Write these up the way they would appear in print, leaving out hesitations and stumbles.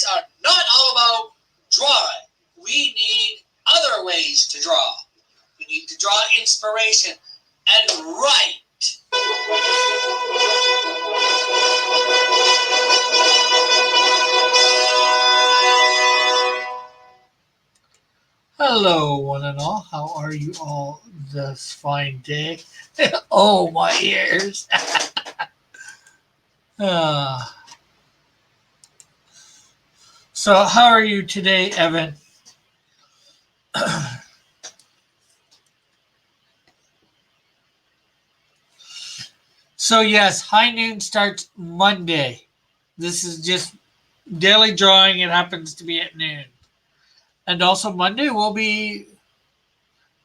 nights are not all about drawing. We need other ways to draw. We need to draw inspiration and write. Hello, one and all. How are you all this fine day? Oh, my ears. So, how are you today, Evan? So, yes, high noon starts Monday. This is just daily drawing. It happens to be at noon. And also, Monday will be.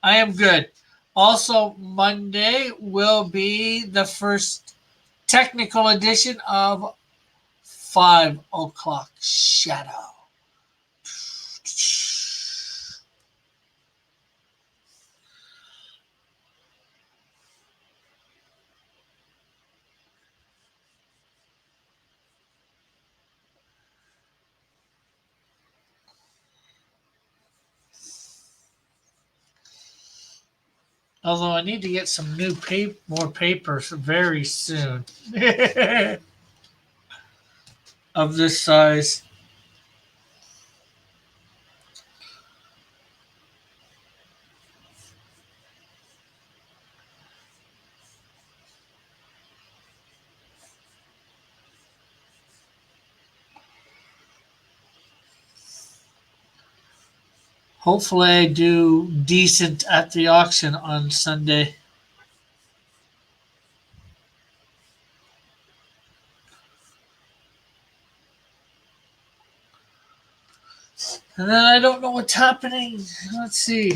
I am good. Also, Monday will be the first technical edition of 5 o'clock shadow. Although I need to get some new more papers very soon of this size. Hopefully I do decent at the auction on Sunday. And then I don't know what's happening. Let's see.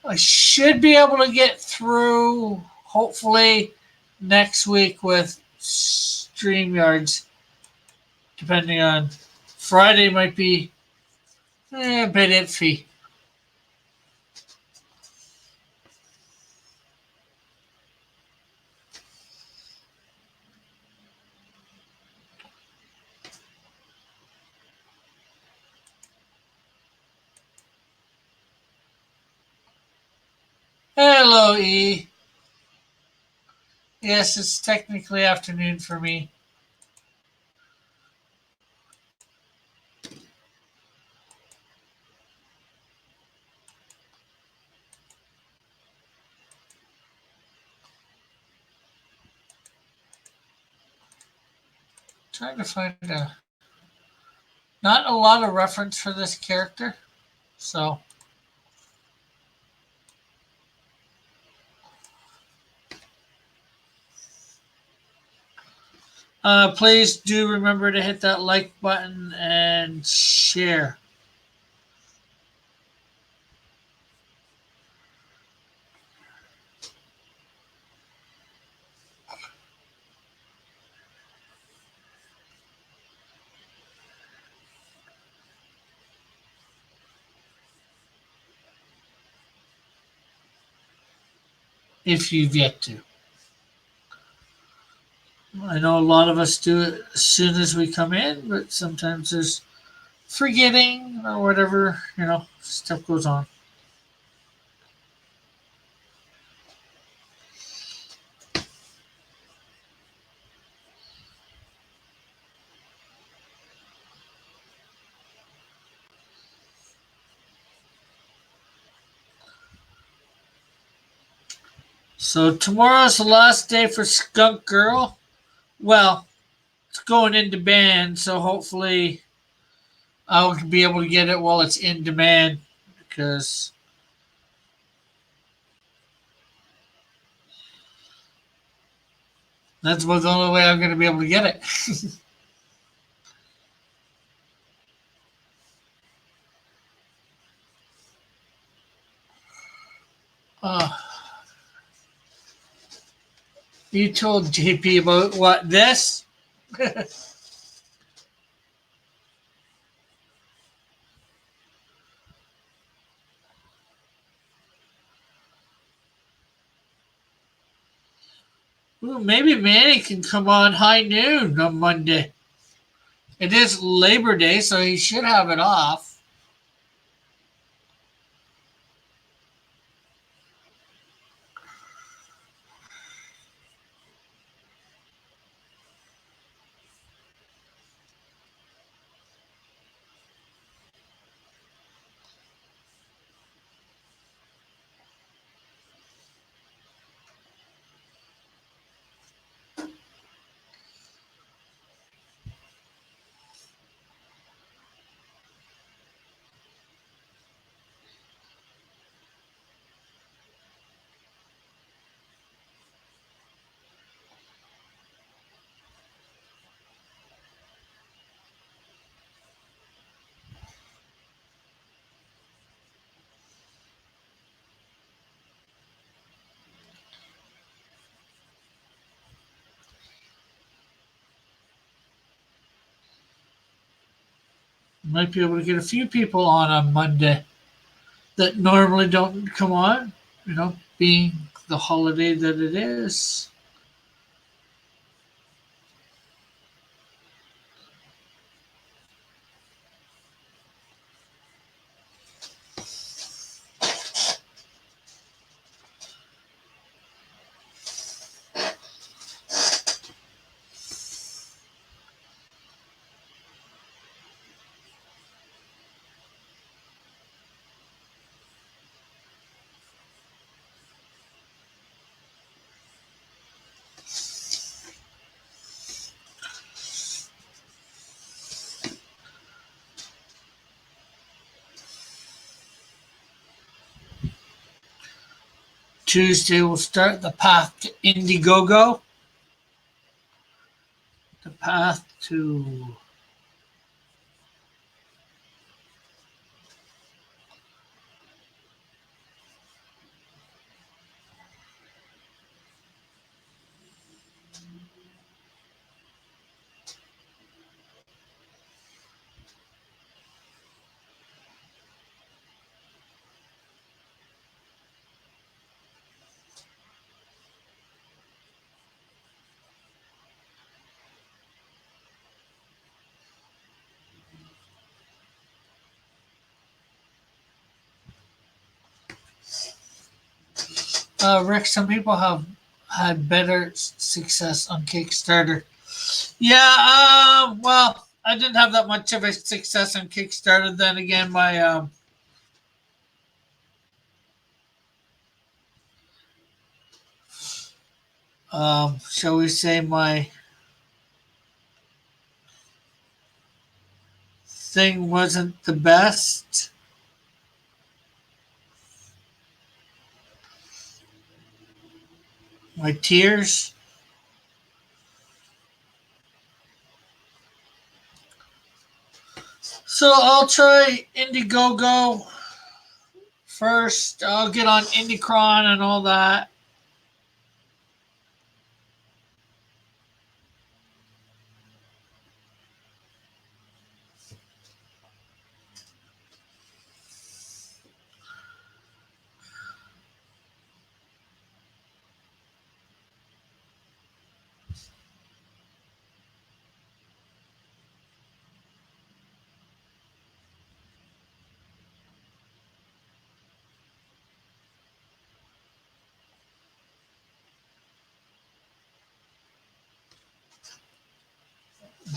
I should be able to get through, hopefully, next week with StreamYards, depending on. Friday might be a bit iffy. Hello, E. Yes, it's technically afternoon for me. Trying to find not a lot of reference for this character, so. Please do remember to hit that like button and share. If you've yet to. I know a lot of us do it as soon as we come in, but sometimes there's forgetting or whatever, stuff goes on. So tomorrow's the last day for Skunk Girl. Well, it's going into band, so hopefully I'll be able to get it while it's in demand, because that's about the only way I'm going to be able to get it. You told JP about what, this? Ooh, maybe Manny can come on high noon on Monday. It is Labor Day, so he should have it off. Might be able to get a few people on Monday that normally don't come on, being the holiday that it is. Tuesday we'll start the path to Indiegogo. The path to Rick. Some people have had better success on Kickstarter. Yeah, well, I didn't have that much of a success on Kickstarter. Then again, my shall we say, my thing wasn't the best. My tiers. So I'll try Indiegogo first. I'll get on Indicron and all that.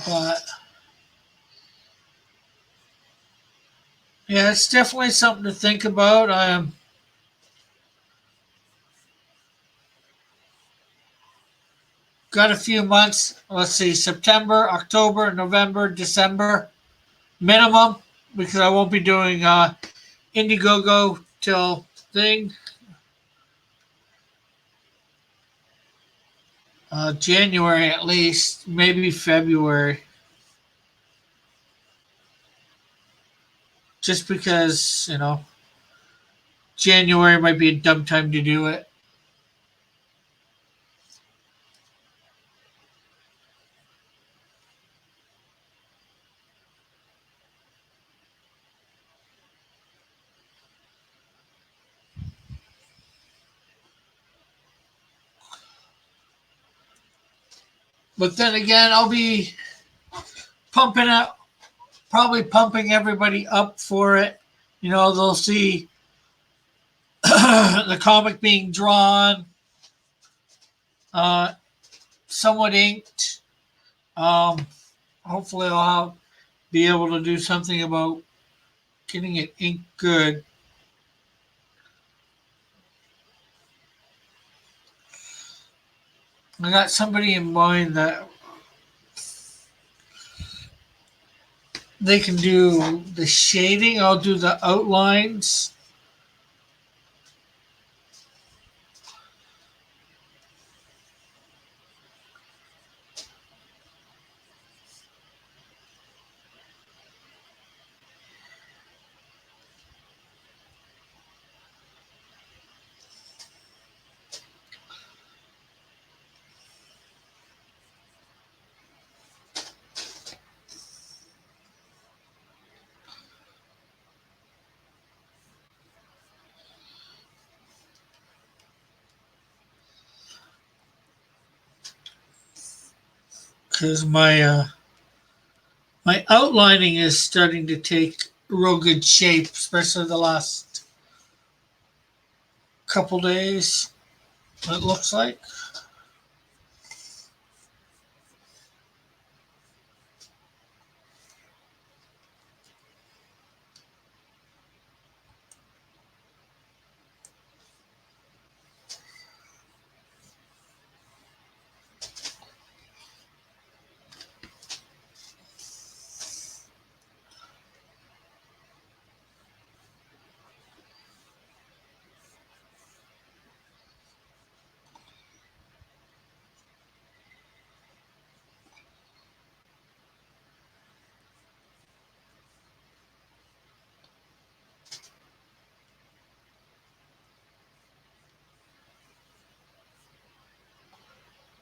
But yeah, it's definitely something to think about. Got a few months. Let's see, September, October, November, December minimum, because I won't be doing Indiegogo till thing January at least, maybe February, just because January might be a dumb time to do it. But then again, I'll be pumping out, probably pumping everybody up for it. You know, they'll see the comic being drawn, uh, somewhat inked. Um, Hopefully, be able to do something about getting it inked good. I got somebody in mind that they can do the shading. I'll do the outlines. Because my outlining is starting to take real good shape, especially the last couple days. It looks like.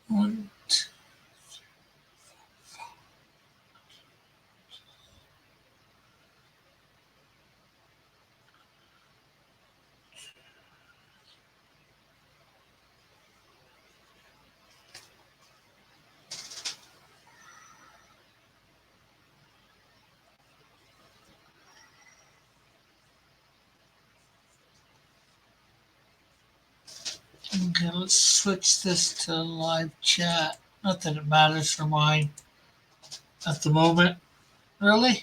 One, okay, let's switch this to live chat. Not that it matters for mine at the moment. Really?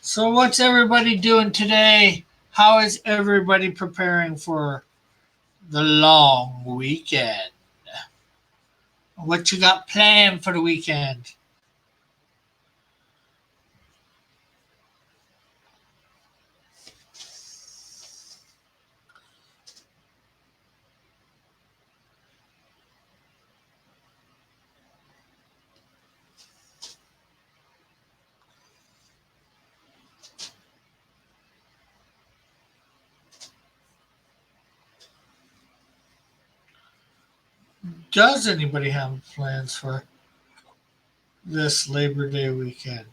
So, what's everybody doing today? How is everybody preparing for the long weekend? What you got planned for the weekend? Does anybody have plans for this Labor Day weekend?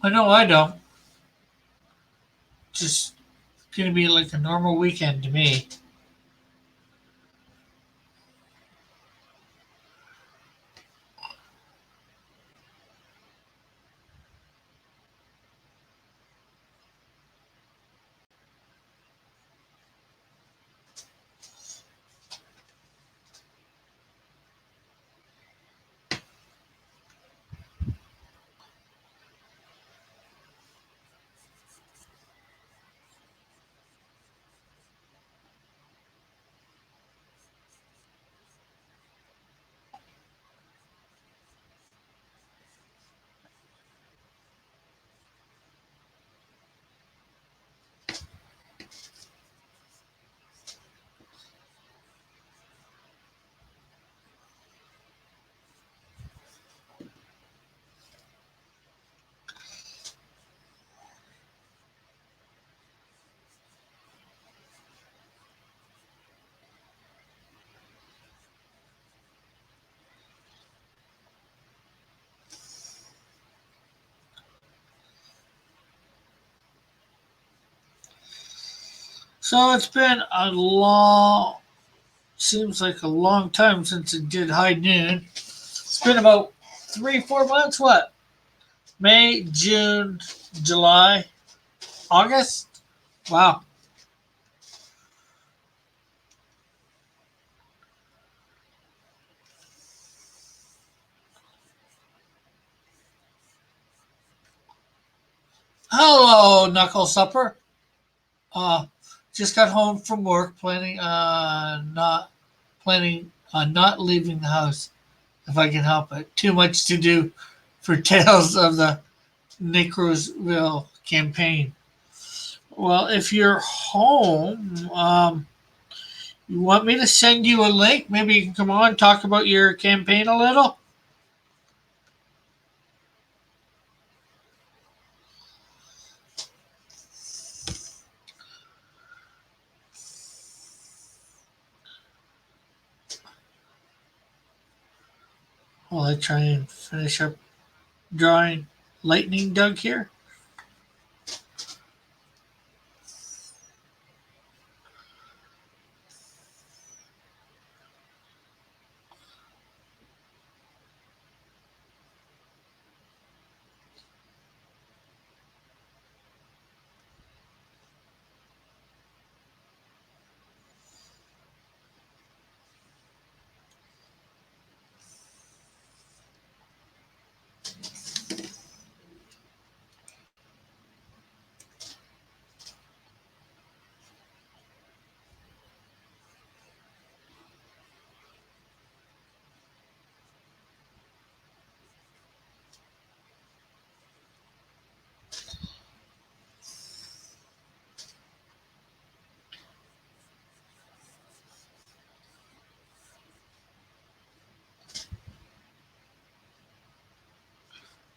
I know I don't. Just gonna be like a normal weekend to me. So it's been a long, seems like a long time since it did high noon. It's been about 3, 4 months. What? May, June, July, August? Wow. Hello, Knuckle Supper. Uh, just got home from work, planning on not leaving the house if I can help it. Too much to do for Tales of the Neroesville campaign. Well, if you're home, you want me to send you a link? Maybe you can come on and talk about your campaign a little. While I try and finish up drawing LightningDoug here.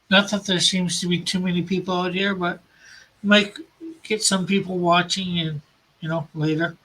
Not that there seems to be too many people out here, but might get some people watching and later.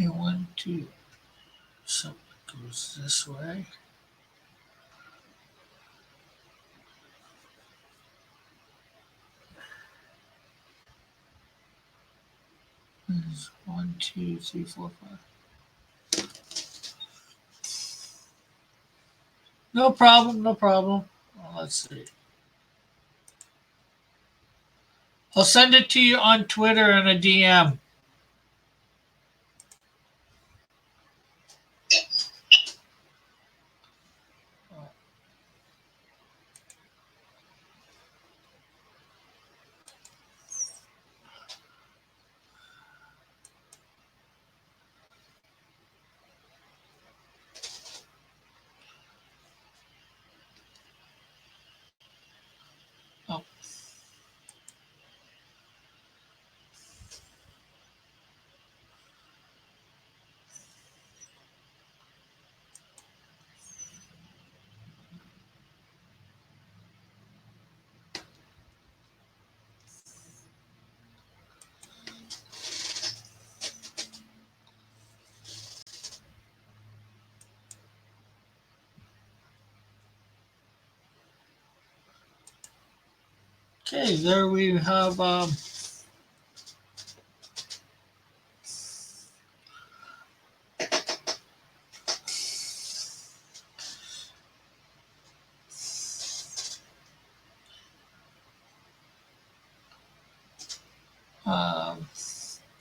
Okay, one, two. So it goes this way. One, two, three, four, five. No problem, no problem. Well, let's see. I'll send it to you on Twitter and a DM. Oh, okay, there we have um,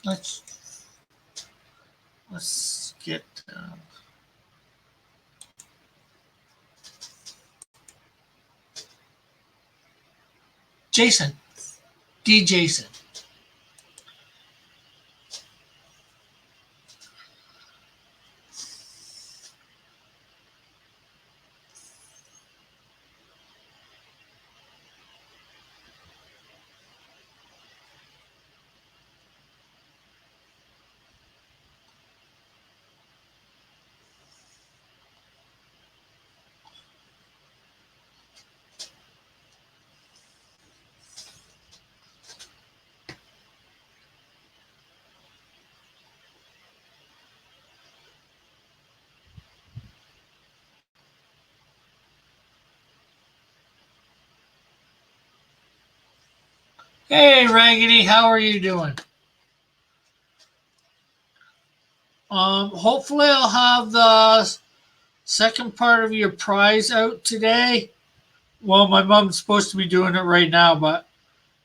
let's let's get Jason, D Jason. Hey, Raggedy, how are you doing? Hopefully I'll have the second part of your prize out today. Well, my mom's supposed to be doing it right now, but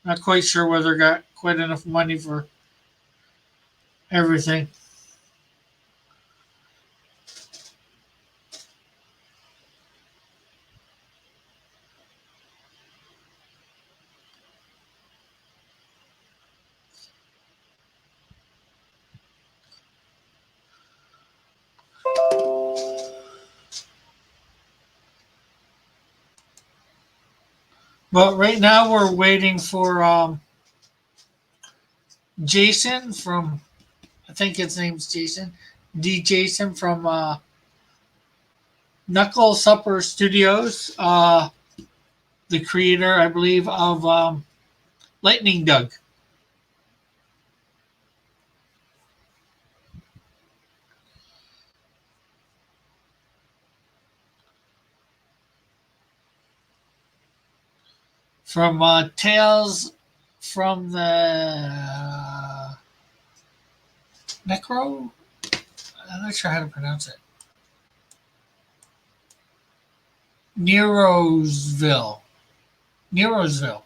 not quite sure whether I got quite enough money for everything. But right now we're waiting for Jason from, I think his name's Jason, D Jason from Knuckle Supper Studios, the creator, I believe, of LightningDoug. From Tales from the Necro. I'm not sure how to pronounce it. Neroesville. Neroesville.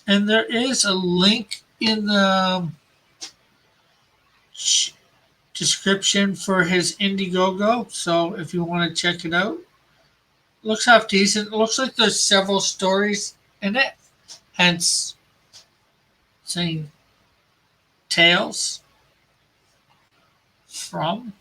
And there is a link in the description for his Indiegogo. So if you want to check it out, looks half decent. It looks like there's several stories in it. Hence saying Tales from.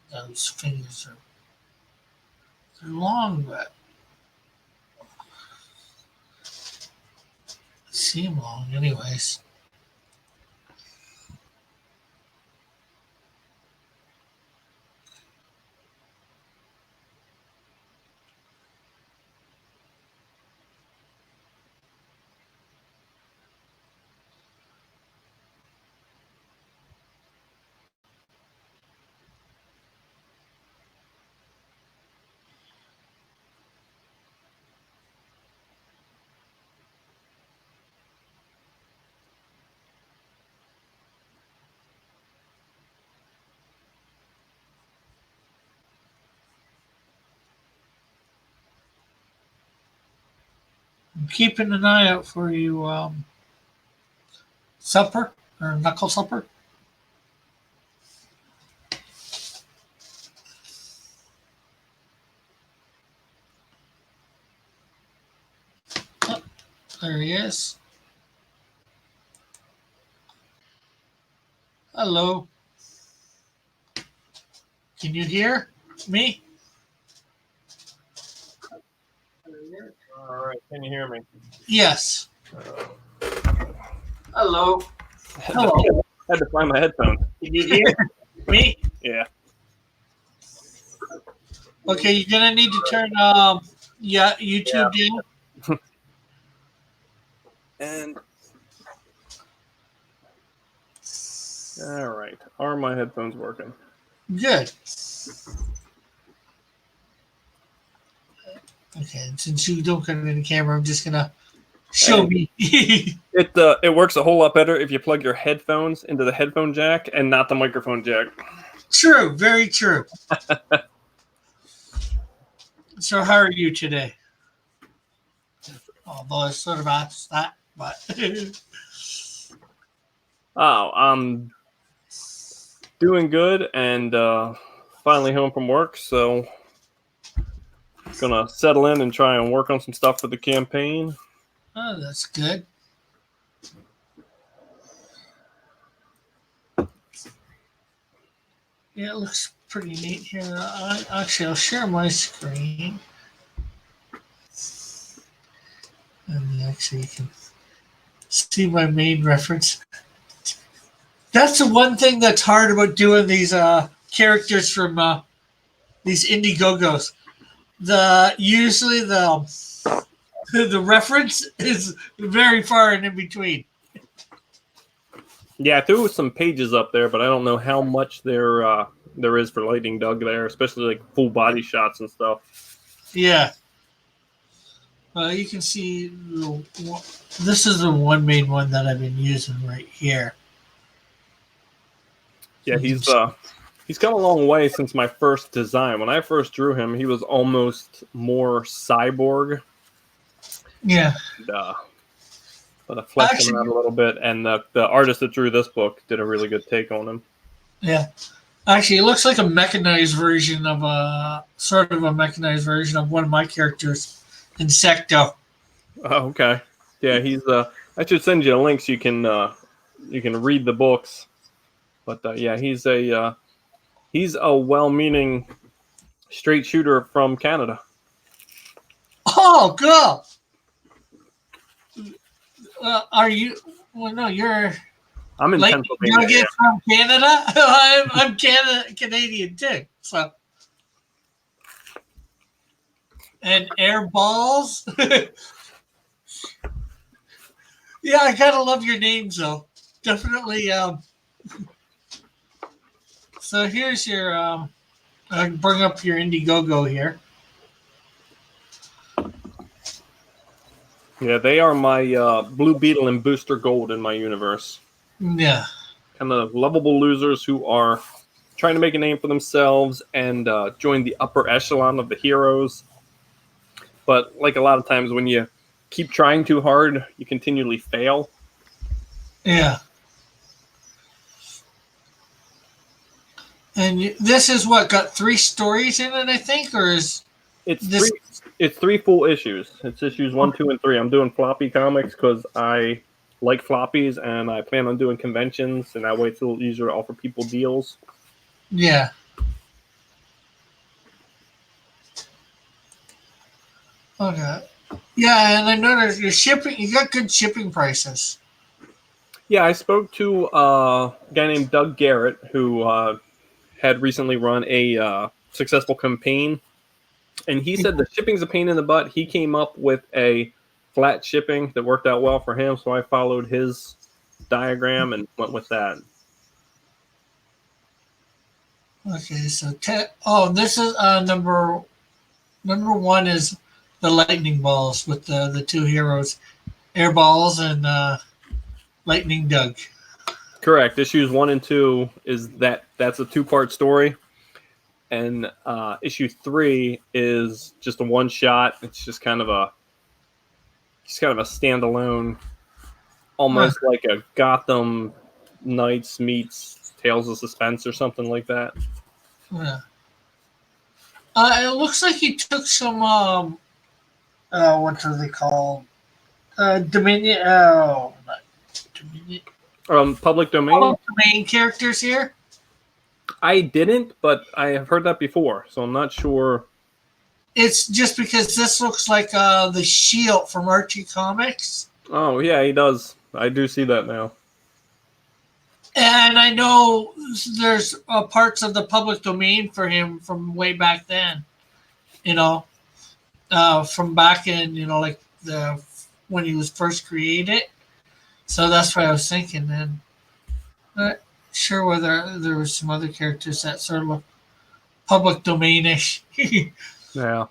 Those fingers are they're long, but seem long anyways. I'm keeping an eye out for you, supper or knuckle supper. Oh, there he is. Hello. Can you hear me? All right, can you hear me? Yes. Hello. Hello. I had to find my headphones. Can you hear me? Yeah. Okay, you're gonna need to turn YouTube down. And all right, are my headphones working? Good. Okay, since you don't come in the camera, I'm just gonna show me. It works a whole lot better if you plug your headphones into the headphone jack and not the microphone jack. True, very true. So, how are you today? Although I sort of asked that, but Oh, I'm doing good and finally home from work, so gonna settle in and try and work on some stuff for the campaign. oh, that's good. Yeah, it looks pretty neat here. Actually, I'll share my screen. And actually, you can see my main reference. That's the one thing that's hard about doing these characters from these Indiegogos. Usually the reference is very far and in between. Yeah, I threw some pages up there, but I don't know how much there is for LightningDoug there, especially like full body shots and stuff. Yeah. You can see this is the one main one that I've been using right here. Yeah, he's come a long way since my first design. When I first drew him, he was almost more cyborg. Yeah. But I fleshed him out a little bit, and the artist that drew this book did a really good take on him. Yeah. Actually, it looks like a mechanized version of a mechanized version of one of my characters, Insecto. Oh, okay. Yeah, he's. I should send you a link so you can read the books. But yeah, he's a well-meaning straight shooter from Canada. Oh, cool. Are you? Well, no, you're. I'm in Pennsylvania. You're from Canada. I'm Canadian too. So. And air balls. Yeah, I gotta love your names though. Definitely. So here's your. I bring up your Indiegogo here. Yeah, they are my Blue Beetle and Booster Gold in my universe. Yeah. Kind of lovable losers who are trying to make a name for themselves and join the upper echelon of the heroes. But like a lot of times when you keep trying too hard, you continually fail. Yeah. And this is what got 3 stories in it, I think, or is it's 3 full issues. It's issues 1, 2, and 3. I'm doing floppy comics because I like floppies, and I plan on doing conventions, and that way it's a little easier to offer people deals. Yeah. Okay. Yeah, and I noticed your shipping. You got good shipping prices. Yeah, I spoke to a guy named Doug Garrett who had recently run a successful campaign, and he said the shipping's a pain in the butt. He came up with a flat shipping that worked out well for him, so I followed his diagram and went with that. Okay, so this is number 1 is the lightning balls with the 2 heroes, air balls and LightningDoug. Correct. Issues 1 and 2 is that's a 2-part story, and issue 3 is just a one shot. It's just kind of a standalone, almost like a Gotham Knights meets Tales of Suspense or something like that. Yeah. It looks like he took some what are they called? Dominion. Oh, not Dominion. Public domain. Public domain characters here. I didn't, but I have heard that before, so I'm not sure. It's just because this looks like the Shield from Archie Comics. Oh yeah, he does. I do see that now. And I know there's parts of the public domain for him from way back then. You know, from back in like when he was first created. So that's what I was thinking. And not sure whether there were some other characters that sort of look public domain-ish. Yeah,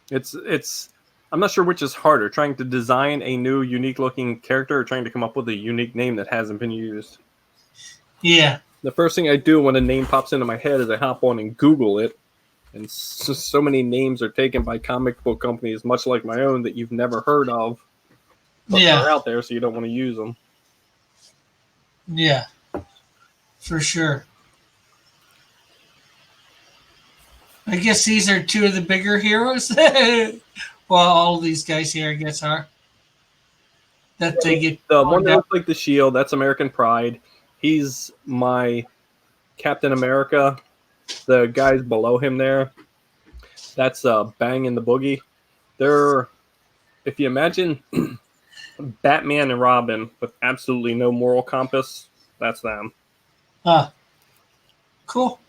it's. I'm not sure which is harder, trying to design a new, unique-looking character or trying to come up with a unique name that hasn't been used. Yeah. The first thing I do when a name pops into my head is I hop on and Google it, and so many names are taken by comic book companies, much like my own, that you've never heard of. But they're out there, so you don't want to use them. Yeah, for sure. I guess these are 2 of the bigger heroes. Well, all of these guys here, I guess, are. That they get. The one that looks like the Shield, that's American Pride. He's my Captain America the guys below him there, that's Bang and the Boogie. They're, if you imagine Batman and Robin with absolutely no moral compass, that's them. Cool.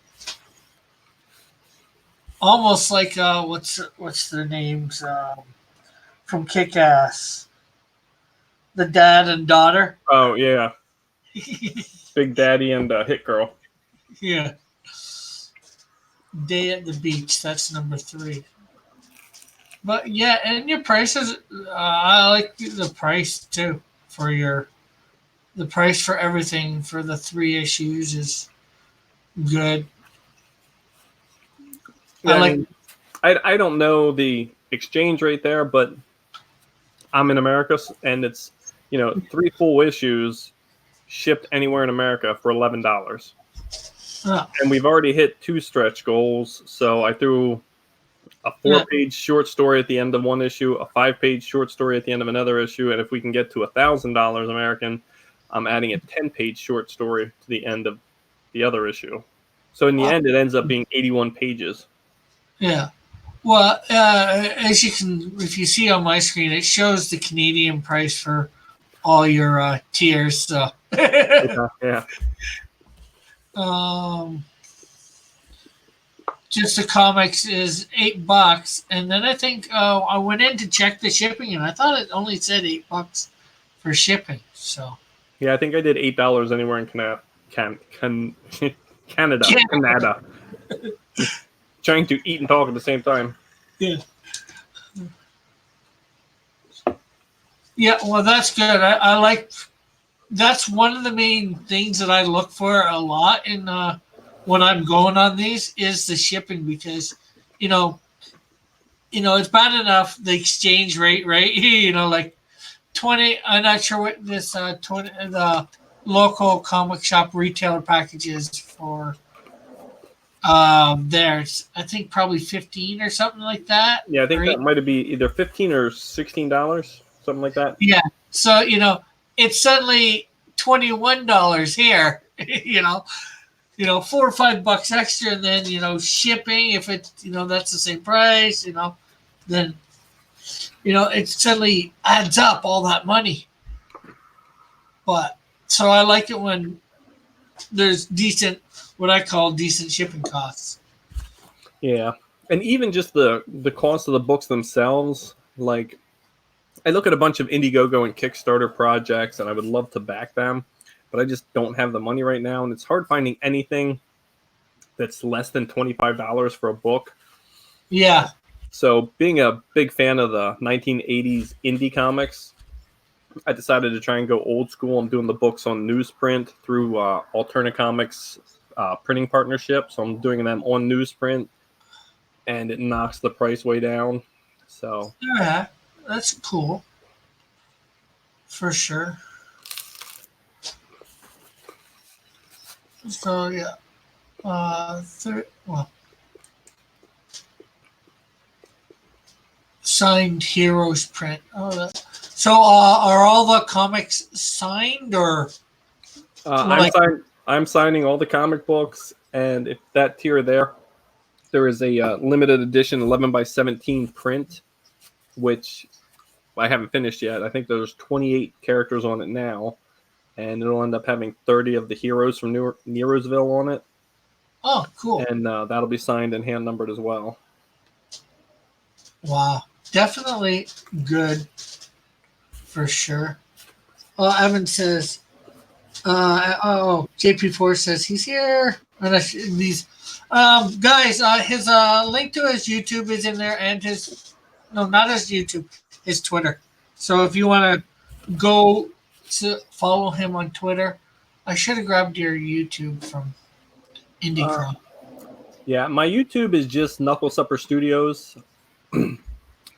Almost like what's their names from Kick Ass? The dad and daughter. Oh yeah, Big Daddy and Hit Girl. Yeah. Day at the Beach. That's number 3. But yeah, and your prices. I like the price too for the price for everything for the 3 issues is good. Yeah, I like. I don't know the exchange rate there, but I'm in America, and it's 3 full issues shipped anywhere in America for $11. And we've already hit 2 stretch goals. So I threw a 4-page short story at the end of one issue, a 5-page short story at the end of another issue, and if we can get to $1,000 American, I'm adding a 10-page short story to the end of the other issue. So in the end, it ends up being 81 pages. Yeah. Well, as you can, if you see on my screen, it shows the Canadian price for all your tiers. So. Yeah. Just the comics is $8, and then I think I went in to check the shipping, and I thought it only said $8 for shipping. So. Yeah, I think I did $8 anywhere in Canada. Trying to eat and talk at the same time. Yeah. Yeah, well, that's good. I like. That's one of the main things that I look for a lot in when I'm going on these is the shipping because, it's bad enough the exchange rate, right? Like 20. I'm not sure what this 20 the local comic shop retailer package is for. There's I think probably 15 or something like that. Yeah, I think right? that might be either $15 or $16, something like that. Yeah. So it's suddenly $21 here. $4 or $5 extra, and then shipping. If it's that's the same price. Then it suddenly adds up all that money. But so I like it when there's decent, what I call decent shipping costs. Yeah, and even just the cost of the books themselves. Like, I look at a bunch of Indiegogo and Kickstarter projects, and I would love to back them, but I just don't have the money right now, and it's hard finding anything that's less than $25 for a book. Yeah. So, being a big fan of the 1980s indie comics, I decided to try and go old school. I'm doing the books on newsprint through Alternate Comics printing partnership. So I'm doing them on newsprint, and it knocks the price way down. So yeah, that's cool. For sure. So yeah, signed Heroes print. Oh, so are all the comics signed or? I'm signing all the comic books, and if that tier there is a limited edition 11x17 print, which I haven't finished yet. I think there's 28 characters on it now, and it'll end up having 30 of the heroes from Neroesville on it. Oh, cool. And that'll be signed and hand numbered as well. Wow. Definitely good for sure. Well, Evan says, JP4 says he's here. And these guys, his link to his YouTube is in there, and not his YouTube, his Twitter. So if you want to go to follow him on Twitter, I should have grabbed your YouTube from IndieCron. Yeah, my YouTube is just Knuckle Supper Studios.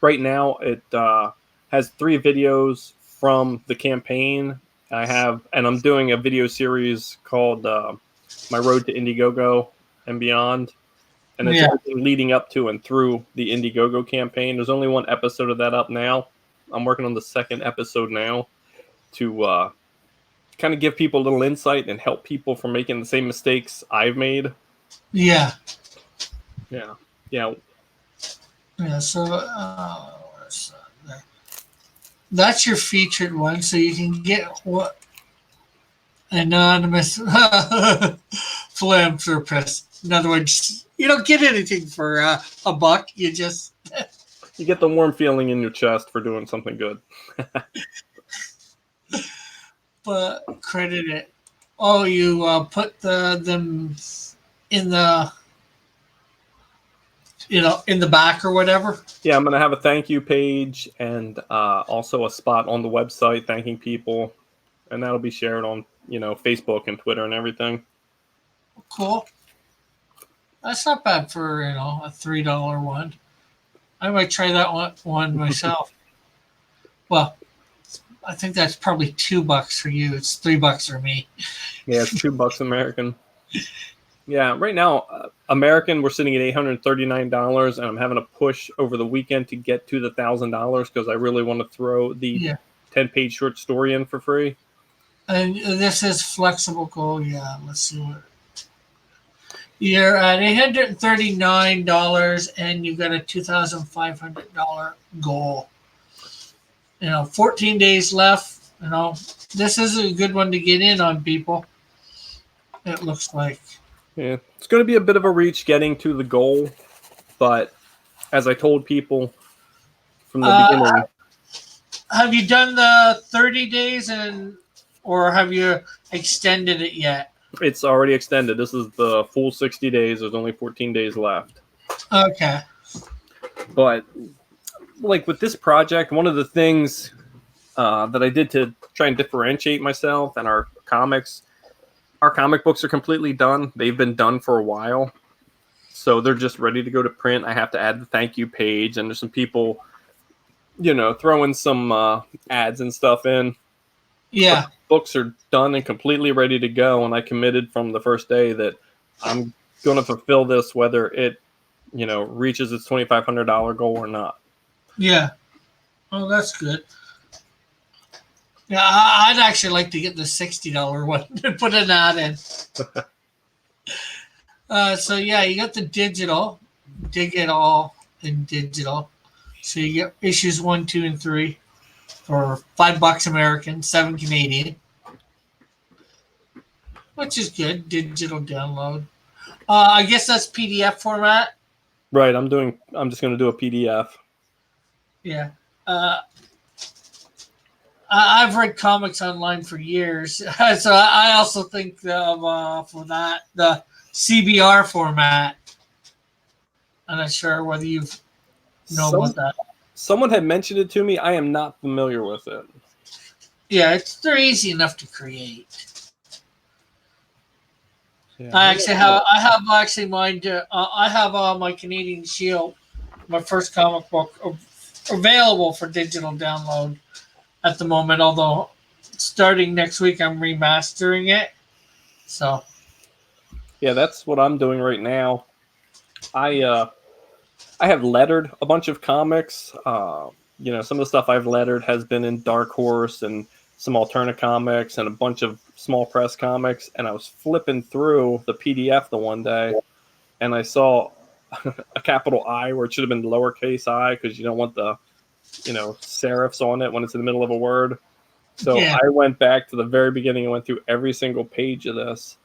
Right now, it has 3 videos from the campaign. I'm doing a video series called My Road to Indiegogo and Beyond. And it's everything leading up to and through the Indiegogo campaign. There's only 1 episode of that up now. I'm working on the 2nd episode now to kind of give people a little insight and help people from making the same mistakes I've made. Yeah. Yeah. Yeah. Yeah. So where's there? That's your featured one, so you can get what anonymous philanthropist. In other words, you don't get anything for a buck. You just You get the warm feeling in your chest for doing something good. credit it. Oh, you put them in the in the back or whatever. Yeah, I'm going to have a thank you page and also a spot on the website thanking people. And that'll be shared on, Facebook and Twitter and everything. Cool. That's not bad for a $3 one. I might try that one myself. Well, I think that's probably $2 for you. It's $3 for me. Yeah, it's $2 American. Yeah, right now, American, we're sitting at $839, and I'm having a push over the weekend to get to the $1,000 because I really want to throw the 10-page short story in for free. And this is flexible goal. Yeah, let's see what. You're at $839, and you got a $2,500 goal. 14 days left. This is a good one to get in on, people. It looks like. Yeah, it's going to be a bit of a reach getting to the goal, but as I told people from the beginning, have you done the 30 days or have you extended it yet? It's already extended. This is the full 60 days. There's only 14 days left. Okay. But like with this project, one of the things that I did to try and differentiate myself and our comic books are completely done. They've been done for a while. So they're just ready to go to print. I have to add the thank you page, and there's some people, throwing some ads and stuff in. Yeah. But books are done and completely ready to go, and I committed from the first day that I'm going to fulfill this whether it, reaches its $2,500 goal or not. Yeah. Oh, that's good. Yeah, I'd actually like to get the $60 one and put an ad in. So yeah, you got the digital, dig it all in digital. So you get issues 1, 2, and 3 for $5 American, 7 Canadian, which is good. Digital download. I guess that's PDF format. Right. I'm just going to do a PDF. Yeah. I've read comics online for years, so I also think for that the CBR format. I'm not sure whether you know about that. Someone had mentioned it to me. I am not familiar with it. Yeah, they're easy enough to create. Yeah, I have my Canadian Shield, my first comic book available for digital download at the moment, although starting next week I'm remastering it. So yeah, that's what I'm doing right now. I have lettered a bunch of comics. Some of the stuff I've lettered has been in Dark Horse and some alternate comics and a bunch of small press comics. And I was flipping through the PDF the one day, and I saw a capital I where it should have been lowercase I because you don't want the serifs on it when it's in the middle of a word. So yeah. I went back to the very beginning and went through every single page of this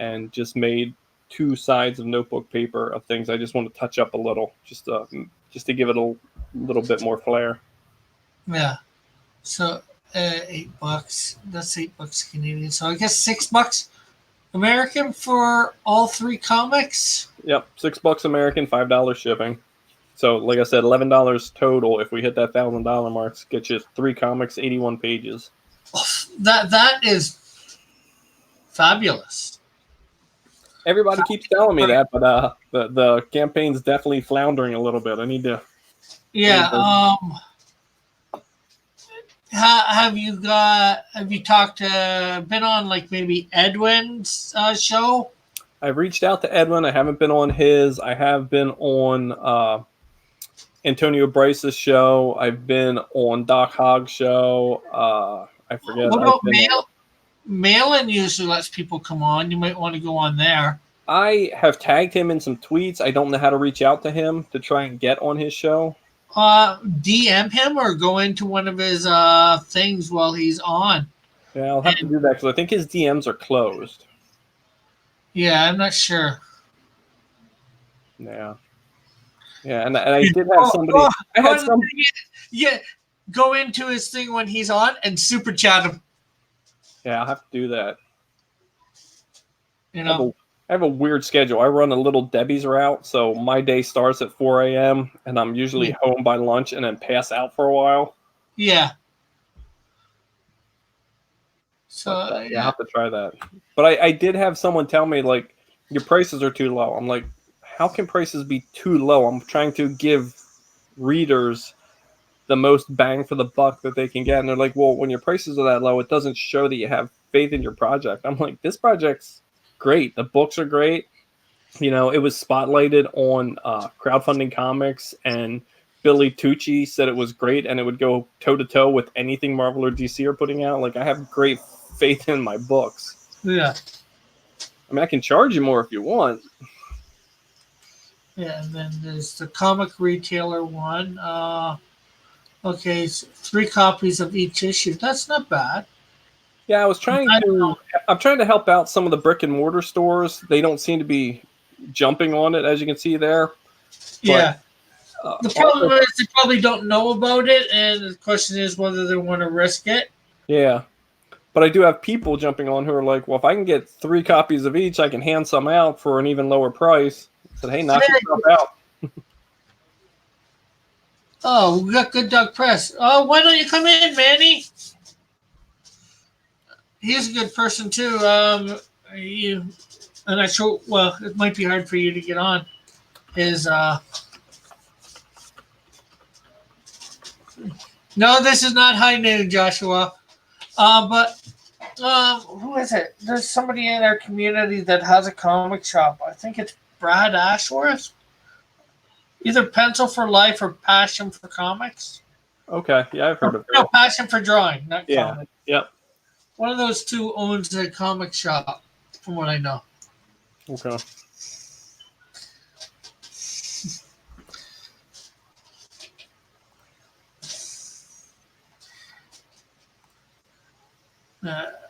and just made 2 sides of notebook paper of things I just want to touch up a little, just to give it a little bit more flair. Yeah. So $8. That's $8 Canadian. So I guess $6 American for all 3 comics. Yep, $6 American, $5 shipping. So, like I said, $11 total. If we hit that $1,000 mark, get you 3 comics, 81 pages. That is fabulous. Everybody keeps telling me that, but the campaign's definitely floundering a little bit. I need to. Yeah. Have you been on like maybe Edwin's show? I've reached out to Edwin. I haven't been on his. I have been on Antonio Bryce's show. I've been on Doc Hogg's show. I forget. What about Malin usually lets people come on. You might want to go on there. I have tagged him in some tweets. I don't know how to reach out to him to try and get on his show. DM him or go into one of his things while he's on. Yeah, I'll have to do that because I think his DMs are closed. Yeah, I'm not sure. Yeah. Yeah, and I did have somebody. I had some. Yeah, go into his thing when he's on and super chat him. Yeah, I'll have to do that. You know, I have a weird schedule. I run a Little Debbie's route, so my day starts at 4 a.m. and I'm usually home by lunch and then pass out for a while. Yeah. So I have to try that. But I did have someone tell me, like, your prices are too low. I'm like, how can prices be too low? I'm trying to give readers the most bang for the buck that they can get. And they're like, well, when your prices are that low, it doesn't show that you have faith in your project. I'm like, this project's great. The books are great. You know, it was spotlighted on crowdfunding comics, and Billy Tucci said it was great and it would go toe to toe with anything Marvel or DC are putting out. Like, I have great faith in my books. Yeah. I mean, I can charge you more if you want. Yeah, and then there's the comic retailer one. Okay, so 3 copies of each issue. That's not bad. Yeah, I'm trying to help out some of the brick and mortar stores. They don't seem to be jumping on it, as you can see there. Yeah. The problem is they probably don't know about it, and the question is whether they want to risk it. Yeah. But I do have people jumping on who are like, well, if I can get 3 copies of each, I can hand some out for an even lower price. I said, hey, knock yourself out. Oh, we got Good Dog Press. Oh, why don't you come in, Manny? He's a good person, too. And I show, well, it might be hard for you to get on. No, this is not High Noon, Joshua. But who is it? There's somebody in our community that has a comic shop. I think it's Brad Ashworth. Either Pencil for Life or Passion for Comics. Okay, yeah, I've heard of it. No, Passion for Drawing, not comics. Yep. One of those two owns a comic shop, from what I know. Okay.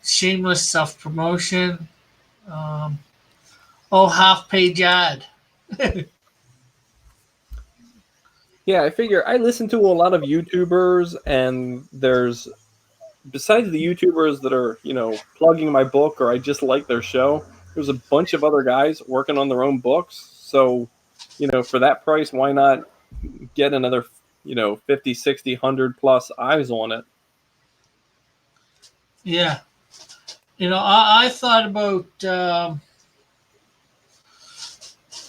Shameless self-promotion. Half-page ad. Yeah, I figure I listen to a lot of YouTubers, and there's, besides the YouTubers that are, you know, plugging my book or I just like their show, there's a bunch of other guys working on their own books. So, you know, for that price, why not get another, 50, 60, 100 plus eyes on it? Yeah. I thought about,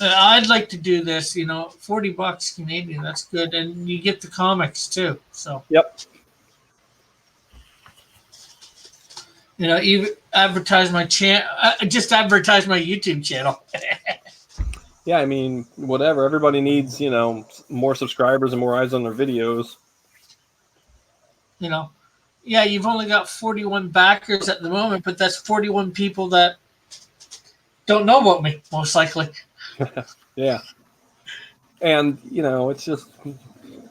I'd like to do this, $40 Canadian, that's good. And you get the comics too. So, yep. Even advertise my channel, just advertise my YouTube channel. Yeah, I mean, whatever. Everybody needs, more subscribers and more eyes on their videos. Yeah, you've only got 41 backers at the moment, but that's 41 people that don't know about me, most likely. Yeah. And, it's just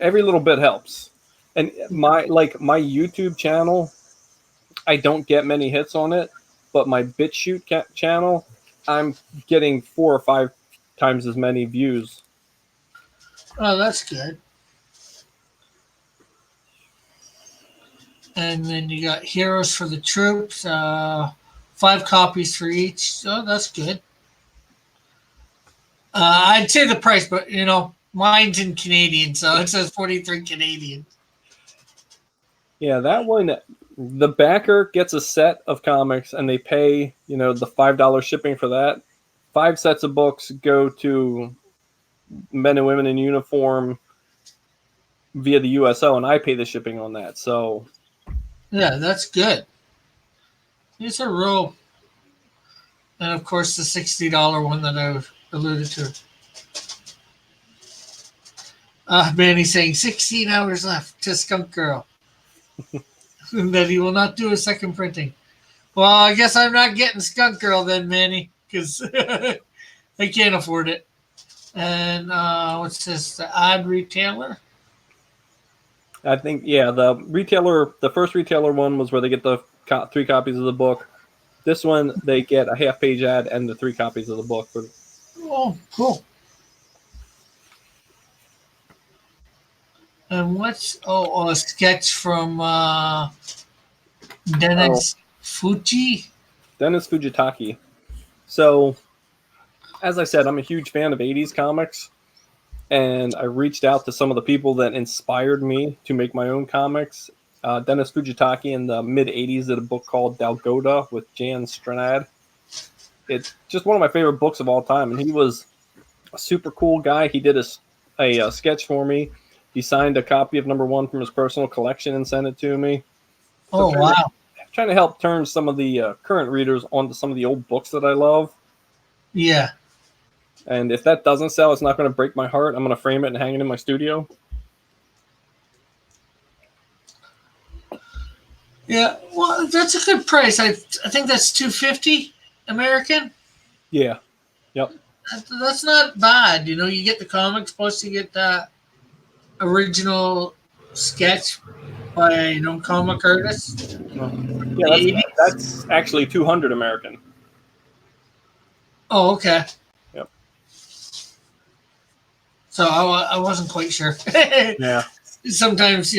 every little bit helps. And my YouTube channel, I don't get many hits on it, but my BitChute channel, I'm getting 4 or 5 times as many views. Oh, that's good. And then you got Heroes for the Troops, 5 copies for each. So that's good. I'd say the price, but mine's in Canadian, so it says 43 Canadian. Yeah, that one, the backer gets a set of comics and they pay, the $5 shipping for that. 5 sets of books go to men and women in uniform via the USO, and I pay the shipping on that. So, yeah, that's good. It's a real, and of course the $60 one that I've alluded to. Manny's saying 16 hours left to Skunk Girl. That he will not do a second printing. Well, I guess I'm not getting Skunk Girl then, Manny, because I can't afford it. And what's this? The odd retailer. I think, yeah, the first retailer one was where they get the 3 copies of the book. This one, they get a half-page ad and the 3 copies of the book. Oh, cool. And what's a sketch from Dennis Fuji? Dennis Fujitaki. So, as I said, I'm a huge fan of 80s comics, and I reached out to some of the people that inspired me to make my own comics. Dennis Fujitaki in the mid 80s did a book called Dalgota with Jan Stranad. It's just one of my favorite books of all time, and he was a super cool guy. He did a sketch for me. He signed a copy of #1 from his personal collection and sent it to me. So Oh, wow. trying to help turn some of the current readers onto some of the old books that I love. Yeah. And if that doesn't sell, it's not going to break my heart. I'm going to frame it and hang it in my studio. Yeah. Well, that's a good price. I think that's $250 American. Yeah. Yep. That's not bad. You know, you get the comics plus you get the original sketch by comic artists. Yeah, that's actually 200 American. Oh, okay. Yep. So I wasn't quite sure. Yeah. Sometimes,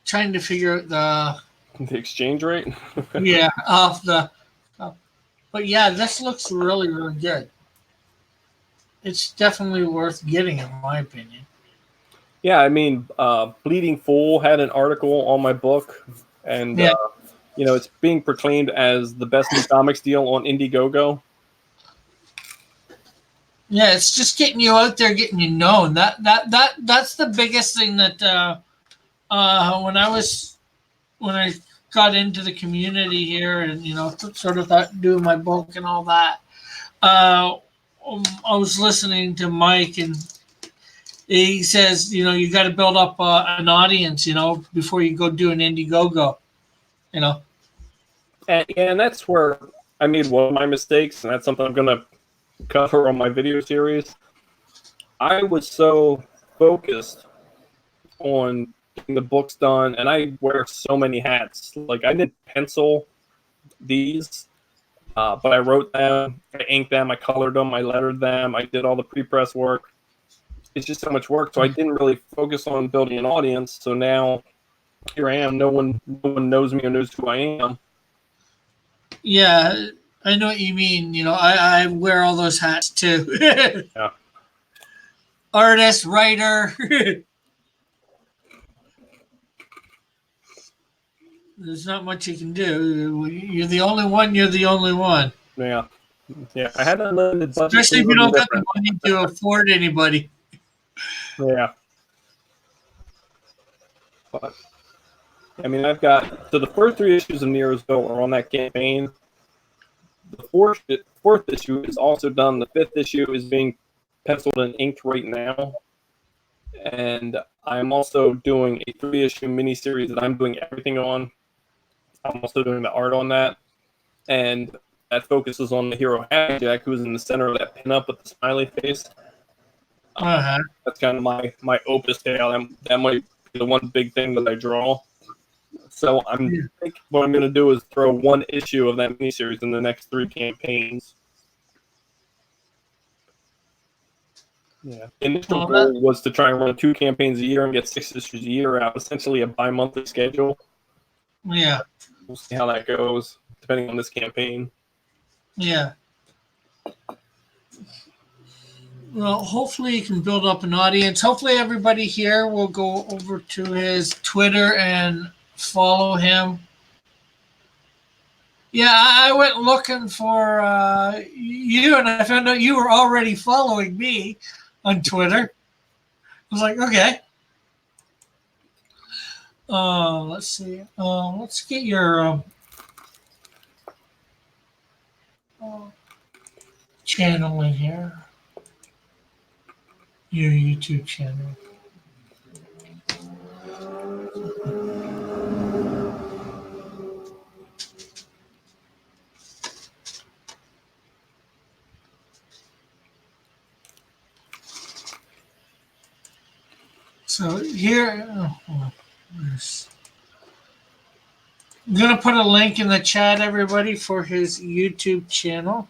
trying to figure out The exchange rate. off the. But yeah, this looks really, really good. It's definitely worth getting, in my opinion. Yeah, I mean, Bleeding Fool had an article on my book, and it's being proclaimed as the best new comics deal on Indiegogo. Yeah, it's just getting you out there, getting you known. That's the biggest thing that when I got into the community here, and sort of thought doing my book and all that. I was listening to Mike, and he says, you got to build up an audience, before you go do an Indiegogo, And that's where I made one of my mistakes, and that's something I'm going to cover on my video series. I was so focused on getting the books done, and I wear so many hats. Like, I didn't pencil these, but I wrote them, I inked them, I colored them, I lettered them, I did all the pre-press work. It's just so much work, so I didn't really focus on building an audience. So now here I am. No one knows me or knows who I am. Yeah, I know what you mean. I wear all those hats too. Yeah. Artist, writer. There's not much you can do. You're the only one. You're the only one. Yeah. Yeah. I had unlimited budget. Especially if you don't got the money to afford anybody. Yeah. But I mean, I've got the first 3 issues of Neroesville are on that campaign. The fourth issue is also done. The 5th issue is being penciled and inked right now. And I'm also doing a 3-issue miniseries that I'm doing everything on. I'm also doing the art on that. And that focuses on the hero Happy Jack, who's in the center of that pinup with the smiley face. That's kind of my opus tale. That might be the one big thing that I draw. So I think what I'm going to do is throw 1 issue of that miniseries in the next 3 campaigns. Yeah. The initial goal was to try and run 2 campaigns a year and get 6 issues a year out, essentially a bi-monthly schedule. Yeah. We'll see how that goes, depending on this campaign. Yeah. Well, hopefully you can build up an audience. Hopefully everybody here will go over to his Twitter and follow him. Yeah, I went looking for you, and I found out you were already following me on Twitter. I was like, okay. Let's see. Let's get your channel in here. Your YouTube channel. So here, I'm going to put a link in the chat, everybody, for his YouTube channel.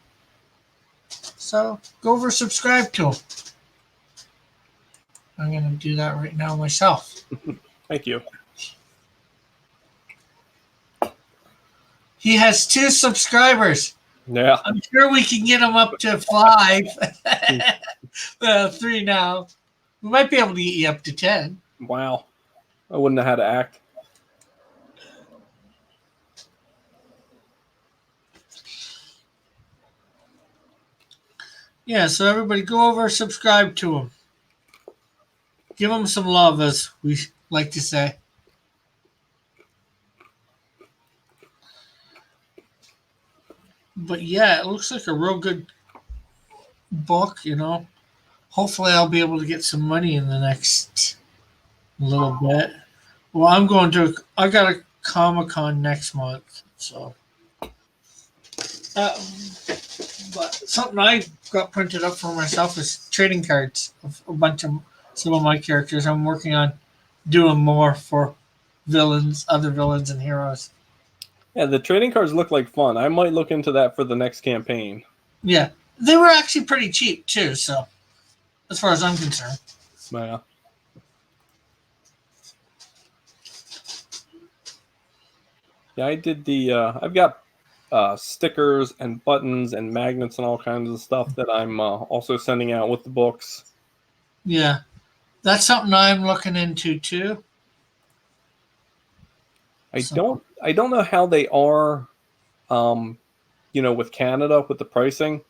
So go over, subscribe to him. I'm going to do that right now myself. Thank you. He has 2 subscribers. Yeah. I'm sure we can get him up to 5. 3 now. We might be able to get you up to 10. Wow. I wouldn't know how to act. Yeah, so everybody go over, subscribe to him. Give him some love, as we like to say. But yeah, it looks like a real good book, you know. Hopefully I'll be able to get some money in the next little bit. Well, I got a Comic-Con next month, so. But something I got printed up for myself is trading cards of a bunch of some of my characters. I'm working on doing more for other villains and heroes. Yeah, the trading cards look like fun. I might look into that for the next campaign. Yeah, they were actually pretty cheap too. So, as far as I'm concerned. Yeah. Yeah, I did the. I've got stickers and buttons and magnets and all kinds of stuff that I'm also sending out with the books. Yeah, that's something I'm looking into too. I don't know how they are, with Canada with the pricing.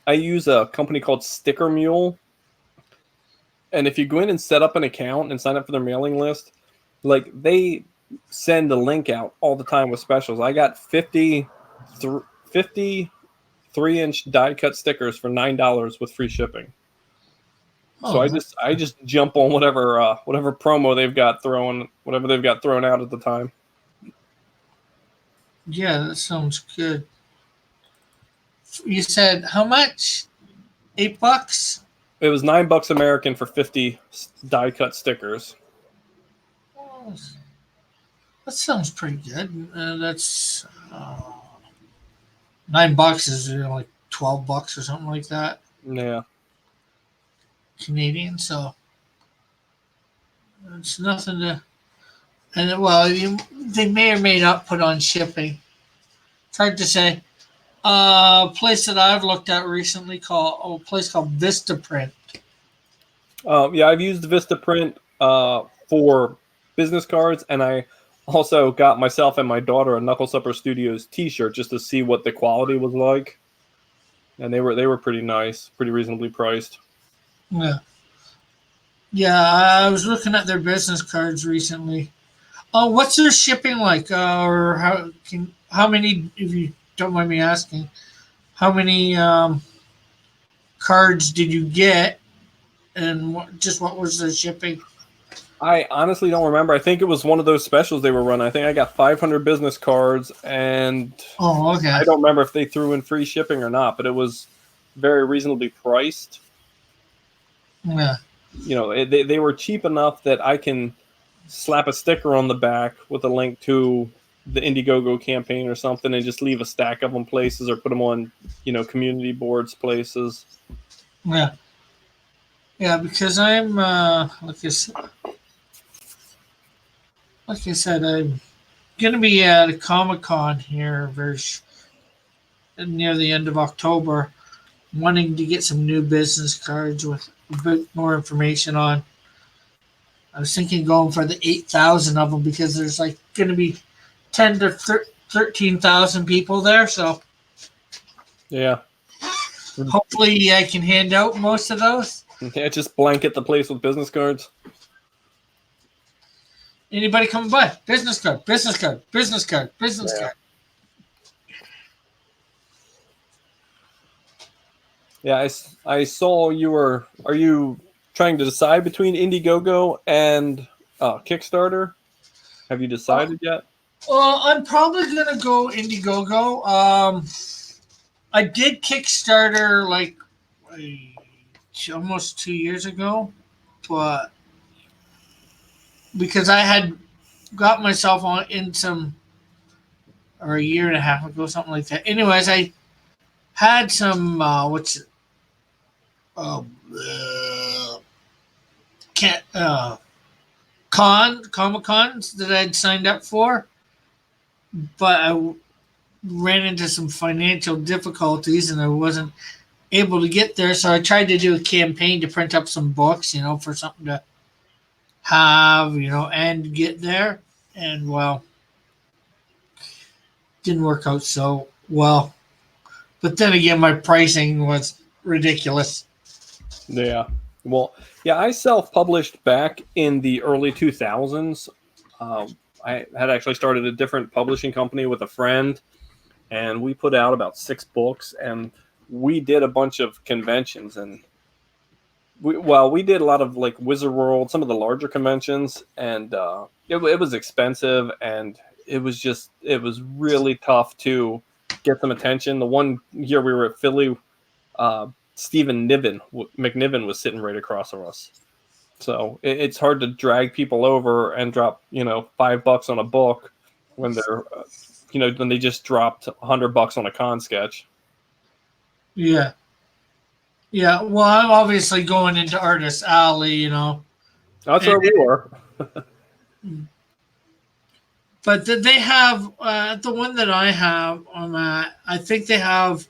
I use a company called Sticker Mule, and if you go in and set up an account and sign up for their mailing list, like they send a link out all the time with specials. I got 50 3-inch die cut stickers for $9 with free shipping. So I just jump on whatever promo they've got thrown out at the time. Yeah, that sounds good. You said how much? $8? It was $9 American for 50 die cut stickers. Oh, that sounds pretty good. That's $9 is like $12 or something like that. Yeah. Canadian, so it's nothing to. And well, they may or may not put on shipping. It's hard to say. A place that I've looked at recently a place called Vistaprint. Yeah, I've used Vistaprint for business cards, and I also got myself and my daughter a Knuckle Supper Studios T-shirt just to see what the quality was like, and they were pretty nice, pretty reasonably priced. Yeah, yeah. I was looking at their business cards recently. Oh, what's their shipping like? Or how many? If you don't mind me asking, how many cards did you get, and what was the shipping? I honestly don't remember. I think it was one of those specials they were running. I think I got 500 business cards, and okay. I don't remember if they threw in free shipping or not, but it was very reasonably priced. Yeah. They were cheap enough that I can slap a sticker on the back with a link to the Indiegogo campaign or something and just leave a stack of them places or put them on, community boards places. Yeah. Yeah, because I'm, like I said, I'm going to be at a Comic-Con here near the end of October, wanting to get some new business cards with a bit more information on. I was thinking going for the 8,000 of them because there's like going to be 10 to 13,000 people there. So yeah, hopefully I can hand out most of those. Yeah, just blanket the place with business cards. Anybody coming by? Business card, business card, business card, business card. Yeah, I saw are you trying to decide between Indiegogo and Kickstarter? Have you decided yet? Well, I'm probably going to go Indiegogo. I did Kickstarter like almost 2 years ago, but because I had got myself on in some, or a year and a half ago, something like that. Anyways, I had some uh, uh, can comic cons that I'd signed up for, but I ran into some financial difficulties and I wasn't able to get there. So I tried to do a campaign to print up some books, for something to have, and get there. And well, didn't work out so well. But then again, my pricing was ridiculous. Yeah. Well, yeah, I self-published back in the early 2000s. I had actually started a different publishing company with a friend, and we put out about 6 books, and we did a bunch of conventions, and we did a lot of like Wizard World, some of the larger conventions, and it was expensive, and it was really tough to get some attention. The one year we were at Philly, Stephen McNiven was sitting right across from us. So it's hard to drag people over and drop, $5 on a book when they're, when they just dropped $100 on a con sketch. Yeah. Yeah. Well, I'm obviously going into Artist Alley. That's where we were. But they have the one that I have on that. I think they have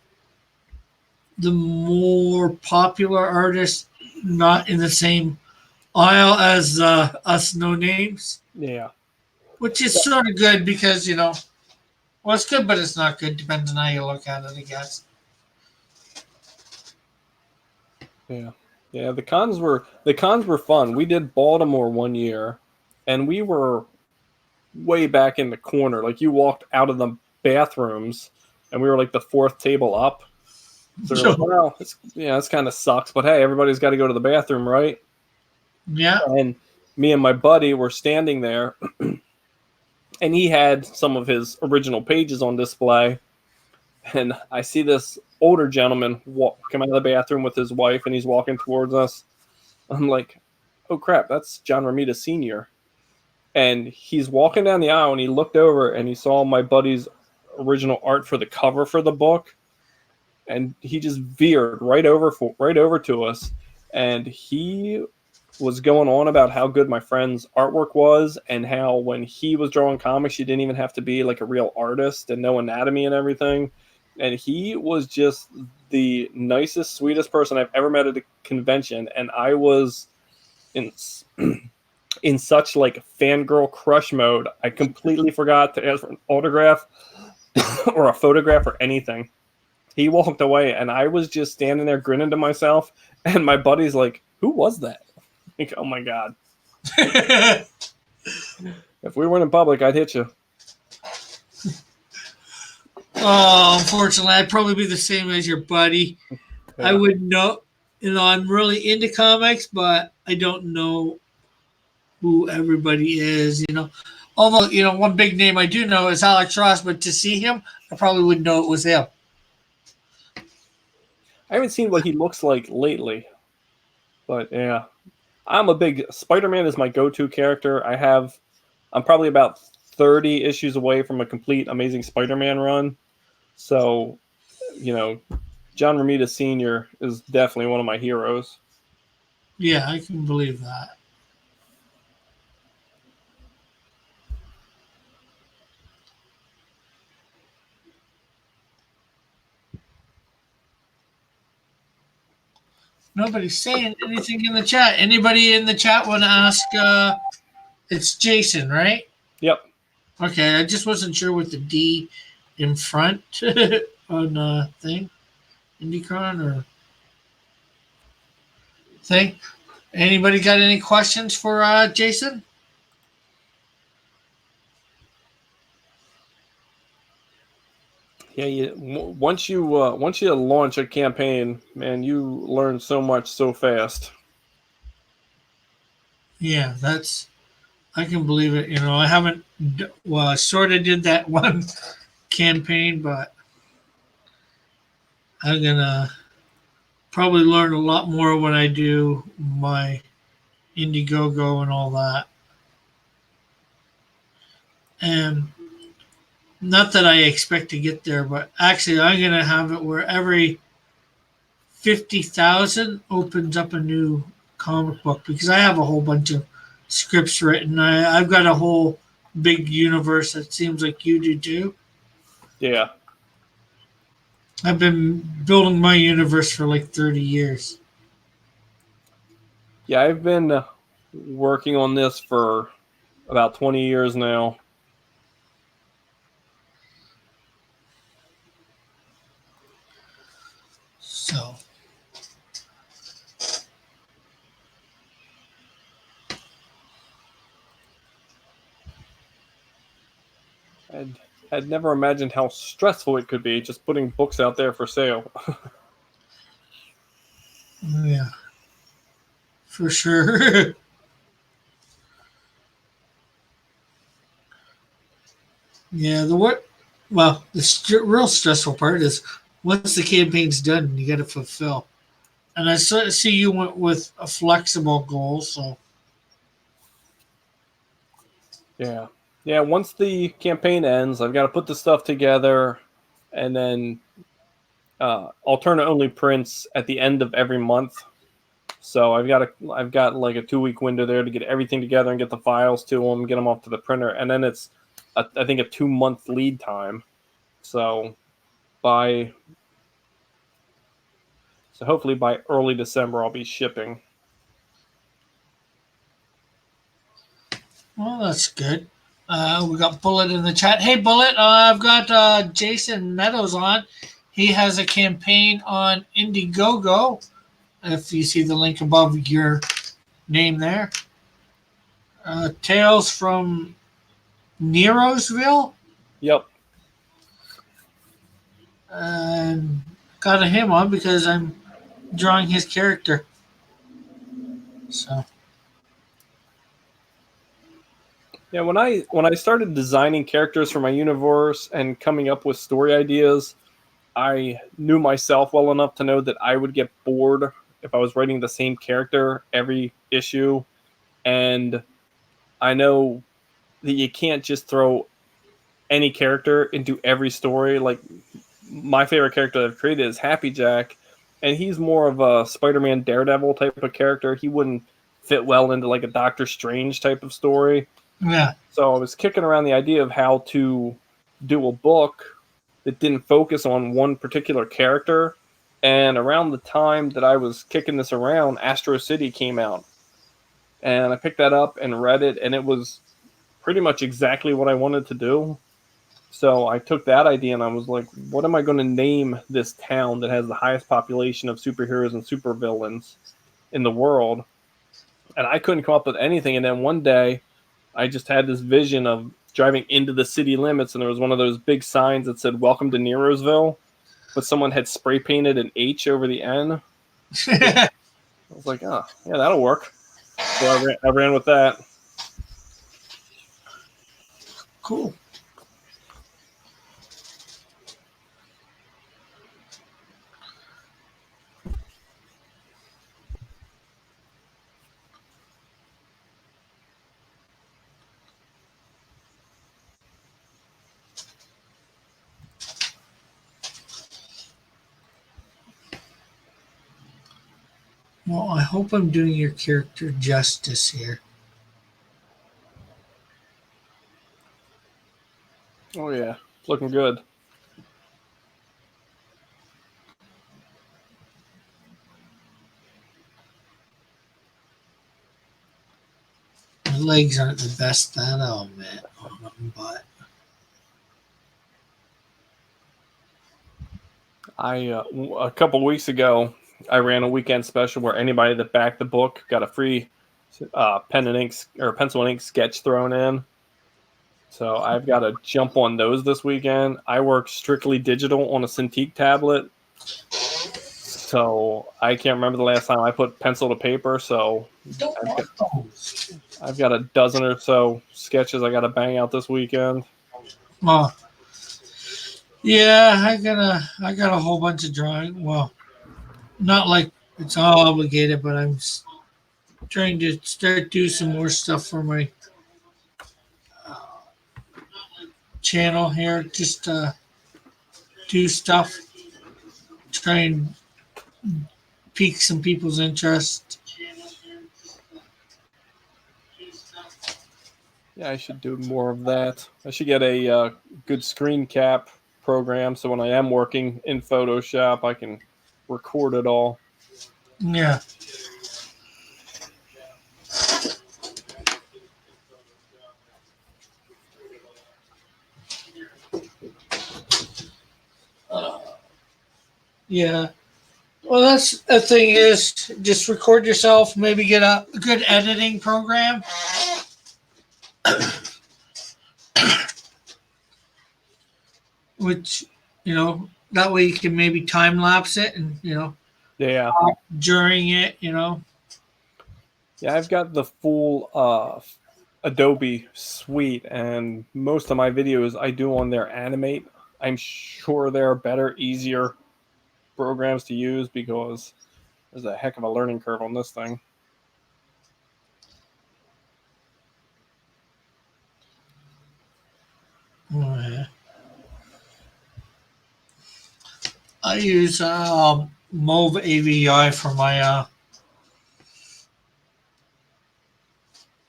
the more popular artists not in the same aisle as us no names, Yeah. which is sort of good because well, it's good, but it's not good. Depends on how you look at it, I guess. Yeah. Yeah. The cons were fun. We did Baltimore one year, and we were way back in the corner. Like you walked out of the bathrooms, and we were like the 4th table up. So we're like, well, this kind of sucks, but hey, everybody's got to go to the bathroom, right? Yeah. And me and my buddy were standing there, and he had some of his original pages on display. And I see this older gentleman come out of the bathroom with his wife, and he's walking towards us. I'm like, oh crap, that's John Romita Sr. And he's walking down the aisle, and he looked over and he saw my buddy's original art for the cover for the book. And he just veered right over to us, and he was going on about how good my friend's artwork was, and how when he was drawing comics, you didn't even have to be like a real artist and know anatomy and everything. And he was just the nicest, sweetest person I've ever met at a convention, and I was in in such like fangirl crush mode. I completely forgot to ask for an autograph or a photograph or anything. He walked away, and I was just standing there grinning to myself. And my buddy's like, "Who was that?" Like, oh my god! If we weren't in public, I'd hit you. Oh, unfortunately, I'd probably be the same as your buddy. Yeah. I would know, I'm really into comics, but I don't know who everybody is. Although, one big name I do know is Alex Ross, but to see him, I probably wouldn't know it was him. I haven't seen what he looks like lately, but yeah, I'm a big Spider-Man is my go-to character. I'm probably about 30 issues away from a complete Amazing Spider-Man run. So, John Romita Sr. is definitely one of my heroes. Yeah, I can believe that. Nobody's saying anything in the chat. Anybody in the chat want to ask? It's Jason, right? Yep. Okay, I just wasn't sure with the D in front on thing, IndyCon or thing. Anybody got any questions for Jason? Yeah, once you launch a campaign, man, you learn so much so fast. Yeah, I can believe it. I haven't. Well, I sort of did that one campaign, but I'm gonna probably learn a lot more when I do my Indiegogo and all that. And not that I expect to get there, but actually I'm gonna have it where every 50,000 opens up a new comic book because I have a whole bunch of scripts written. I've got a whole big universe that seems like you do too. Yeah. I've been building my universe for like 30 years. Yeah, I've been working on this for about 20 years now. So, I'd never imagined how stressful it could be just putting books out there for sale. yeah, for sure. Yeah, the real stressful part is once the campaign's done, you got to fulfill. And I see you went with a flexible goal, so Yeah. Yeah, once the campaign ends, I've got to put the stuff together, and then alternate only prints at the end of every month. So I've got like a 2 week window there to get everything together and get the files to them, get them off to the printer, and then it's I think a 2 month lead time. So by hopefully by early December I'll be shipping. well, that's good. We got Bullet in the chat. Hey, Bullet, I've got Jason Meadows on. He has a campaign on Indiegogo. If you see the link above your name there, Tales from Neroesville. Yep. And got him on because I'm drawing his character. So Yeah, when I started designing characters for my universe and coming up with story ideas, I knew myself well enough to know that I would get bored if I was writing the same character every issue. And I know that you can't just throw any character into every story. Like, my favorite character I've created is Happy Jack, and he's more of a Spider-Man Daredevil type of character. He wouldn't fit well into like a Doctor Strange type of story. yeah, So I was kicking around the idea of how to do a book that didn't focus on one particular character. And around the time that I was kicking this around, Astro City came out. And I picked that up and read it, and it was pretty much exactly what I wanted to do. So I took that idea and I was like, what am I going to name this town that has the highest population of superheroes and supervillains in the world? And I couldn't come up with anything. And then one day, I just had this vision of driving into the city limits, and there was one of those big signs that said "Welcome to Neroesville," but someone had spray painted an H over the N. I was like, "Oh, yeah, that'll work." So I ran with that. cool. Well, I hope I'm doing your character justice here. Oh yeah, it's looking good. My legs aren't the best that I'll admit, but A couple weeks ago, I ran a weekend special where anybody that backed the book got a free pen and ink or pencil and ink sketch thrown in. So I've got to jump on those this weekend. I work strictly digital on a Cintiq tablet, so I can't remember the last time I put pencil to paper. So I've got a dozen or so sketches I got to bang out this weekend. well, yeah, I got a whole bunch of drawing. Well, not like it's all obligated, but I'm trying to start do some more stuff for my channel here, just do stuff, try and pique some people's interest. Yeah, I should do more of that. I should get a good screen cap program so when I am working in Photoshop, I can record it all. Yeah. Yeah. Well, that's the thing is just record yourself, maybe get a good editing program. Which, that way you can maybe time lapse it and, Yeah. during it, Yeah, I've got the full Adobe suite, and most of my videos I do on their Animate. I'm sure they're better, easier programs to use because there's a heck of a learning curve on this thing. Oh, yeah. I use Mauve AVI for my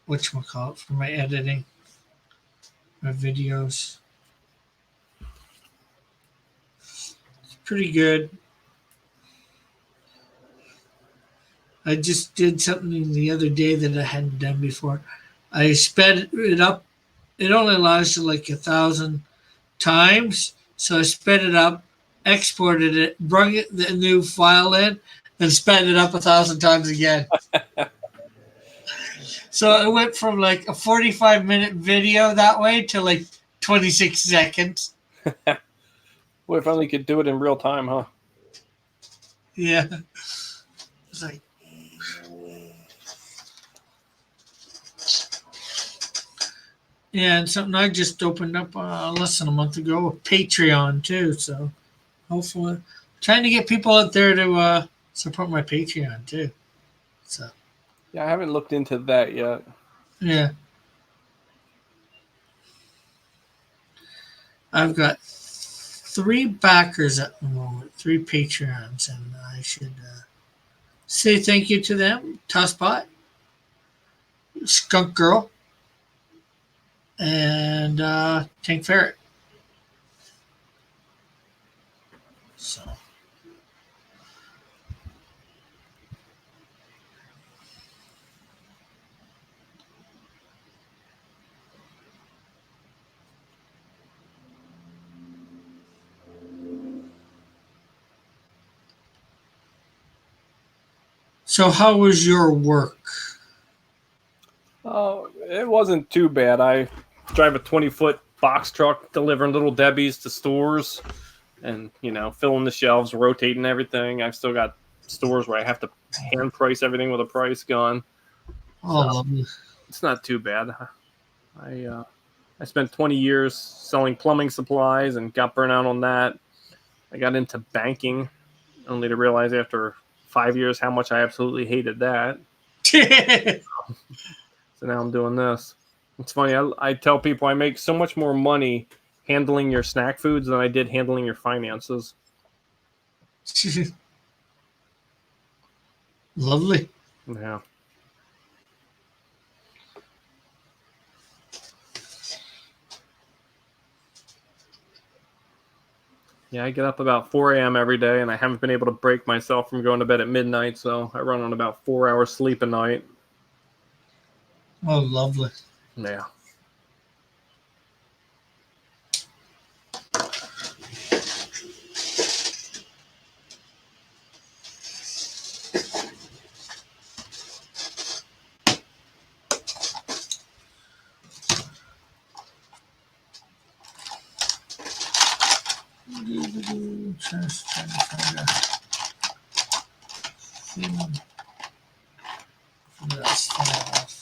whatchamacallit, for my editing, my videos. It's pretty good. I just did something the other day that I hadn't done before. I sped it up. It only allows you like 1,000 times, so I sped it up, exported it, brought the new file in, and sped it up 1,000 times again. So it went from like a 45-minute video that way to like 26 seconds. Well, if only you could do it in real time, huh? Yeah. It's like, yeah, and something I just opened up less than a month ago, Patreon too. So hopefully, trying to get people out there to support my Patreon too. So Yeah, I haven't looked into that yet. yeah, I've got 3 backers at the moment, 3 Patreons, and I should say thank you to them: Tosspot, Skunk Girl, and Tank Ferret. So. So how was your work? Oh, it wasn't too bad. I drive a 20-foot box truck delivering Little Debbie's to stores and, filling the shelves, rotating everything. I've still got stores where I have to hand price everything with a price gun. Oh, So lovely. it's not too bad. I spent 20 years selling plumbing supplies and got burnt out on that. I got into banking only to realize after 5 years how much I absolutely hated that. So now I'm doing this. It's funny. I tell people I make so much more money handling your snack foods than I did handling your finances. Lovely. Yeah. Yeah, I get up about 4 a.m. every day, and I haven't been able to break myself from going to bed at midnight, so I run on about 4 hours sleep a night. Oh, lovely. Yeah. Just trying to find a thing for that stuff.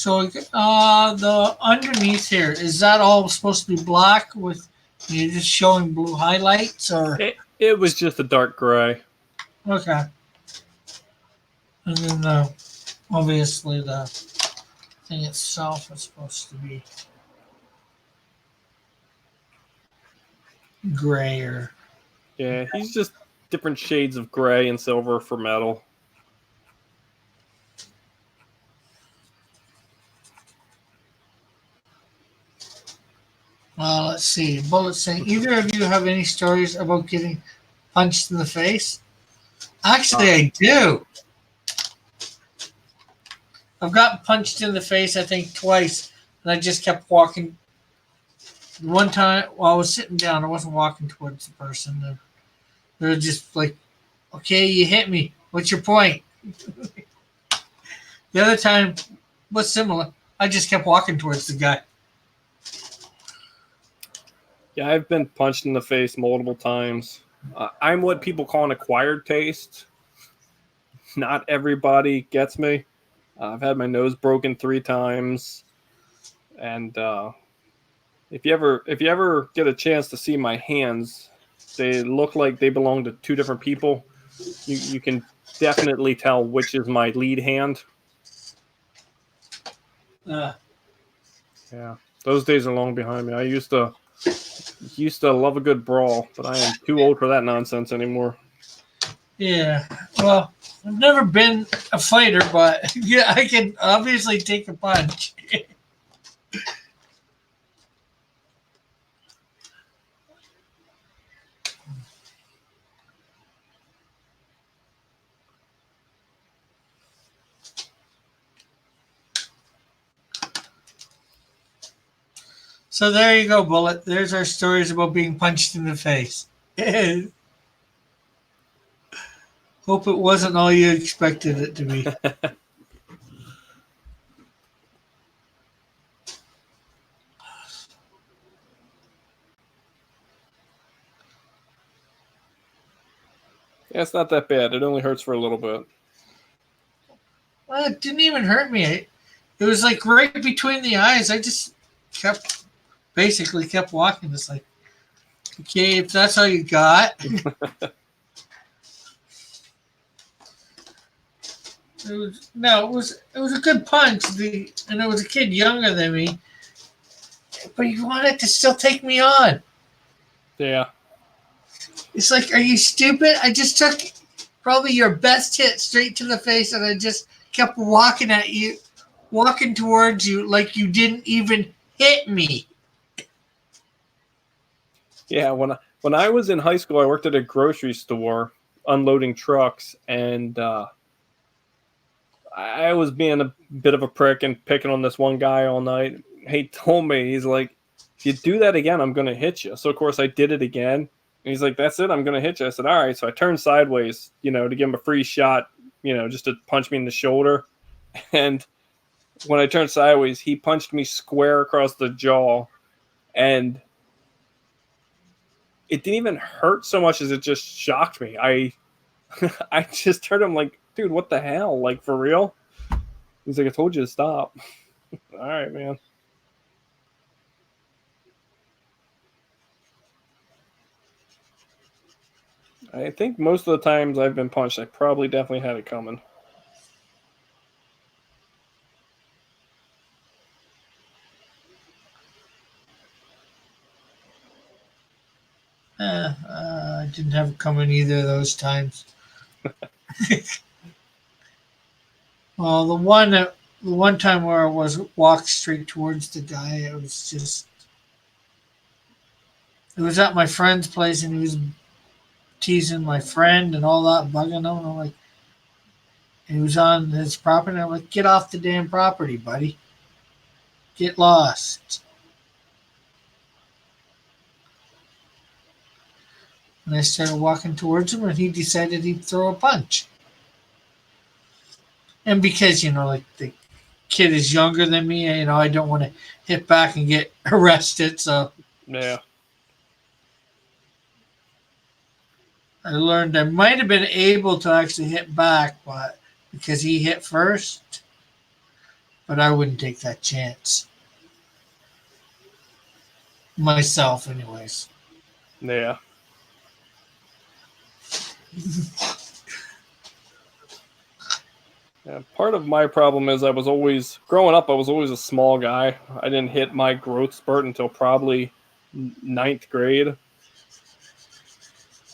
So the underneath here, is that all supposed to be black with you just showing blue highlights, or It was just a dark gray. okay? And then obviously the thing itself is supposed to be gray or Yeah, he's just different shades of gray and silver for metal. let's see. Bullet saying, either of you have any stories about getting punched in the face? Actually, I do. I've gotten punched in the face, I think, twice, and I just kept walking. One time, while I was sitting down, I wasn't walking towards the person. They were just like, okay, you hit me. What's your point? The other time was similar. I just kept walking towards the guy. Yeah, I've been punched in the face multiple times. I'm what people call an acquired taste. Not everybody gets me. I've had my nose broken 3 times, and if you ever get a chance to see my hands, they look like they belong to 2 different people. You can definitely tell which is my lead hand. Uh, Yeah, those days are long behind me. I used to love a good brawl, but I am too old for that nonsense anymore. yeah. Well, I've never been a fighter, but yeah, I can obviously take a punch. So there you go, Bullet. There's our stories about being punched in the face. Hope it wasn't all you expected it to be. Yeah, it's not that bad. It only hurts for a little bit. Well, it didn't even hurt me. It was like right between the eyes. I just basically kept walking. It's like, okay, if that's all you got. It was a good punch. And it was a kid younger than me, but he wanted to still take me on. Yeah. It's like, are you stupid? I just took probably your best hit straight to the face, and I just kept walking at you, walking towards you like you didn't even hit me. Yeah, when I was in high school, I worked at a grocery store unloading trucks, and I was being a bit of a prick and picking on this one guy all night. He told me, he's like, if you do that again, I'm going to hit you. So, of course, I did it again. And he's like, that's it, I'm going to hit you. I said, all right. So I turned sideways, to give him a free shot, just to punch me in the shoulder. And when I turned sideways, he punched me square across the jaw. And it didn't even hurt so much as it just shocked me. I just turned him like, dude, what the hell? Like, for real? He's like, I told you to stop. All right, man. I think most of the times I've been punched, I probably definitely had it coming. I didn't have it coming either of those times. Well, the one time where I was walked straight towards the guy, it was at my friend's place, and he was teasing my friend and all that, bugging him. And I'm like, and he was on his property. And I'm like, get off the damn property, buddy. Get lost. And I started walking towards him, and he decided he'd throw a punch. And because, like the kid is younger than me, I don't want to hit back and get arrested. So Yeah. I learned I might have been able to actually hit back, but because he hit first. but I wouldn't take that chance. Myself, anyways. Yeah. Yeah, part of my problem is growing up, I was always a small guy. I didn't hit my growth spurt until probably ninth grade.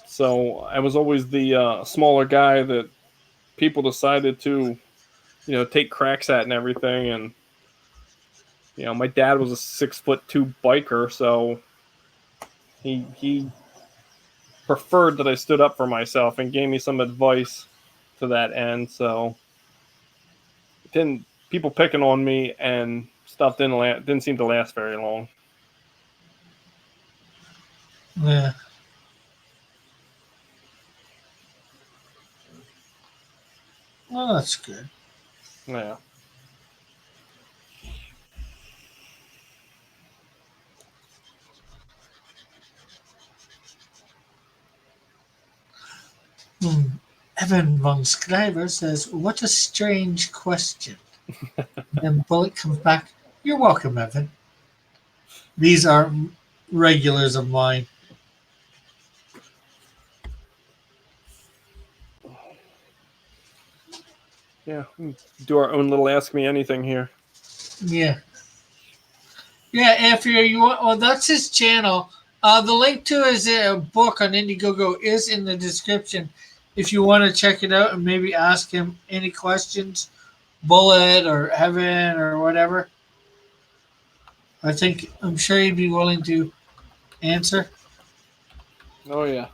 So I was always the smaller guy that people decided to, take cracks at and everything. And, my dad was a 6'2" biker, so he preferred that I stood up for myself and gave me some advice to that end. So didn't people picking on me and stuff didn't seem to last very long. Yeah. Well, that's good. Yeah. Evan von Scriver says, "What a strange question." And Bullet comes back, "You're welcome, Evan. These are regulars of mine." Yeah, do our own little Ask Me Anything here. Yeah. Yeah, if you want, well, that's his channel. The link to his book on Indiegogo is in the description. If you want to check it out and maybe ask him any questions, Bullet or Evan or whatever, I'm sure he'd be willing to answer. Oh yeah.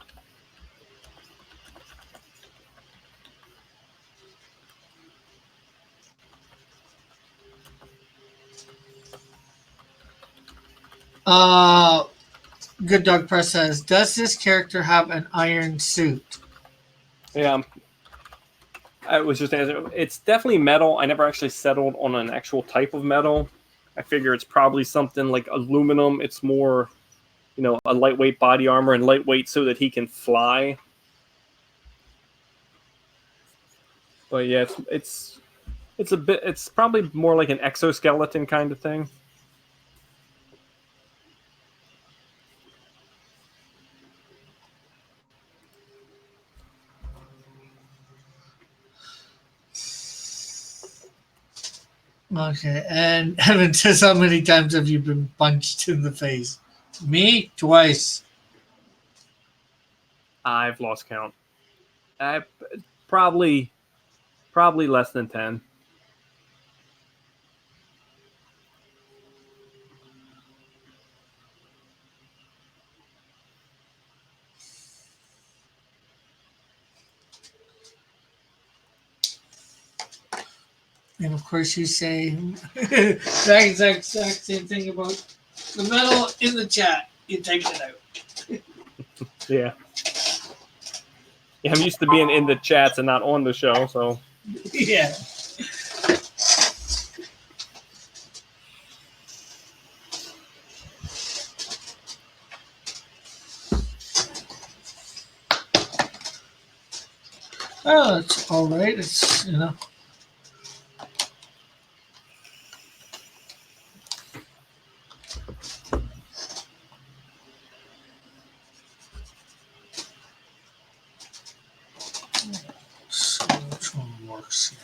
Uh, Good Dog Press says, "Does this character have an iron suit?" Yeah. I was just answering. It's definitely metal. I never actually settled on an actual type of metal. I figure it's probably something like aluminum. It's more, a lightweight body armor and lightweight so that he can fly. But yeah, it's probably more like an exoskeleton kind of thing. Okay, and Evan says, "How many times have you been punched in the face?" Me, twice. I've lost count. I probably less than 10. And of course, you say that exact same thing about the metal in the chat. You take it out. Yeah. Yeah, I'm used to being in the chats and not on the show, so. Yeah. Oh, it's all right. It's So which one works here?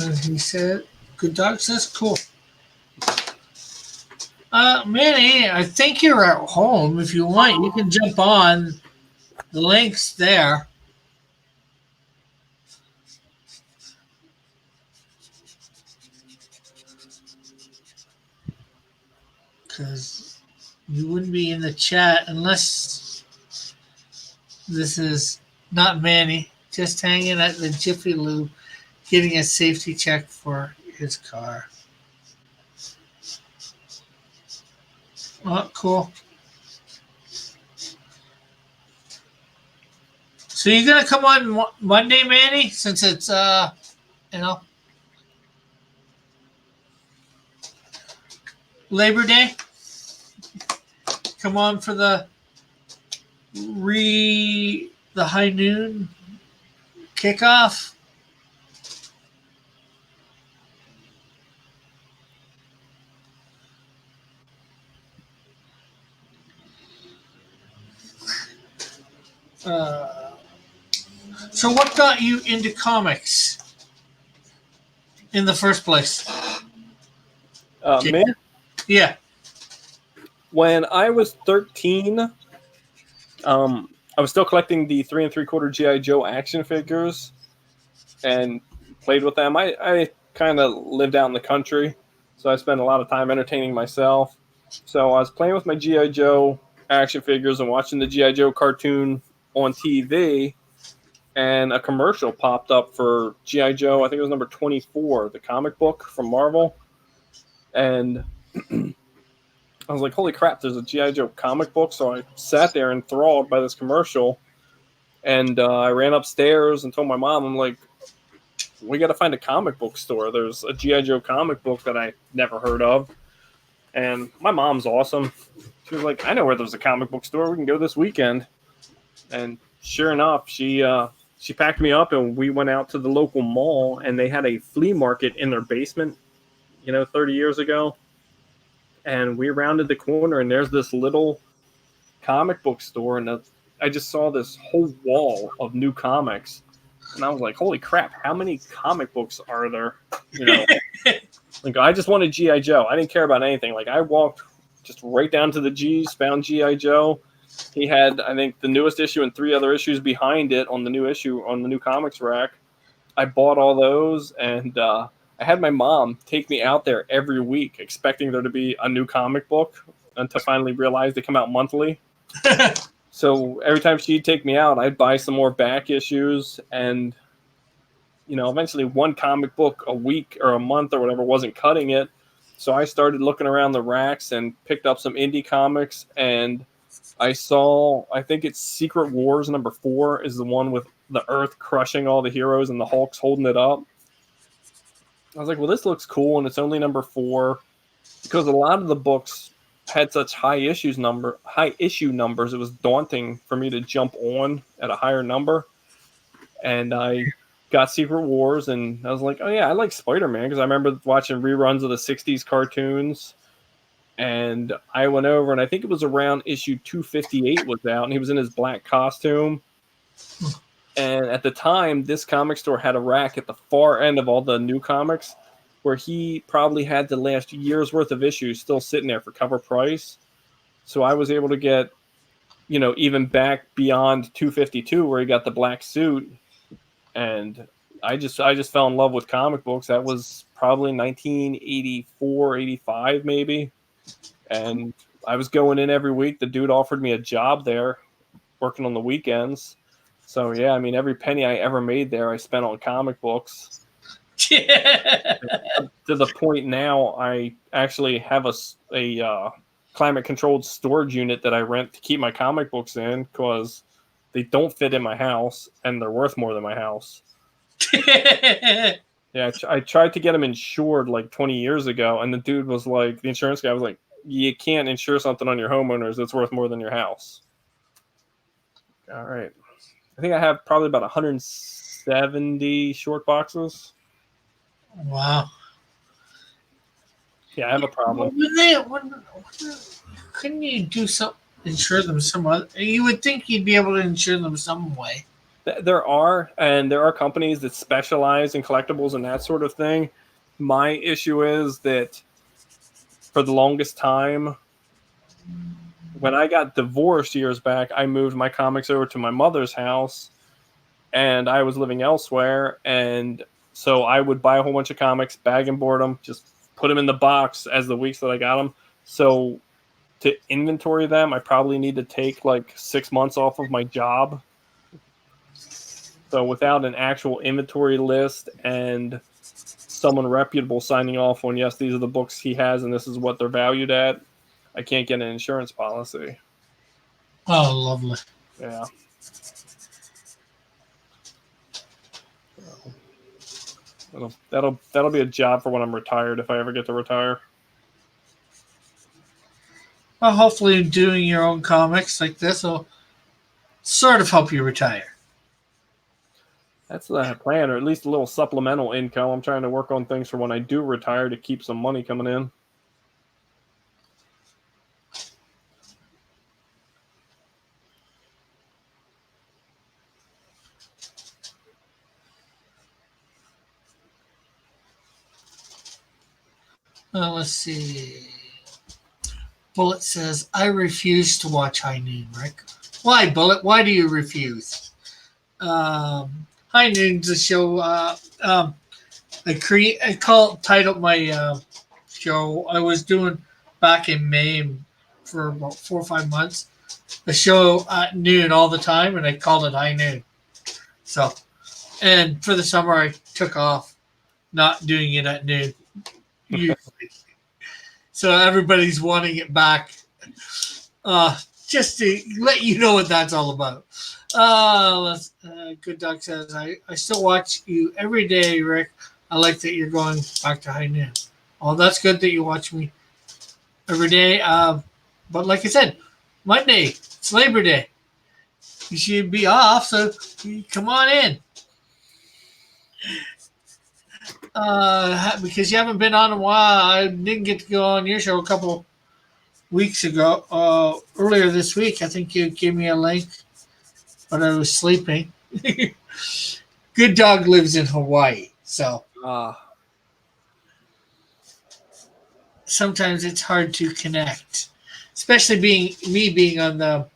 And he said, "Good Dog says, cool." Manny, I think you're at home. If you want, you can jump on. The link's there. Because you wouldn't be in the chat unless this is not Manny, just hanging at the Jiffy Lube. getting a safety check for his car. Oh, cool. So you're gonna come on Monday, Manny, since it's you know, Labor Day. Come on for the high noon kickoff. Uh, so what got you into comics in the first place? Me? Yeah. When I was 13, I was still collecting the 3 3/4 GI Joe action figures and played with them. I kind of lived out in the country, so I spent a lot of time entertaining myself. So I was playing with my GI Joe action figures and watching the GI Joe cartoon on TV, and a commercial popped up for GI Joe. I think it was number 24, the comic book from Marvel, and I was like, holy crap, there's a G.I. Joe comic book. So I sat there enthralled by this commercial. And I ran upstairs and told my mom, I'm like, we got to find a comic book store. There's a G.I. Joe comic book that I never heard of. And my mom's awesome. She was like, I know where there's a comic book store. We can go this weekend. And sure enough, she packed me up and we went out to the local mall, and they had a flea market in their basement, 30 years ago. And we rounded the corner, and there's this little comic book store, and I just saw this whole wall of new comics, and I was like, "Holy crap! How many comic books are there?" Like I just wanted GI Joe. I didn't care about anything. Like I walked just right down to the G's, found GI Joe. He had, I think, the newest issue and 3 other issues behind it on the new issue on the new comics rack. I bought all those, and I had my mom take me out there every week, expecting there to be a new comic book, until I finally realized they come out monthly. So every time she'd take me out, I'd buy some more back issues, and eventually one comic book a week or a month or whatever wasn't cutting it. So I started looking around the racks and picked up some indie comics, and I saw, I think it's Secret Wars number 4 is the one with the Earth crushing all the heroes and the Hulk's holding it up. I was like, well, this looks cool, and it's only number 4, because a lot of the books had such high issue numbers. It was daunting for me to jump on at a higher number, and I got Secret Wars, and I was like, oh yeah, I like Spider-Man, because I remember watching reruns of the 60s cartoons, and I went over, and I think it was around issue 258 was out, and he was in his black costume. And at the time, this comic store had a rack at the far end of all the new comics where he probably had the last year's worth of issues still sitting there for cover price. So I was able to get, even back beyond 252 where he got the black suit. And I just fell in love with comic books. That was probably 1984, 85 maybe. And I was going in every week. The dude offered me a job there working on the weekends. So, yeah, I mean, every penny I ever made there, I spent on comic books. To the point now, I actually have a climate-controlled storage unit that I rent to keep my comic books in, because they don't fit in my house, and they're worth more than my house. Yeah, I tried to get them insured like 20 years ago, and the dude was like, the insurance guy was like, you can't insure something on your homeowners that's worth more than your house. All right. I think I have probably about 170 short boxes. Wow. Yeah, I have a problem. Couldn't you do some insure them some other? You would think you'd be able to insure them some way. There are companies that specialize in collectibles and that sort of thing. My issue is that for the longest time, when I got divorced years back, I moved my comics over to my mother's house, and I was living elsewhere. And so I would buy a whole bunch of comics, bag and board them, just put them in the box as the weeks that I got them. So to inventory them, I probably need to take like 6 months off of my job. So without an actual inventory list and someone reputable signing off on, yes, these are the books he has and this is what they're valued at, I can't get an insurance policy. Oh, lovely. Yeah. That'll be a job for when I'm retired, if I ever get to retire. Well, hopefully doing your own comics like this will sort of help you retire. That's the plan, or at least a little supplemental income. I'm trying to work on things for when I do retire to keep some money coming in. Let's see. Bullet says, I refuse to watch High Noon, Rick. Why, Bullet? Why do you refuse? High Noon's a show. I titled my show I was doing back in May for about 4 or 5 months. A show at noon all the time, and I called it High Noon. So, and for the summer, I took off not doing it at noon. Usually. So everybody's wanting it back. Just to let you know what that's all about. Good Doc says, I still watch you every day, Rick. I like that you're going back to High Noon. Oh, that's good that you watch me every day. But like I said, Monday, it's Labor Day. You should be off, so come on in. Because you haven't been on in a while. I didn't get to go on your show a couple weeks ago. Earlier this week, I think you gave me a link, but I was sleeping. Good Dog lives in Hawaii, so sometimes it's hard to connect, especially being on the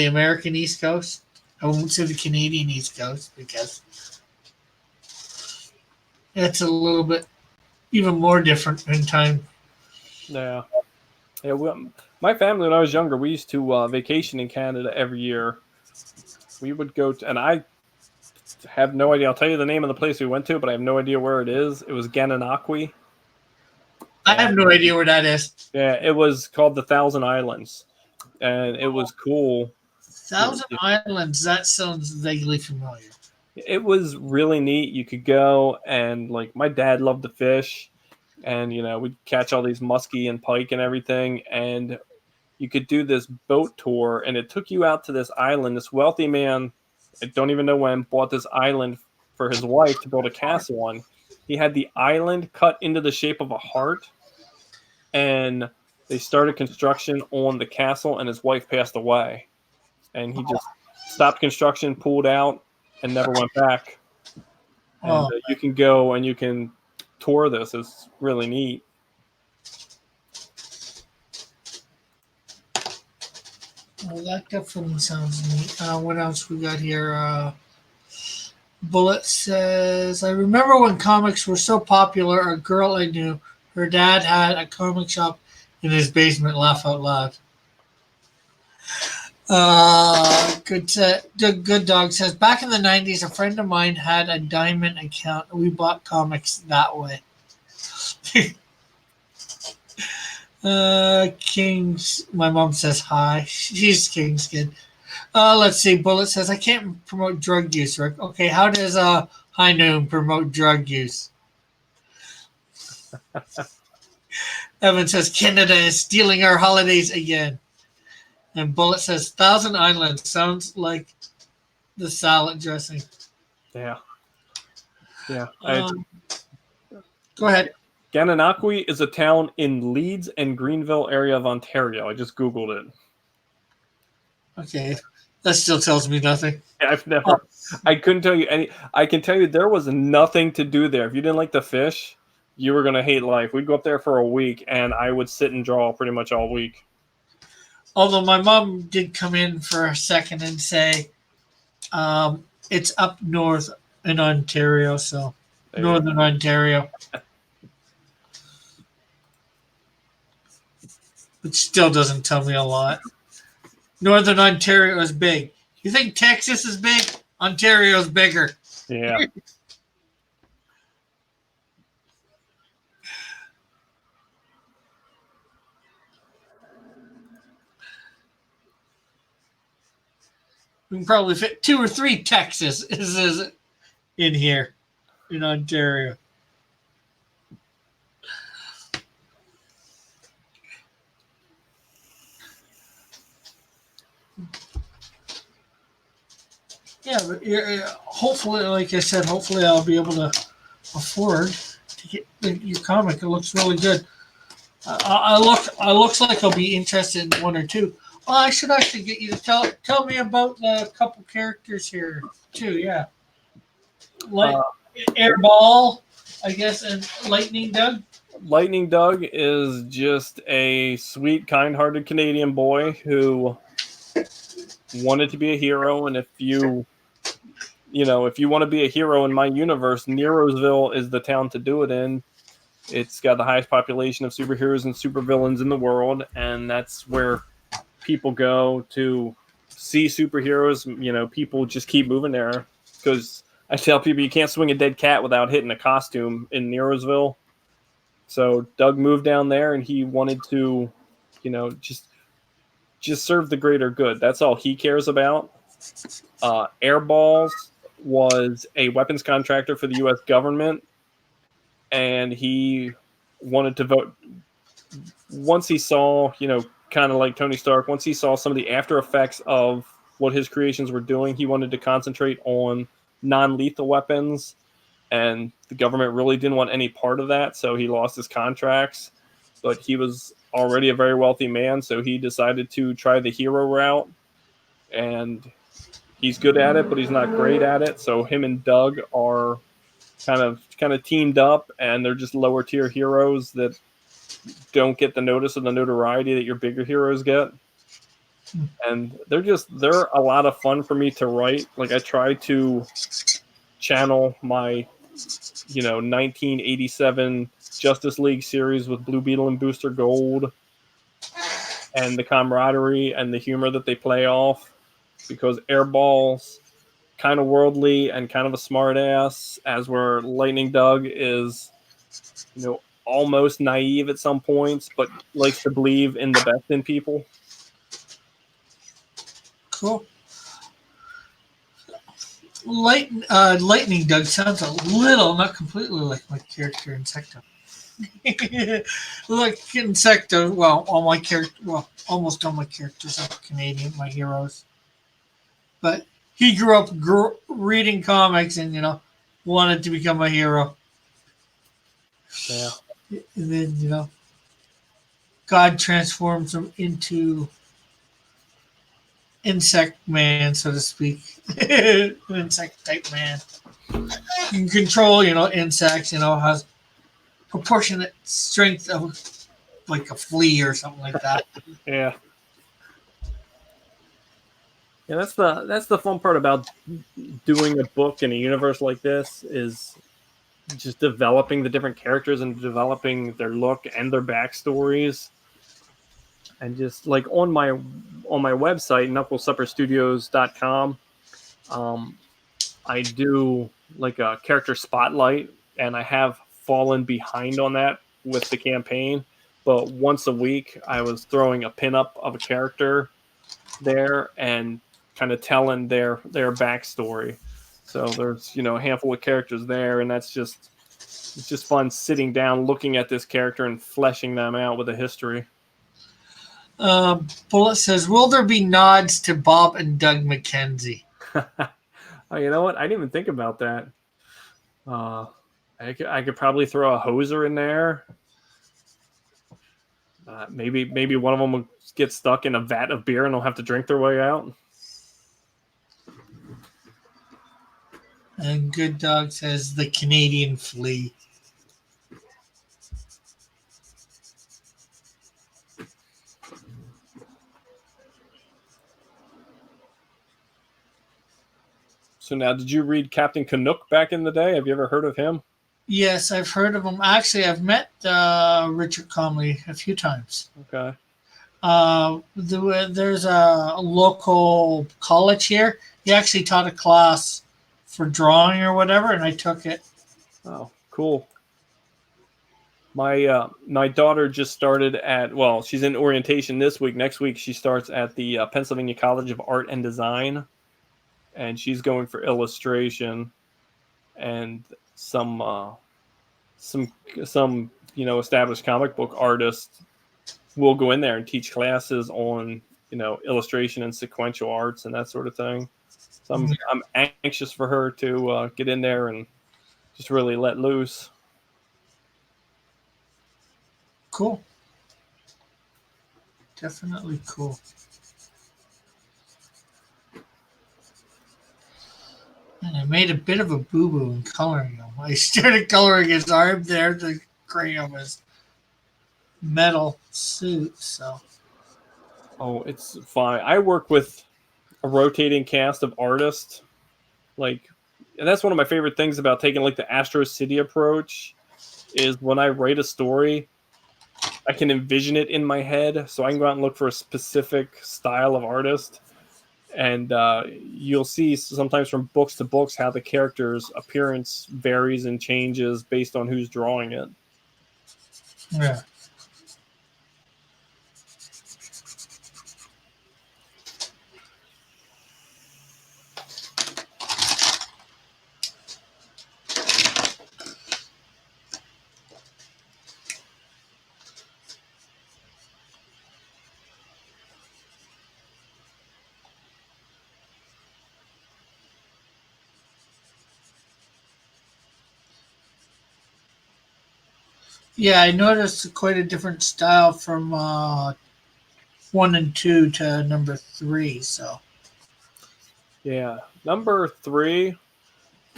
American East Coast. I won't say the Canadian East Coast because it's a little bit even more different in time. Yeah. My family, when I was younger, we used to vacation in Canada every year. We would go to, and I have no idea. I'll tell you the name of the place we went to, but I have no idea where it is. It was Gananoque. I have no idea where that is. Yeah, it was called the Thousand Islands, and it was cool. Thousand Islands, that sounds vaguely familiar. It was really neat. You could go, and like my dad loved to fish, and we'd catch all these muskie and pike and everything, and you could do this boat tour, and it took you out to this island. This wealthy man, I don't even know when, bought this island for his wife to build a castle on. He had the island cut into the shape of a heart, and they started construction on the castle, and his wife passed away. And he just stopped construction, pulled out, and never went back. And you can go and you can tour this. It's really neat. Well, that definitely sounds neat. What else we got here? Bullet says, I remember when comics were so popular, a girl I knew, her dad had a comic shop in his basement. Laugh out loud. Good Dog says, back in the 90s, a friend of mine had a diamond account. We bought comics that way. Kings, my mom says hi. She's King's kid. Let's see. Bullet says, I can't promote drug use, Rick. Okay, how does High Noon promote drug use? Evan says, Canada is stealing our holidays again. And Bullet says, Thousand Islands sounds like the salad dressing. Yeah. Yeah. Go ahead. Gananoque is a town in Leeds and Greenville area of Ontario. I just Googled it. Okay. That still tells me nothing. I couldn't tell you any. I can tell you there was nothing to do there. If you didn't like the fish, you were going to hate life. We'd go up there for a week, and I would sit and draw pretty much all week. Although my mom did come in for a second and say it's up north in Ontario, so northern Ontario. Which still doesn't tell me a lot. Northern Ontario is big. You think Texas is big? Ontario's bigger. Yeah. We can probably fit 2 or 3 Texas is in here in Ontario. Yeah, but hopefully, like I said, hopefully I'll be able to afford to get your comic. It looks really good. I looks like I'll be interested in 1 or 2. Well, I should actually get you to tell me about the couple characters here too. Yeah, like Airball, I guess, and LightningDoug. LightningDoug is just a sweet, kind-hearted Canadian boy who wanted to be a hero, and if you want to be a hero in my universe, Neroesville is the town to do it in. It's got the highest population of superheroes and supervillains in the world, and that's where people go to see superheroes. People just keep moving there because I tell people you can't swing a dead cat without hitting a costume in Neroesville. So Doug moved down there, and he wanted to, just serve the greater good. That's all he cares about. Airballs was a weapons contractor for the U.S. government, and he wanted to vote. Once he saw, kind of like Tony Stark, once he saw some of the after effects of what his creations were doing, he wanted to concentrate on non-lethal weapons, and the government really didn't want any part of that, so he lost his contracts. But he was already a very wealthy man, so he decided to try the hero route, and he's good at it, but he's not great at it. So him and Doug are kind of teamed up, and they're just lower tier heroes that don't get the notice and the notoriety that your bigger heroes get. And they're a lot of fun for me to write. Like, I try to channel my 1987 Justice League series with Blue Beetle and Booster Gold, and the camaraderie and the humor that they play off, because Airball's kind of worldly and kind of a smart ass, as where LightningDoug is, almost naive at some points, but likes to believe in the best in people. Cool. LightningDoug sounds a little, not completely, like my character Insecto. Like Insecto, almost all my characters are Canadian, my heroes. But he grew up reading comics and, wanted to become a hero. Yeah. And then, God transforms him into insect man, so to speak. An insect type man. You can control, insects, has proportionate strength of like a flea or something like that. Yeah. Yeah, that's the fun part about doing a book in a universe like this, is just developing the different characters and developing their look and their backstories. And just like on my website, knucklesupperstudios.com, I do like a character spotlight, and I have fallen behind on that with the campaign. But once a week, I was throwing a pinup of a character there and kind of telling their backstory. So there's a handful of characters there, and it's just fun sitting down, looking at this character and fleshing them out with a history. Bullet says, will there be nods to Bob and Doug McKenzie? Oh, you know what? I didn't even think about that. I could probably throw a hoser in there. Maybe one of them will get stuck in a vat of beer and they'll have to drink their way out. And Good Dog says the Canadian flea. So now, did you read Captain Canuck back in the day? Have you ever heard of him? Yes, I've heard of him. Actually, I've met Richard Comley a few times. Okay. There's a local college here He actually taught a class for drawing or whatever, and I took it. Oh, cool. My daughter just started at, well, she's in orientation this week. Next week she starts at the Pennsylvania College of Art and Design, and she's going for illustration and some some established comic book artists will go in there and teach classes on illustration and sequential arts and that sort of thing. So I'm anxious for her to get in there and just really let loose. Cool. Definitely cool. And I made a bit of a boo-boo in coloring him. I started coloring his arm there to create him his metal suit. So. Oh, it's fine. I work with a rotating cast of artists. And that's one of my favorite things about taking like the Astro City approach is when I write a story, I can envision it in my head. So I can go out and look for a specific style of artist. And you'll see sometimes from books to books how the character's appearance varies and changes based on who's drawing it. Yeah. Yeah, I noticed quite a different style from 1 and 2 to number 3. So. Yeah. Number 3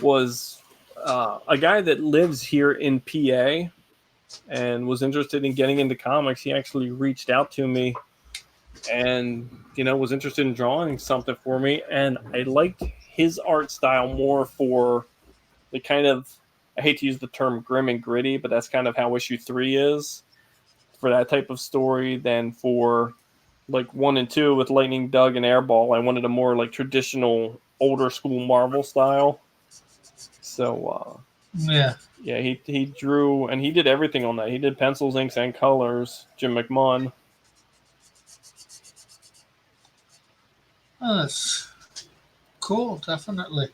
was a guy that lives here in PA and was interested in getting into comics. He actually reached out to me and was interested in drawing something for me, and I liked his art style more for the kind of, I hate to use the term grim and gritty, but that's kind of how issue 3 is for that type of story than for like 1 and 2 with LightningDoug and Airball. I wanted a more like traditional older school Marvel style. So Yeah. yeah, he drew and he did everything on that. He did pencils, inks, and colors. Jim McMahon. Oh, that's cool, definitely.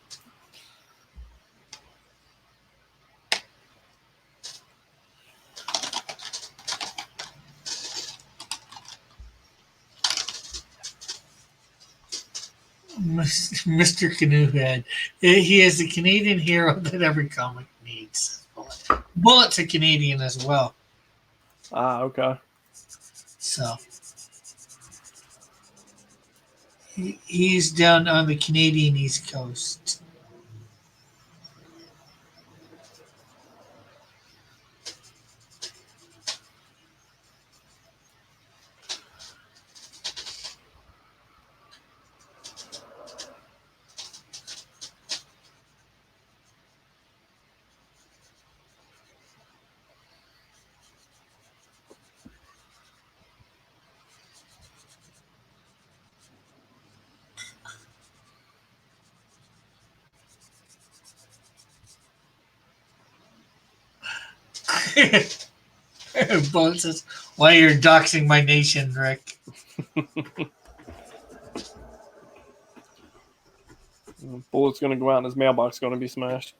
Mr. Canoehead. He is the Canadian hero that every comic needs. Bullet's a Canadian as well. Ah, okay. So he's down on the Canadian East Coast. Bullet says, "Why you're doxing my nation, Rick?" Bullet's going to go out and his mailbox is going to be smashed.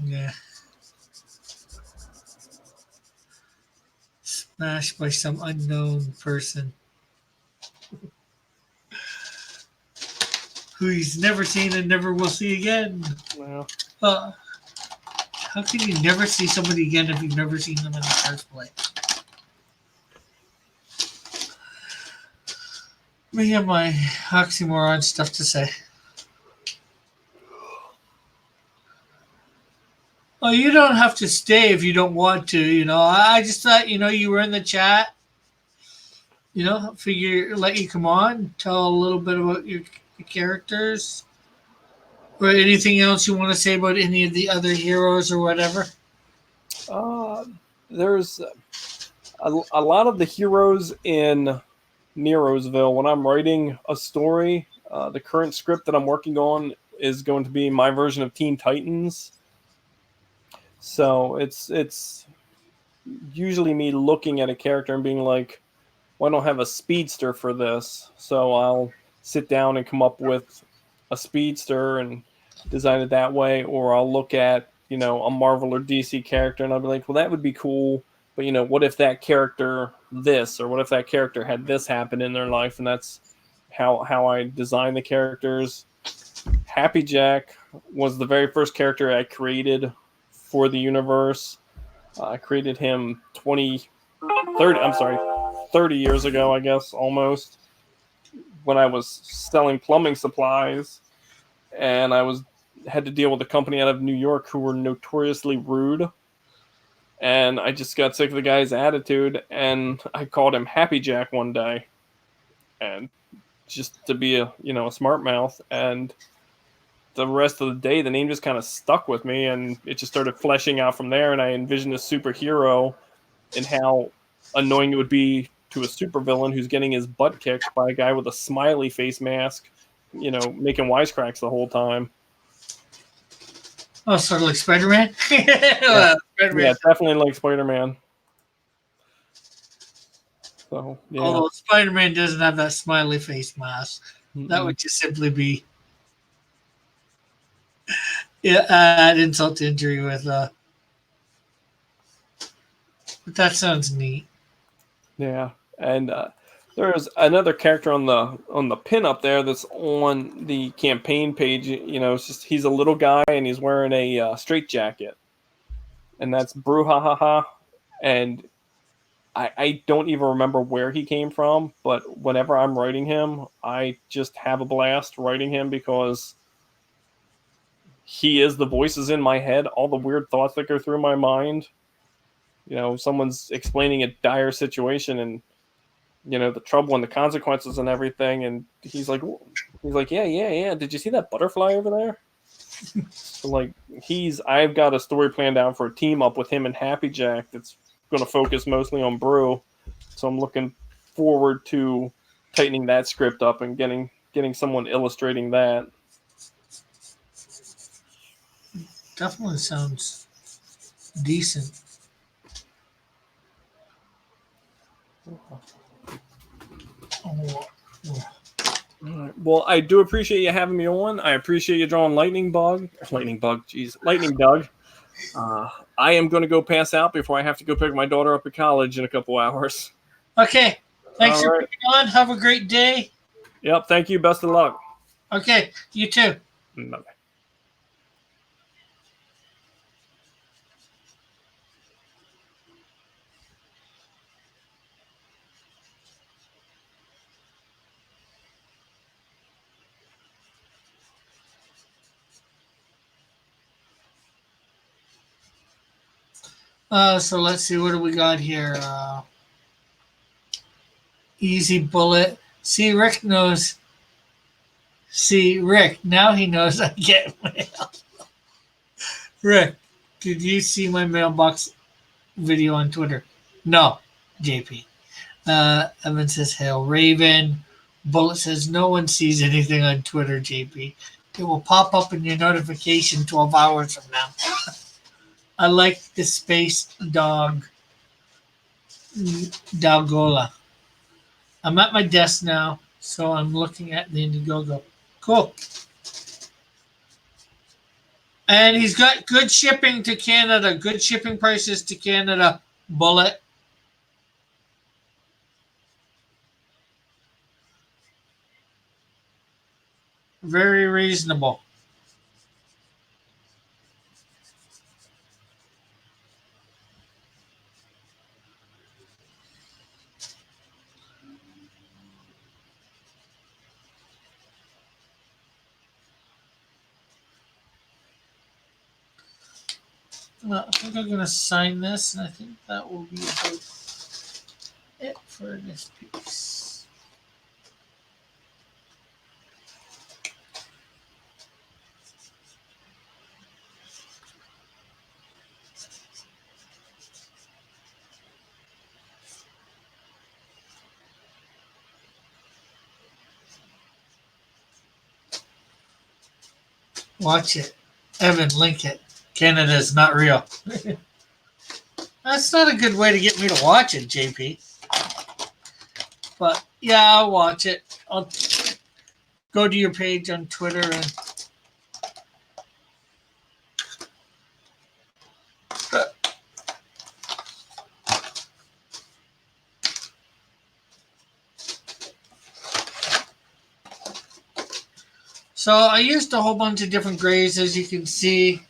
Yeah. Smashed by some unknown person who he's never seen and never will see again. Yeah. How can you never see somebody again if you've never seen them in the first place? Me and my oxymoron stuff to say. Oh, you don't have to stay if you don't want to. I just thought, you were in the chat. Figure let you come on, tell a little bit about your characters, or anything else you want to say about any of the other heroes or whatever. There's a lot of the heroes in Neroesville. When I'm writing a story, the current script that I'm working on is going to be my version of Teen Titans. So it's usually me looking at a character and being like, well, I don't have a speedster for this. So I'll sit down and come up with a speedster and design it that way. Or I'll look at, a Marvel or DC character and I'll be like, well, that would be cool. But, what if that character this, or what if that character had this happen in their life? And that's how I design the characters. Happy Jack was the very first character I created for the universe. I created him 30 years ago, I guess, almost, when I was selling plumbing supplies, and had to deal with a company out of New York who were notoriously rude, and I just got sick of the guy's attitude, and I called him Happy Jack one day, and just to be a smart mouth, and the rest of the day, the name just kind of stuck with me, and it just started fleshing out from there, and I envisioned a superhero and how annoying it would be to a supervillain who's getting his butt kicked by a guy with a smiley face mask, making wisecracks the whole time. Oh, sort of like Spider-Man? Yeah, yeah, definitely like Spider-Man. So, yeah. Although Spider-Man doesn't have that smiley face mask. Mm-mm. That would just simply be insult to injury with but that sounds neat. Yeah, and there's another character on the pin up there that's on the campaign page. It's just he's a little guy and he's wearing a straitjacket, and that's Brouhaha. And I don't even remember where he came from, but whenever I'm writing him, I just have a blast writing him because he is the voices in my head, all the weird thoughts that go through my mind. Someone's explaining a dire situation and the trouble and the consequences and everything, and he's like, yeah. Did you see that butterfly over there? So I've got a story planned out for a team up with him and Happy Jack that's going to focus mostly on Brew. So I'm looking forward to tightening that script up and getting someone illustrating that. Definitely sounds decent. All right. Well, I do appreciate you having me on. I appreciate you drawing LightningDoug. LightningDoug. I am going to go pass out before I have to go pick my daughter up at college in a couple hours. Okay. Thanks for being on. Have a great day. Yep. Thank you. Best of luck. Okay. You too. Bye-bye. So let's see, what do we got here? Easy Bullet. Rick, now he knows I get mail. Rick, did you see my mailbox video on Twitter? No, JP. Evan says, Hail Raven. Bullet says, no one sees anything on Twitter, JP. It will pop up in your notification 12 hours from now. I like the space dog, Dalgola. I'm at my desk now, so I'm looking at the Indiegogo. Cool. And he's got good shipping to Canada, good shipping prices to Canada, Bullet. Very reasonable. I think I'm going to sign this, and I think that will be about it for this piece. Watch it. Evan, link it. Canada is not real. That's not a good way to get me to watch it, JP. But yeah, I'll watch it. I'll go to your page on Twitter and so I used a whole bunch of different grays, as you can see.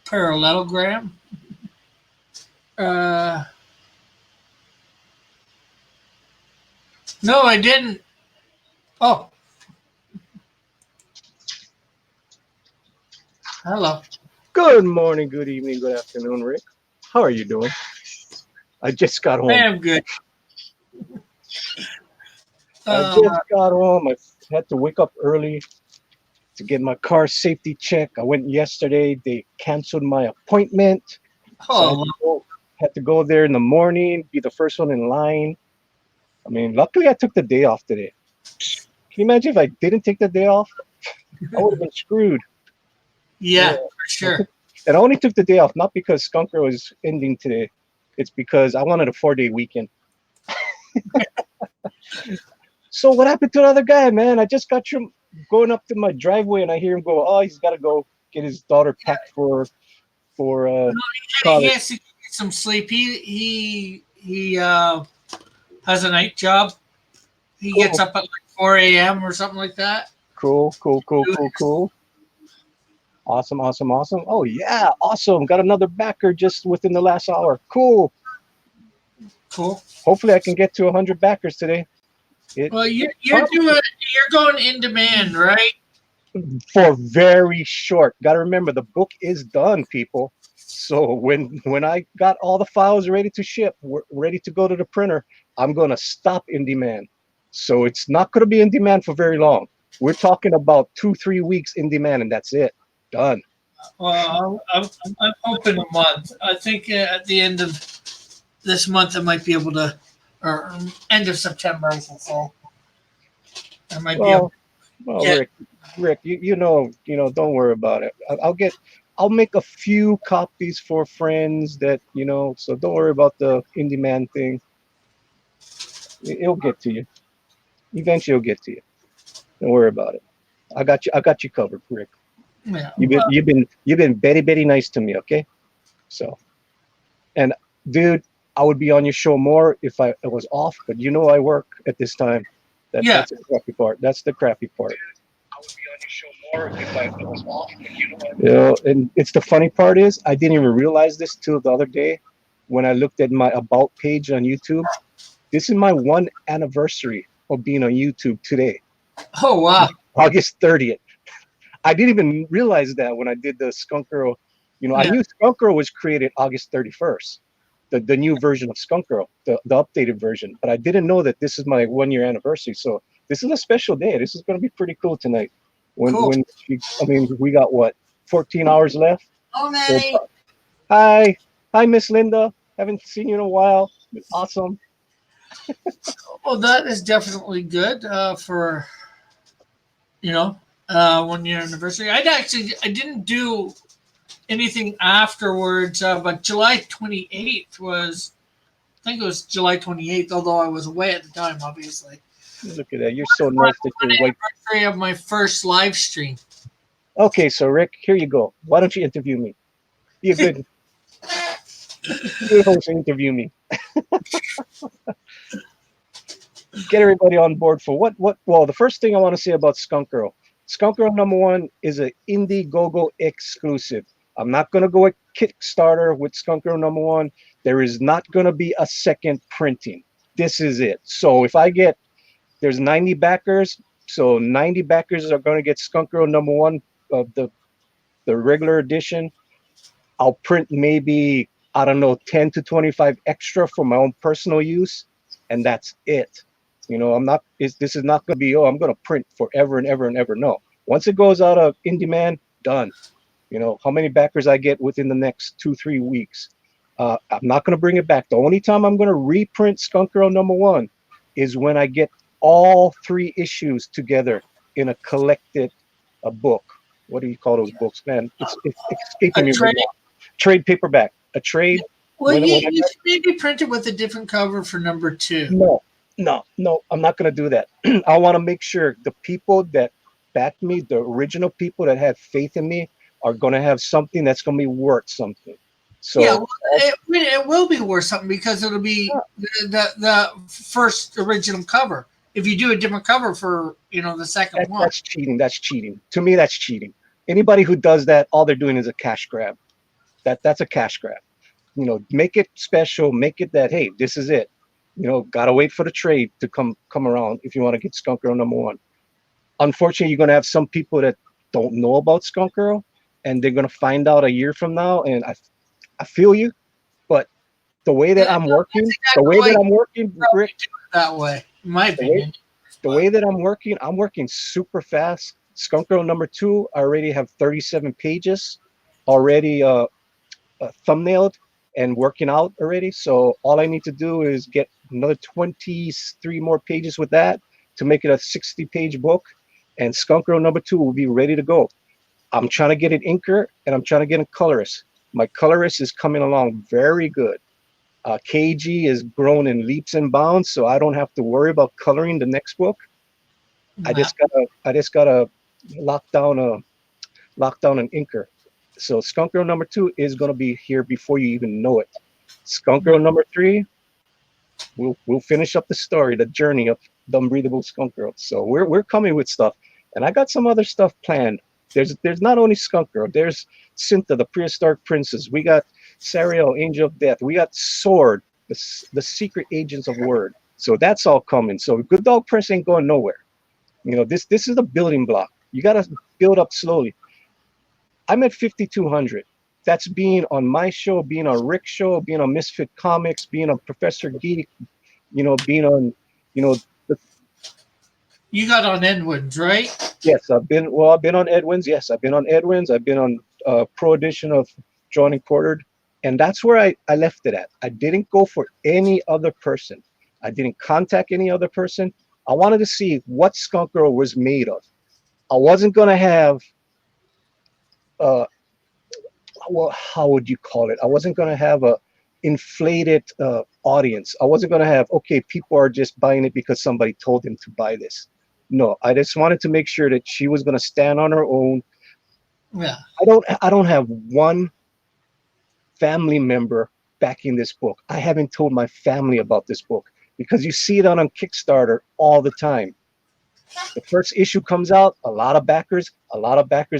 Parallelogram. No, I didn't. Oh. Hello. Good morning, good evening, good afternoon, Rick. How are you doing? I just got home. I am good. I just got home. I had to wake up early to get my car safety check. I went yesterday. They canceled my appointment. So had to go there in the morning, be the first one in line. I mean, luckily I took the day off today. Can you imagine if I didn't take the day off? I would have been screwed. Yeah, for sure. And I only took the day off, not because Skunker was ending today. It's because I wanted a 4-day weekend. So what happened to the other guy, man? I just got him going up to my driveway, and I hear him go, "Oh, he's got to go get his daughter packed for college." He has to get some sleep. He has a night job. He gets up at like 4 a.m. or something like that. Cool. Awesome. Oh yeah, awesome. Got another backer just within the last hour. Cool. Hopefully I can get to 100 backers today. Well, you're going in demand, right? For very short. Got to remember, the book is done, people. So when I got all the files ready to ship, ready to go to the printer, I'm going to stop in demand. So it's not going to be in demand for very long. We're talking about 2-3 weeks in demand, and that's it. Done. Well, I'm hoping a month. I think at the end of this month, I might be able to, or end of September, I should say. I might be able. Well, Rick, you know, don't worry about it. I'll make a few copies for friends that, so don't worry about the in demand thing. It'll get to you. Eventually it'll get to you. Don't worry about it. I got you covered, Rick. Yeah. You've been very nice to me, okay? So, and dude, I would be on your show more if I was off, but I work at this time. That's the crappy part. That's the crappy part. I would be on your show more if I was off, but and it's the funny part is I didn't even realize this till the other day when I looked at my about page on YouTube. This is my 1 anniversary of being on YouTube today. Oh wow! August 30th. I didn't even realize that when I did the Skunk Girl. I knew Skunk Girl was created August 31st, the new version of Skunk Girl, the updated version. But I didn't know that this is my 1-year anniversary. So this is a special day. This is going to be pretty cool tonight. When we got 14 hours left. Oh, Manny. So, hi, Miss Linda. Haven't seen you in a while. Awesome. Well, that is definitely good for 1-year anniversary. I didn't do anything afterwards, but July 28th was, I think it was July 28th, although I was away at the time, obviously. Look at that. You're so nice that you're white. Anniversary of my first live stream. Okay, so Rick, here you go. Why don't you interview me? Be a good host and interview me. Get everybody on board for what? Well, the first thing I want to say about Skunk Girl. Skunk Girl #1 is an Indiegogo exclusive. I'm not going to go at Kickstarter with Skunk Girl #1. There is not going to be a second printing. This is it. So if there's 90 backers. So 90 backers are going to get Skunk Girl #1 of the regular edition. I'll print maybe, I don't know, 10 to 25 extra for my own personal use, and that's it. You know, this is not going to be, oh, I'm going to print forever and ever and ever. No. Once it goes out of in demand, done. You know, how many backers I get within the next 2-3 weeks. I'm not going to bring it back. The only time I'm going to reprint Skunk Girl #1 is when I get all 3 issues together in a collected book. What do you call those books, man? It's escaping me right now. Trade paperback. A trade. Well, you should maybe print it with a different cover for #2. No, I'm not going to do that. I want to make sure the people that backed me, the original people that had faith in me, are going to have something that's going to be worth something. So yeah, well, it will be worth something because it'll be the first original cover. If you do a different cover for the second one, that's cheating. That's cheating. To me, that's cheating. Anybody who does that, all they're doing is a cash grab. That's a cash grab. You know, make it special. Make it that, hey, this is it. You know, gotta wait for the trade to come around if you want to get Skunk Girl #1. Unfortunately, you're gonna have some people that don't know about Skunk Girl, and they're gonna find out a year from now. And I feel you, but the way that I'm working, Rick, that way, in my opinion. The way that I'm working super fast. Skunk Girl #2, I already have 37 pages already thumbnailed and working out already. So all I need to do is get another 23 more pages with that to make it a 60-page book, and Skunk Girl #2 will be ready to go. I'm trying to get an inker, and I'm trying to get a colorist. My colorist is coming along very good. KG is grown in leaps and bounds, so I don't have to worry about coloring the next book. I just gotta lock down an inker. So Skunk Girl #2 is gonna be here before you even know it. Skunk Girl #3, we'll finish up the story, the journey of the Unbreathable Skunk Girl. So we're coming with stuff, and I got some other stuff planned. There's not only Skunk Girl, there's Cinta, the Prehistoric Princess. We got Sariel, Angel of Death. We got Sword, the Secret Agents of Word. So that's all coming. So Good Dog Press ain't going nowhere. You know, this is the building block. You got to build up slowly. I'm at 5,200. That's being on my show, being on Rick's show, being on Misfit Comics, being on Professor Geek, being on, You got on Edwin's, right? Yes, I've been on Edwin's. Yes, I've been on Edwin's. I've been on Pro Edition of Drawn and Quartered. And that's where I left it at. I didn't go for any other person. I didn't contact any other person. I wanted to see what Skunk Girl was made of. I wasn't going to have, how would you call it? I wasn't going to have a inflated audience. I wasn't going to have, okay, people are just buying it because somebody told them to buy this. No, I just wanted to make sure that she was going to stand on her own. Yeah. I don't have one family member backing this book. I haven't told my family about this book because you see it on Kickstarter all the time. The first issue comes out, a lot of backers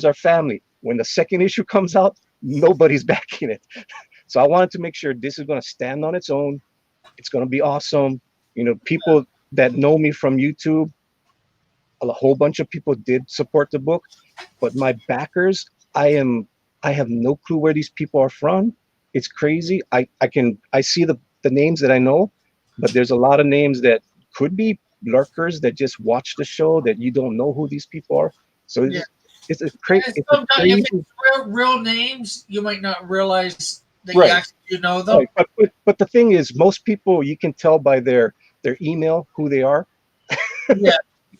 are family. When the second issue comes out, nobody's backing it. So I wanted to make sure this is going to stand on its own. It's going to be awesome. People that know me from YouTube, a whole bunch of people did support the book, but my backers, I have no clue where these people are from. It's crazy. I see the names that I know, but there's a lot of names that could be lurkers that just watch the show that you don't know who these people are. So it's a crazy. If it's real names, you might not realize that you actually do know them. Right. But the thing is, most people, you can tell by their email who they are. Yeah.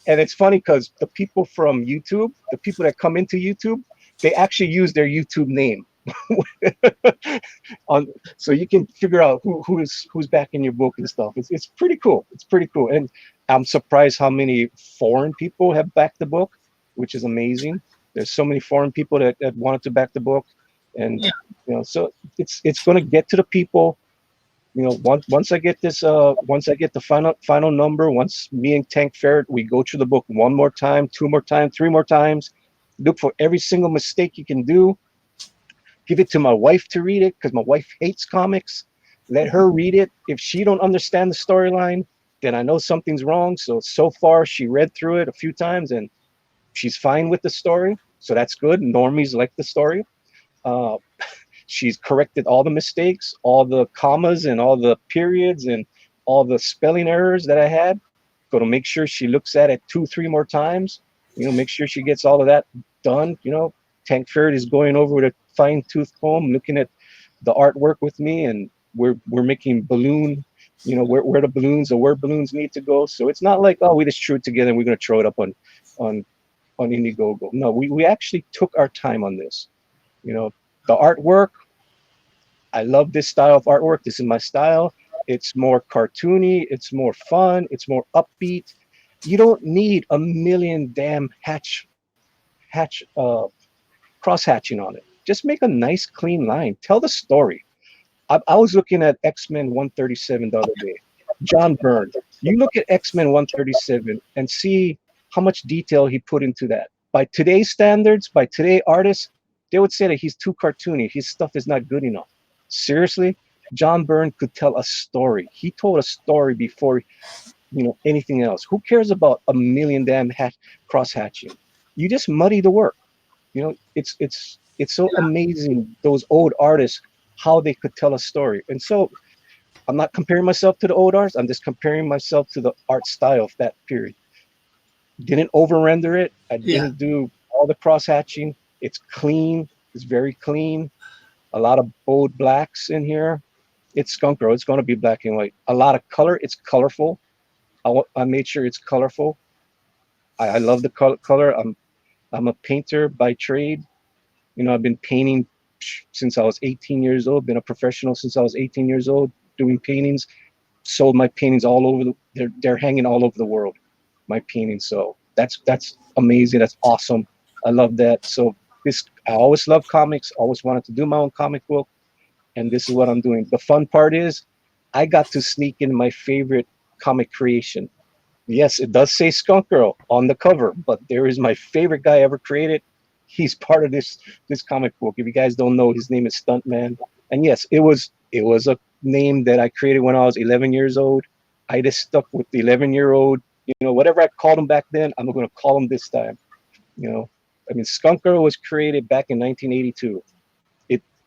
And it's funny because the people from YouTube, the people that come into YouTube, they actually use their YouTube name. So you can figure out who's backing your book and stuff. It's pretty cool. It's pretty cool. And I'm surprised how many foreign people have backed the book, which is amazing. There's so many foreign people that wanted to back the book. And so it's going to get to the people. Once I get this, once I get the final number, once me and Tank Ferret, we go through the book one more time, 2 more times, 3 more times, look for every single mistake you can do, give it to my wife to read it, because my wife hates comics. Let her read it. If she don't understand the storyline, then I know something's wrong. So far she read through it a few times and she's fine with the story. So that's good. Normies like the story. She's corrected all the mistakes, all the commas and all the periods and all the spelling errors that I had. Going to make sure she looks at it 2-3 more times. Make sure she gets all of that done. Tank Ferret is going over with a fine tooth comb, looking at the artwork with me, and we're making balloon, where the balloons or where balloons need to go. So it's not like, oh, we just threw it together and we're going to throw it up on Indiegogo. No, we actually took our time on this. The artwork, I love this style of artwork. This is my style. It's more cartoony. It's more fun. It's more upbeat. You don't need a million damn cross hatching on it. Just make a nice clean line. Tell the story. I was looking at X-Men 137 the other day. John Byrne. You look at X-Men 137 and see how much detail he put into that. By today's standards, by today's artists, they would say that he's too cartoony. His stuff is not good enough. Seriously, John Byrne could tell a story. He told a story before, anything else. Who cares about a million damn cross hatching? You just muddy the work. It's so amazing, those old artists, how they could tell a story. And so I'm not comparing myself to the old artists. I'm just comparing myself to the art style of that period. Didn't over render it. I didn't do all the cross hatching. It's clean. It's very clean. A lot of bold blacks in here. It's Skunk Girl. It's going to be black and white. A lot of color. It's colorful. I made sure it's colorful. I love the color. I'm a painter by trade. I've been painting since I was 18 years old. Been a professional since I was 18 years old, doing paintings. Sold my paintings all over. They're hanging all over the world. My paintings. So that's amazing. That's awesome. I love that. So I always loved comics. Always wanted to do my own comic book, and this is what I'm doing. The fun part is, I got to sneak in my favorite comic creation. Yes, it does say Skunk Girl on the cover, but there is my favorite guy ever created. He's part of this comic book. If you guys don't know, his name is Stuntman. And yes, it was a name that I created when I was 11 years old. I just stuck with the 11-year-old. Whatever I called him back then, I'm going to call him this time. Skunk Girl was created back in 1982.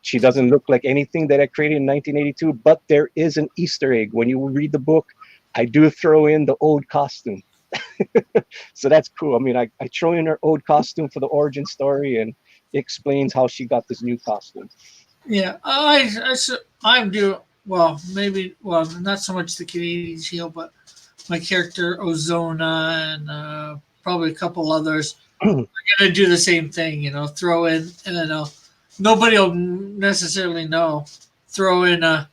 She doesn't look like anything that I created in 1982, but there is an Easter egg. When you read the book, I do throw in the old costume. So that's cool. I throw in her old costume for the origin story, and it explains how she got this new costume. Yeah, I do. Well, not so much the Canadian Shield, but my character Ozona and probably a couple others. I'm gonna do the same thing. Throw in, and nobody will necessarily know. Throw in a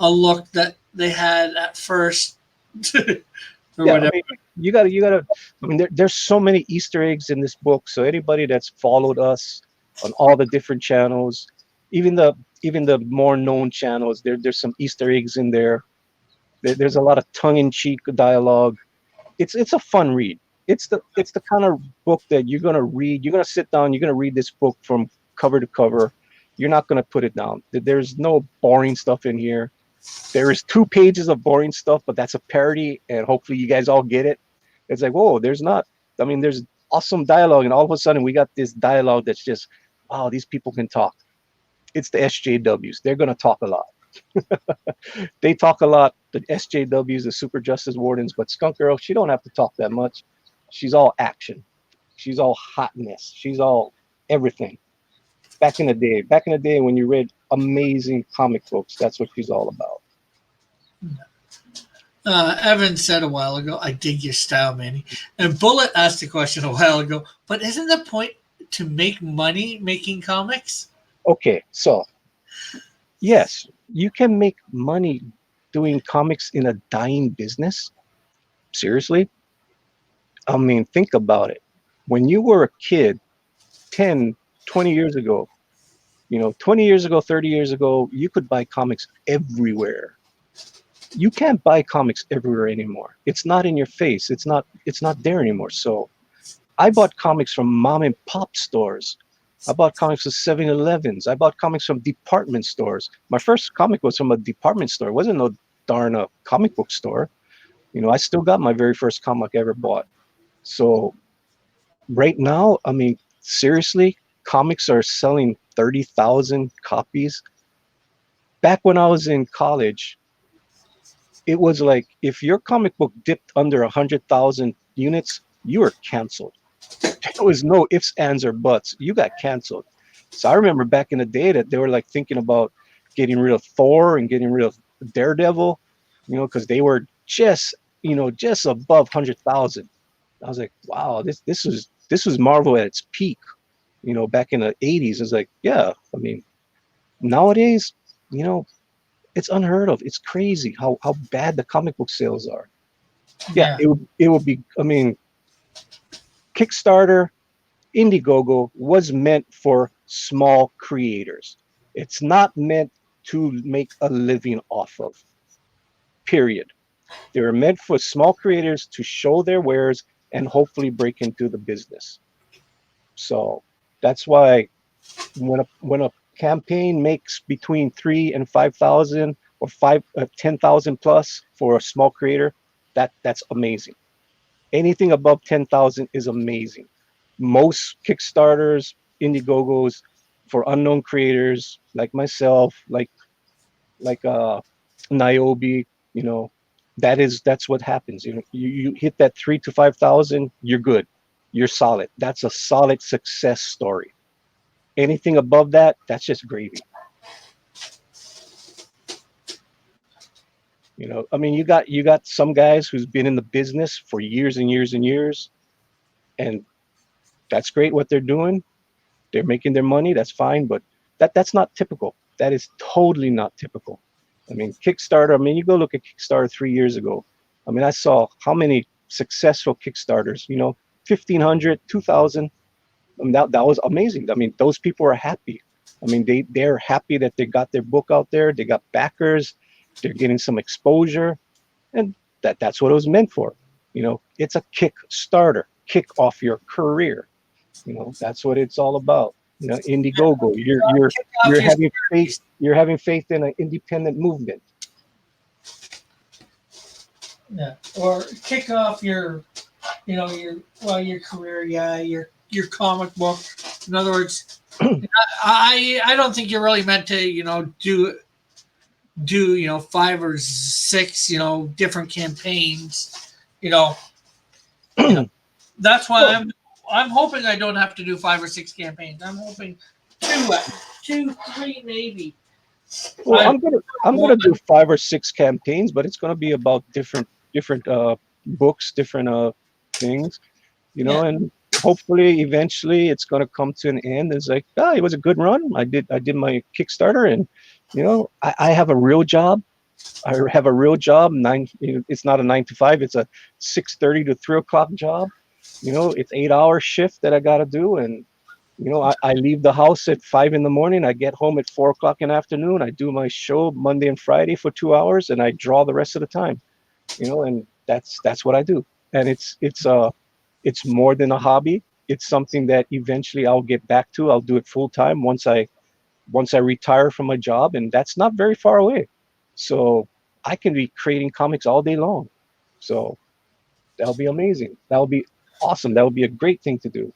look that they had at first. Whatever. You gotta. There's so many Easter eggs in this book. So anybody that's followed us on all the different channels, even the more known channels, there's some Easter eggs in there. There's a lot of tongue-in-cheek dialogue. It's a fun read. It's the kind of book that you're gonna read. You're gonna sit down. You're gonna read this book from cover to cover. You're not gonna put it down. There's no boring stuff in here. There is 2 pages of boring stuff, but that's a parody, and hopefully you guys all get it. It's like, whoa, there's awesome dialogue, and all of a sudden we got this dialogue that's just, wow, these people can talk. It's the SJWs. They're going to talk a lot. They talk a lot, the SJWs, the Super Justice Wardens, but Skunk Girl, she don't have to talk that much. She's all action. She's all hotness. She's all everything. Back in the day when you read amazing comic books, that's what she's all about. Evan said a while ago, I dig your style, Manny. And Bullet asked a question a while ago, but isn't the point to make money making comics? Okay, so yes, you can make money doing comics in a dying business. Seriously? Think about it. When you were a kid 10, 20 years ago, 20 years ago, 30 years ago, you could buy comics everywhere. You can't buy comics everywhere anymore. It's not in your face. It's not there anymore. So I bought comics from mom and pop stores. I bought comics from 7-Elevens. I bought comics from department stores. My first comic was from a department store. It wasn't no darn a comic book store. I still got my very first comic I ever bought. So right now, seriously, comics are selling 30,000 copies. Back when I was in college, it was like if your comic book dipped under 100,000 units, you were canceled. There was no ifs, ands, or buts. You got canceled. So I remember back in the day that they were like thinking about getting rid of Thor and getting rid of Daredevil, because they were just just above 100,000. I was like, wow, this was Marvel at its peak. Back in the 80s. It's like, yeah, I mean, nowadays, it's unheard of. It's crazy how bad the comic book sales are. Yeah, it would be. I mean, Kickstarter, Indiegogo was meant for small creators. It's not meant to make a living off of. Period. They were meant for small creators to show their wares and hopefully break into the business. So that's why when a campaign makes between 3,000 and 5,000 or 10,000 plus for a small creator, that's amazing. Anything above 10,000 is amazing. Most Kickstarters, Indiegogos for unknown creators like myself, like Niobe, that's what happens. You hit that 3,000 to 5,000, you're good. You're solid. That's a solid success story. Anything above that, that's just gravy. I mean, you got some guys who's been in the business for years and years and years, and that's great what they're doing. They're making their money. That's fine, but that's not typical. That is totally not typical. I mean, Kickstarter. I mean, you go look at Kickstarter 3 years ago. I mean, I saw how many successful Kickstarters. 1,500, 2,000. I mean, that was amazing. I mean, those people are happy. I mean, they're happy that they got their book out there. They got backers. They're getting some exposure, and that's what it was meant for. It's a Kickstarter. Kick off your career. That's what it's all about. Indiegogo. You're having faith. You're having faith in an independent movement. Yeah, or kick off your career. Yeah, your comic book. In other words, I don't think you're really meant to do 5 or 6 different campaigns. That's why I'm hoping I don't have to do 5 or 6 campaigns. I'm hoping 2, 3 maybe. Well, I'm gonna do 5 or 6 campaigns, but it's gonna be about different books, different things, and hopefully eventually it's gonna come to an end. It's like, it was a good run. I did my Kickstarter, and I have a real job. I have a real job. It's not a 9 to 5. It's a 6:30 to 3 o'clock job. It's 8-hour shift that I gotta do, and I leave the house at 5 in the morning. I get home at 4 o'clock in the afternoon. I do my show Monday and Friday for 2 hours, and I draw the rest of the time. And that's what I do. And it's more than a hobby. It's something that eventually I'll get back to. I'll do it full time once I retire from my job, and that's not very far away. So I can be creating comics all day long. So that'll be amazing. That'll be awesome. That would be a great thing to do.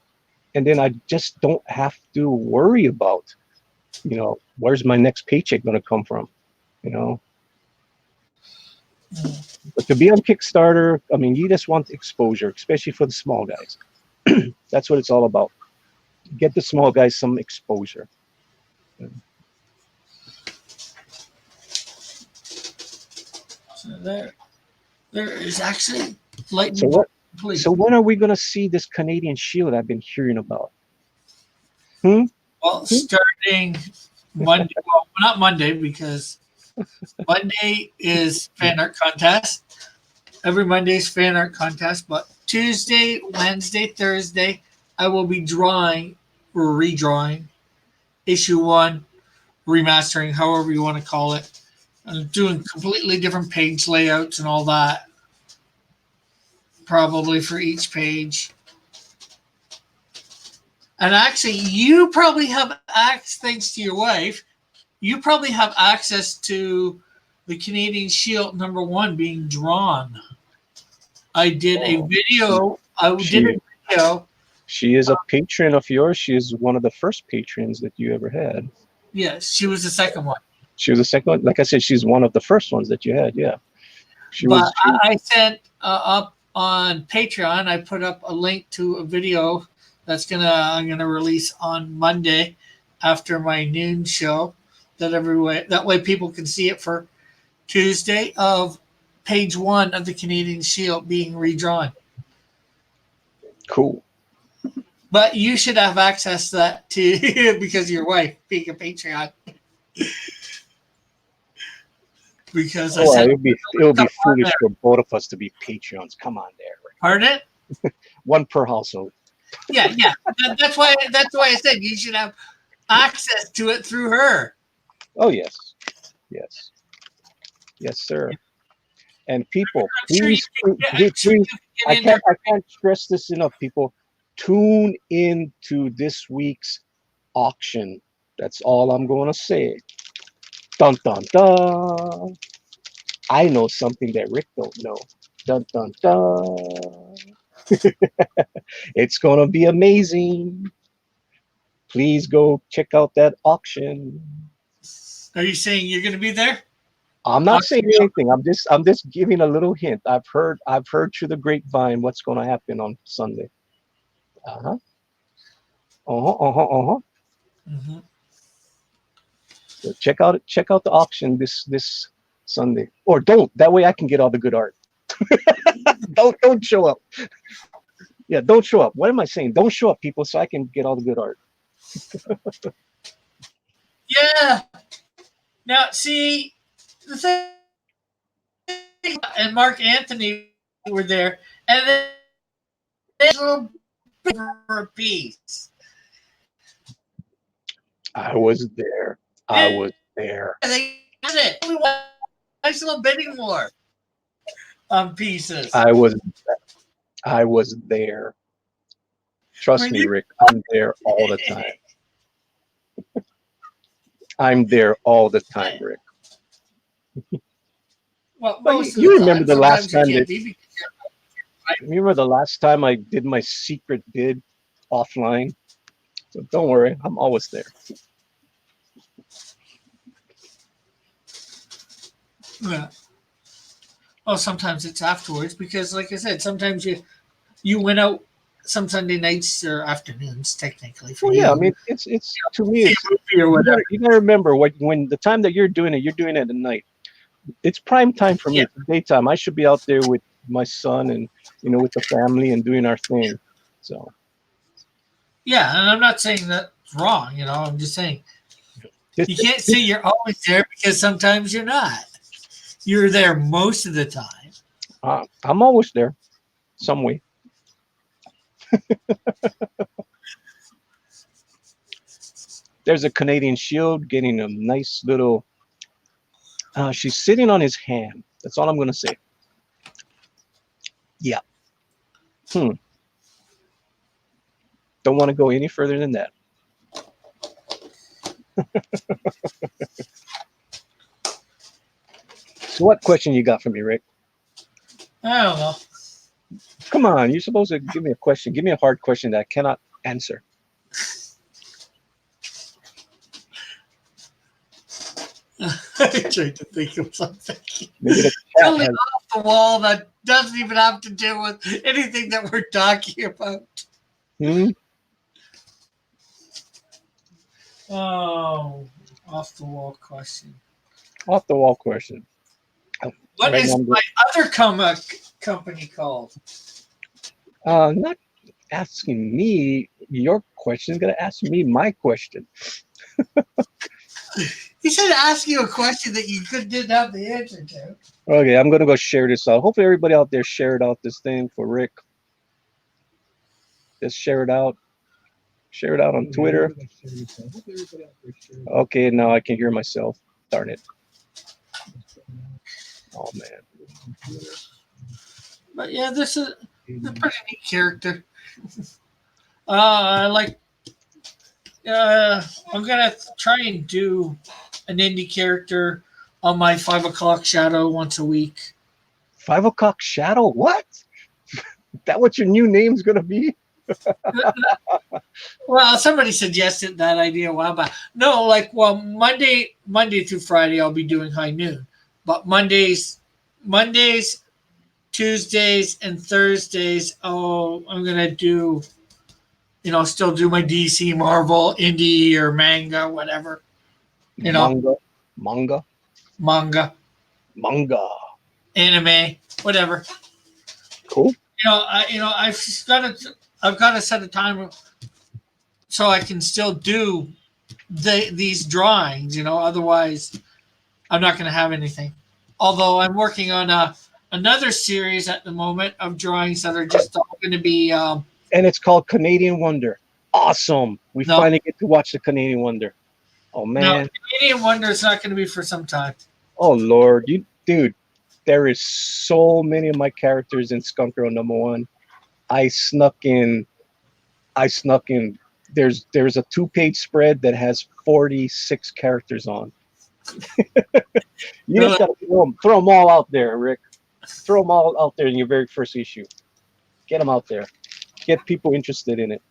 And then I just don't have to worry about, where's my next paycheck going to come from, But to be on Kickstarter, I mean, you just want exposure, especially for the small guys. That's what it's all about. Get the small guys some exposure. So there is actually lightning. So what? So when are we going to see this Canadian Shield I've been hearing about? Well, starting Monday. Well, not Monday, because Monday is fan art contest. Every Monday is fan art contest, but Tuesday, Wednesday, Thursday, I will be drawing or redrawing issue 1, remastering, however you want to call it. I'm doing completely different page layouts and all that, probably for each page. And actually, you probably have access, thanks to your wife, you probably have access to the Canadian Shield #1 being drawn. I did a video. She is a patron of yours. She is one of the first patrons that you ever had. Yes, she was the second one. She was the second one. Like I said, she's one of the first ones that you had. Yeah. But I sent up on Patreon. I put up a link to a video I'm gonna release on Monday after my noon show. That way people can see it for Tuesday of page 1 of the Canadian Shield being redrawn. Cool. But you should have access to that too because your wife being a Patreon. Because it'll be foolish for both of us to be Patreons. Come on there. Pardon? One per household. Yeah. That's why I said you should have access to it through her. Oh yes, sir. And people, please, I can't stress this enough. People, tune in to this week's auction. That's all I'm going to say. Dun dun dun. I know something that Rick don't know. Dun dun dun. It's going to be amazing. Please go check out that auction. Are you saying you're going to be there? I'm not saying anything. I'm just giving a little hint. I've heard through the grapevine what's going to happen on Sunday. Mm-hmm. So check out the auction this Sunday, or don't. That way I can get all the good art. Don't show up. Yeah, don't show up. What am I saying? Don't show up, people, so I can get all the good art. Yeah. Now, see, the thing, and Mark Anthony were there, and then a little bit for a piece. I was there. And they did it. We won a nice little bidding war on pieces. I was there. Trust me, Rick. I'm there all the time. I'm there all the time, Rick. Well, you remember the last time remember the last time I did my secret bid offline? So don't worry, I'm always there. Yeah. Well, sometimes it's afterwards because, like I said, sometimes you went out some Sunday nights or afternoons, technically. Well, yeah, I mean, it's to me, it's, you gotta remember when the time that you're doing it at night. It's prime time for me. It's daytime. I should be out there with my son and with the family and doing our thing. So. Yeah, and I'm not saying that's wrong. I'm just saying you can't say you're always there because sometimes you're not. You're there most of the time. I'm always there, some way. There's a Canadian Shield getting a nice little. She's sitting on his hand. That's all I'm going to say. Yeah. Don't want to go any further than that. So what question you got for me, Rick? I don't know. Come on, you're supposed to give me a question. Give me a hard question that I cannot answer. I tried to think of something. Totally off the wall that doesn't even have to do with anything that we're talking about. Oh, off the wall question. Off the wall question. What is my other company called? Not asking me your question. Going to ask me my question. He said ask you a question that you didn't have the answer to. Okay, I'm going to go share this out. Hopefully everybody out there shared out this thing for Rick. Just share it out. Share it out on Twitter. Okay, now I can hear myself. Darn it. Oh, man. But yeah, this is a pretty neat character. I like. I'm gonna try and do an indie character on my 5 o'clock shadow once a week. 5 o'clock shadow? What? Is that what your new name's gonna be? Well, somebody suggested that idea a while back. No, like, well, Monday through Friday, I'll be doing high noon, but Mondays, Tuesdays, and Thursdays, oh, I'm gonna do, still do my DC, Marvel, indie, or manga, whatever, Manga, manga, manga. anime, whatever. Cool. I've got to set a time so I can still do these drawings. Otherwise I'm not going to have anything. Although I'm working on another series at the moment of drawings that are just all going to be. And it's called Canadian Wonder. Awesome. We finally get to watch the Canadian Wonder. Oh man. No, Canadian Wonder is not going to be for some time. Oh Lord, dude, there is so many of my characters in Skunk Girl #1. I snuck in. There's a 2-page spread that has 46 characters on. You just gotta throw them all out there, Rick. Throw them all out there in your very first issue. Get them out there. Get people interested in it.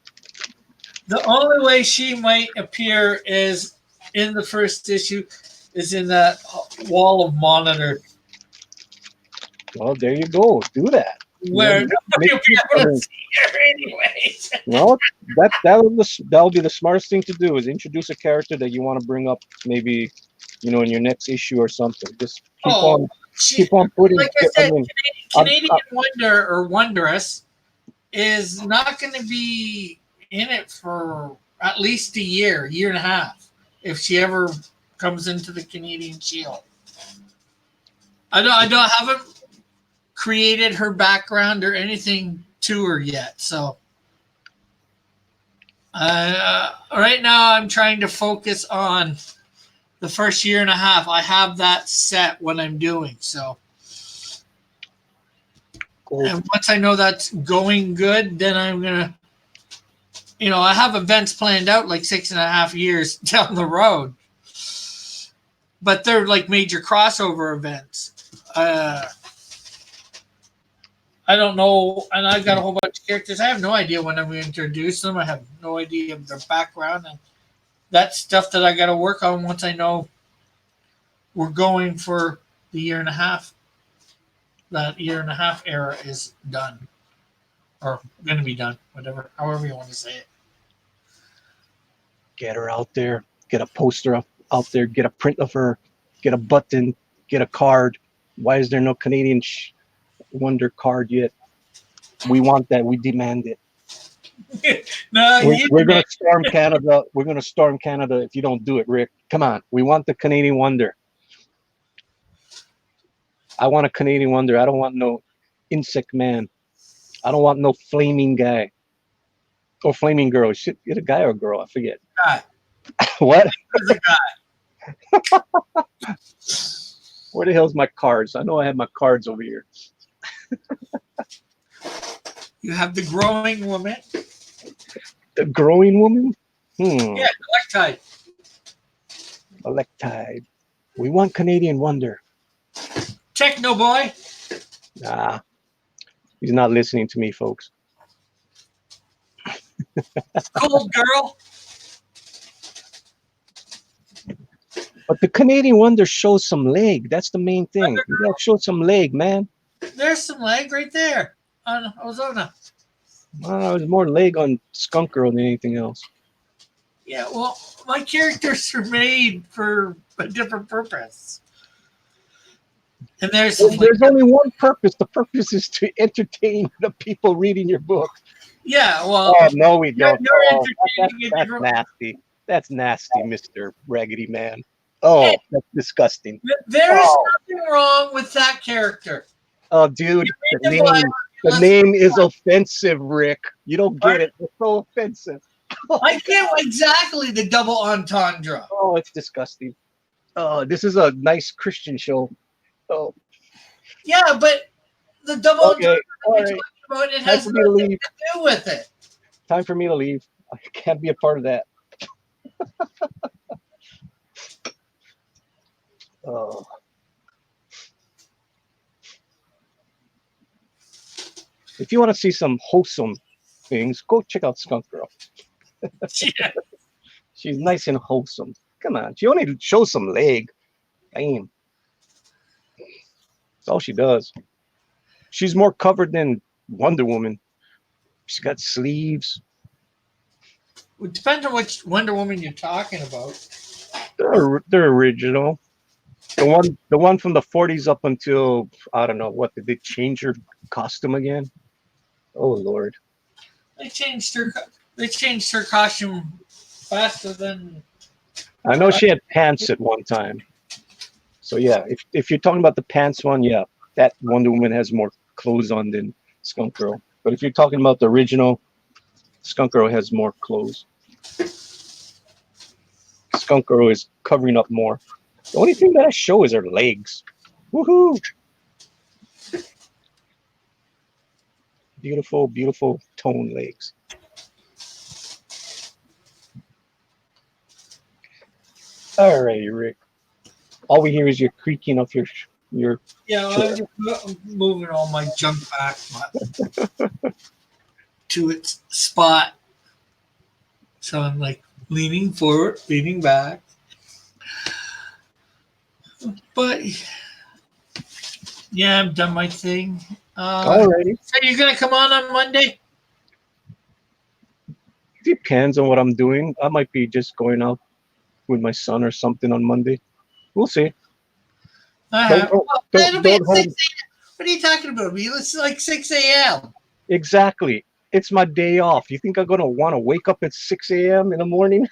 The only way she might appear is in the first issue is in that wall of monitor. Well, there you go. Do that. Where nobody will be able to see her anyways. Well, that'll be the smartest thing to do, is introduce a character that you want to bring up, maybe, in your next issue or something. Just keep on putting. Like I said, Canadian Wonder or Wondrous is not going to be in it for at least a year and a half, if she ever comes into the Canadian Shield. I haven't created her background or anything to her yet, so right now I'm trying to focus on the first year and a half. I have that set what I'm doing, so cool. And once I know that's going good, then I'm gonna, I have events planned out like 6.5 years down the road, but they're like major crossover events. I don't know, and I've got a whole bunch of characters. I have no idea when I'm going to introduce them. I have no idea of their background, and that's stuff that I got to work on once I know we're going for the year and a half. That year and a half era is done, or going to be done, however you want to say it. Get her out there. Get a poster out there. Get a print of her. Get a button. Get a card. Why is there no Canadian Wonder card yet? We want that. We demand it. No, we're going to storm Canada. We're going to storm Canada if you don't do it, Rick. Come on. We want the Canadian Wonder. I want a Canadian Wonder. I don't want no insect man. I don't want no flaming guy or flaming girl. Shit, get a guy or a girl. I forget. Guy. What? There's a guy. Where the hell's my cards? I know I have my cards over here. You have the growing woman. The growing woman? Yeah, Electide. Electide. We want Canadian Wonder. Techno boy. Nah. He's not listening to me, folks. Cold girl. But the Canadian Wonder shows some leg. That's the main thing. You gotta show some leg, man. There's some leg right there on Ozona. I don't know, there's more leg on Skunk Girl than anything else. Yeah, well, my characters are made for a different purpose. And there's only one purpose. The purpose is to entertain the people reading your book. Yeah, well. Oh, no, we don't. That's nasty. That's nasty, Mr. Raggedy Man. Oh, hey, that's disgusting. There is nothing wrong with that character. Oh, dude, the name is offensive, Rick. You don't get it. It's so offensive. I get exactly the double entendre. Oh, it's disgusting. Oh, this is a nice Christian show. Oh. Yeah, but the double entendre right. about it has nothing to do with it. Time for me to leave. I can't be a part of that. Oh. If you want to see some wholesome things, go check out Skunk Girl. Yeah. She's nice and wholesome. Come on, she only shows some leg. Damn, that's all she does. She's more covered than Wonder Woman. She's got sleeves. It depends on which Wonder Woman you're talking about. They're original. The one from the 40s up until I don't know what, did they change her costume again? Oh Lord. They changed her. They changed her costume faster than. I know she had pants at one time. So yeah, if you're talking about the pants one, yeah, that Wonder Woman has more clothes on than Skunk Girl. But if you're talking about the original, Skunk Girl has more clothes. Skunk Girl is covering up more. The only thing that I show is her legs. Woohoo! Beautiful, beautiful toned legs. All right, Rick. All we hear is your creaking of your. Yeah, Sure. I'm moving all my junk back to its spot. So I'm like leaning forward, leaning back. But yeah, I've done my thing. Alrighty. So you're gonna come on Monday? Depends on what I'm doing. I might be just going out with my son or something on Monday. We'll see. Don't It'll be at hold. 6 a.m. What are you talking about? It's like 6 a.m. Exactly. It's my day off. You think I'm gonna want to wake up at 6 a.m. in the morning?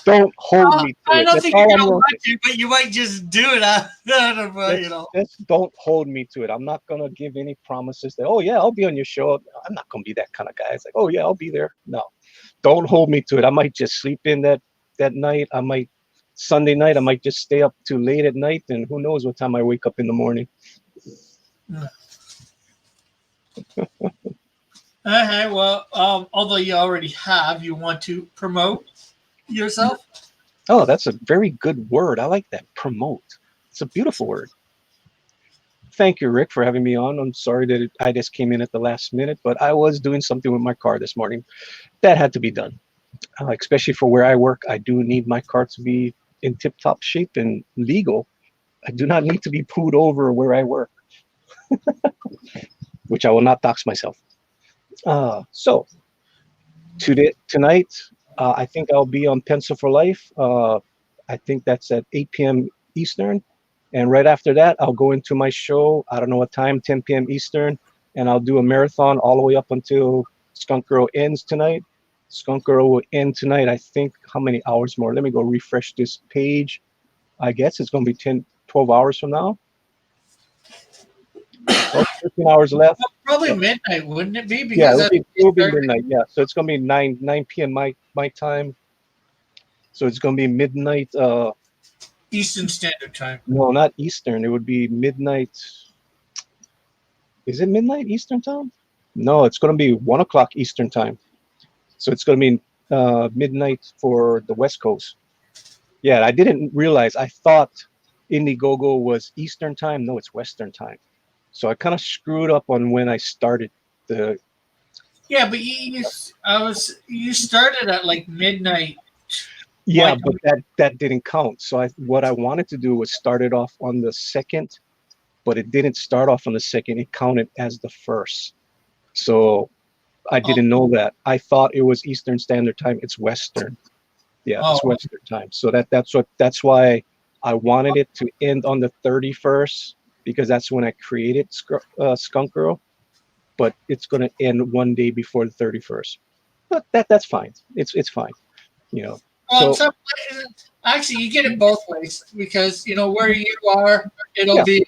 Don't hold me to I it. don't That's think you're all I'm gonna gonna want to, but you might just do it out of you know. don't hold me to it. I'm not gonna give any promises that, oh yeah, I'll be on your show. I'm not gonna be that kind of guy. It's like, oh yeah, I'll be there. No, don't hold me to it. I might just sleep in that night. I might Sunday night. I might just stay up too late at night, and who knows what time I wake up in the morning. Well, although you already have, you want to promote yourself? Oh, that's a very good word. I like that. Promote. It's a beautiful word. Thank you, Rick, for having me on. I'm sorry that I just came in at the last minute, but I was doing something with my car this morning that had to be done. Especially for where I work, I do need my car to be in tip-top shape and legal. I do not need to be pulled over where I work, which I will not dox myself. So tonight, I think I'll be on Pencil for Life. I think that's at 8 p.m. Eastern. And right after that, I'll go into my show. I don't know what time, 10 p.m. Eastern. And I'll do a marathon all the way up until Skunk Girl ends tonight. Skunk Girl will end tonight, I think, how many hours more? Let me go refresh this page. I guess it's going to be 12 hours from now. 13 hours left. Well, probably midnight, wouldn't it be? Yeah, Because it will be midnight. Yeah, so it's going to be 9 p.m. my time. So it's going to be midnight. Eastern Standard Time. No, not Eastern. It would be midnight. Is it midnight Eastern time? No, it's going to be 1 o'clock Eastern time. So it's going to be midnight for the West Coast. Yeah, I didn't realize. I thought Indiegogo was Eastern time. No, it's Western time. So I kind of screwed up on when I started the. Yeah, but you started at like midnight. Yeah, but that didn't count. So what I wanted to do was start it off on the 2nd, but it didn't start off on the 2nd. It counted as the 1st. So I didn't know that. I thought it was Eastern Standard Time. It's Western. Yeah, it's Western time. So that's why I wanted it to end on the 31st, because that's when I created Skunk Girl. But it's going to end one day before the 31st. But that's fine. It's fine. You know. So actually, you get it both ways, because where you are, it'll be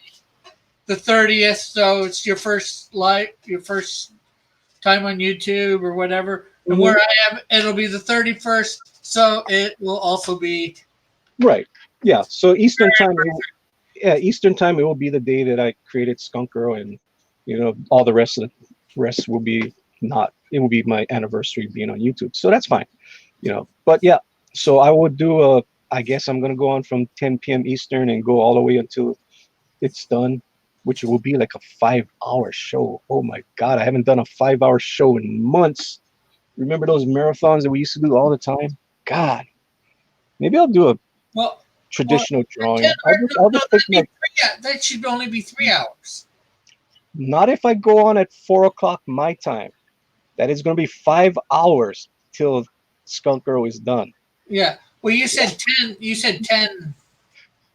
the 30th, so it's your first time on YouTube or whatever. Mm-hmm. And where I am, it'll be the 31st, so it will also be right. Yeah. So Eastern time. Eastern time, it will be the day that I created Skunk Girl, and all the rest will be not. It will be my anniversary being on YouTube, so that's fine. But yeah. So I would do I guess I'm gonna go on from 10 p.m. Eastern and go all the way until it's done. which will be like a 5-hour show. Oh my God, I haven't done a 5-hour show in months. Remember those marathons that we used to do all the time? God, maybe I'll do a Well, traditional drawing. 10 I'll just take my. that should only be 3 hours. Not if I go on at 4 o'clock my time. That is going to be 5 hours till Skunk Girl is done. Yeah. Well, you said 10. You said 10.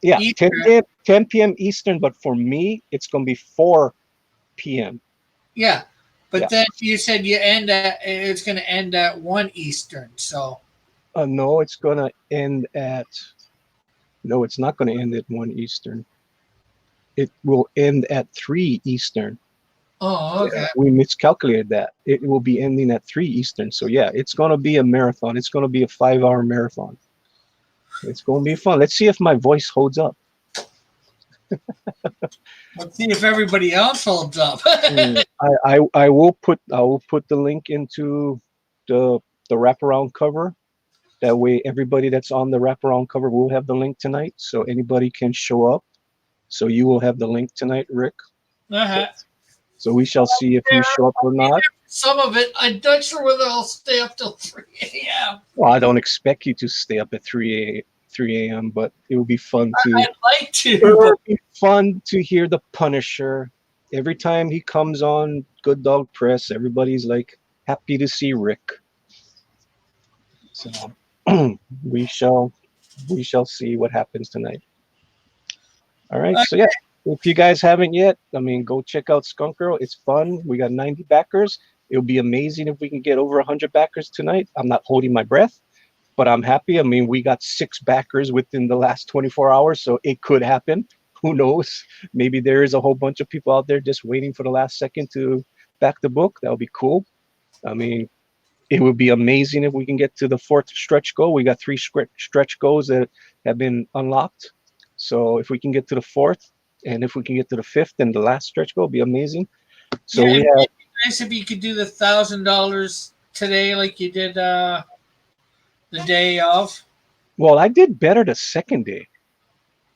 Yeah, Eastern. 10 p.m. Eastern, but for me, it's going to be 4 p.m. Yeah. But Yeah. then you said it's going to end at 1 Eastern. So. No, it's going to end at. No, it's not going to end at 1 Eastern. It will end at 3 Eastern. Oh, okay. Yeah, we miscalculated that. It will be ending at 3 Eastern. So yeah, it's going to be a marathon. It's going to be a 5-hour marathon. It's going to be fun. Let's see if my voice holds up. Let's see if everybody else holds up. I will put the link into the wraparound cover. That way, everybody that's on the wraparound cover will have the link tonight, so anybody can show up. So you will have the link tonight, Rick. Uh-huh. So we shall see if you show up or not. Some of it, I'm not sure whether I'll stay up till 3 a.m. Well, I don't expect you to stay up at 3 a.m., but it will be fun to. I'd like to. It will be fun to hear the Punisher. Every time he comes on Good Dog Press, everybody's like happy to see Rick. So we shall see what happens tonight. All right. Okay. So yeah, if you guys haven't yet, I mean, go check out Skunk Girl. It's fun. We got 90 backers. It'll be amazing if we can get over 100 backers tonight. I'm not holding my breath, but I'm happy. I mean, we got 6 backers within the last 24 hours, so it could happen. Who knows? Maybe there is a whole bunch of people out there just waiting for the last second to back the book. That would be cool. I mean, it would be amazing if we can get to the 4th stretch goal. We got 3 stretch goals that have been unlocked. So if we can get to the 4th, and if we can get to the 5th and the last stretch goal, it'd be amazing. So we have. It'd be nice if you could do the $1,000 today, like you did the day of. Well, I did better the second day.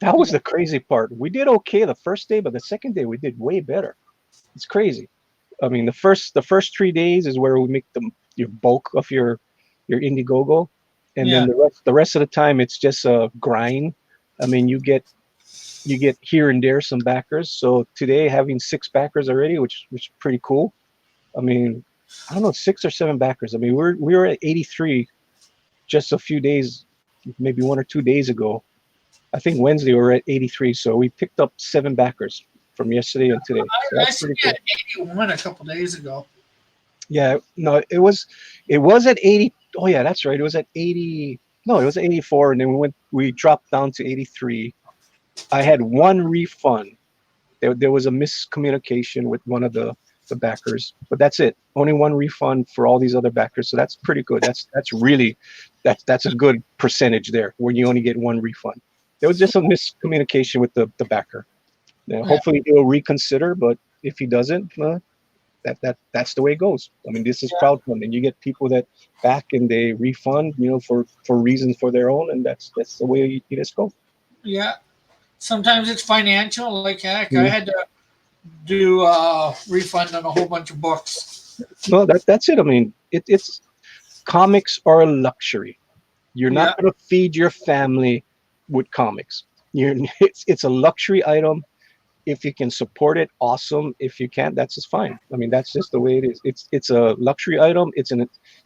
That was the crazy part. We did okay the first day, but the second day we did way better. It's crazy. I mean, the first 3 days is where we make your bulk of your Indiegogo, and then the rest of the time it's just a grind. I mean, you get here and there some backers. So today having 6 backers already, which is pretty cool. I mean, I don't know, 6 or 7 backers. I mean, we were at 83 just a few days, maybe 1 or 2 days ago. I think Wednesday we were at 83, so we picked up 7 backers from yesterday and today. So I see at 81 a couple days ago. Yeah, no, it was at 80. Oh yeah, that's right. It was at 80. No, it was at 84, and then we dropped down to 83. I had 1 refund. There was a miscommunication with one of the backers, but that's it. Only 1 refund for all these other backers, so that's pretty good. That's a good percentage there when you only get 1 refund. There was just a miscommunication with the backer. Now, hopefully he'll reconsider, but if he doesn't, that's the way it goes. I mean, this is crowdfunding. You get people that back and they refund, for reasons for their own, and that's the way you just go. Yeah. Sometimes it's financial. Like heck, I had to do a refund on a whole bunch of books. No, that's it. I mean, it's comics are a luxury. You're not going to feed your family with comics. It's a luxury item. If you can support it, awesome. If you can't, that's just fine. I mean, that's just the way it is. It's a luxury item.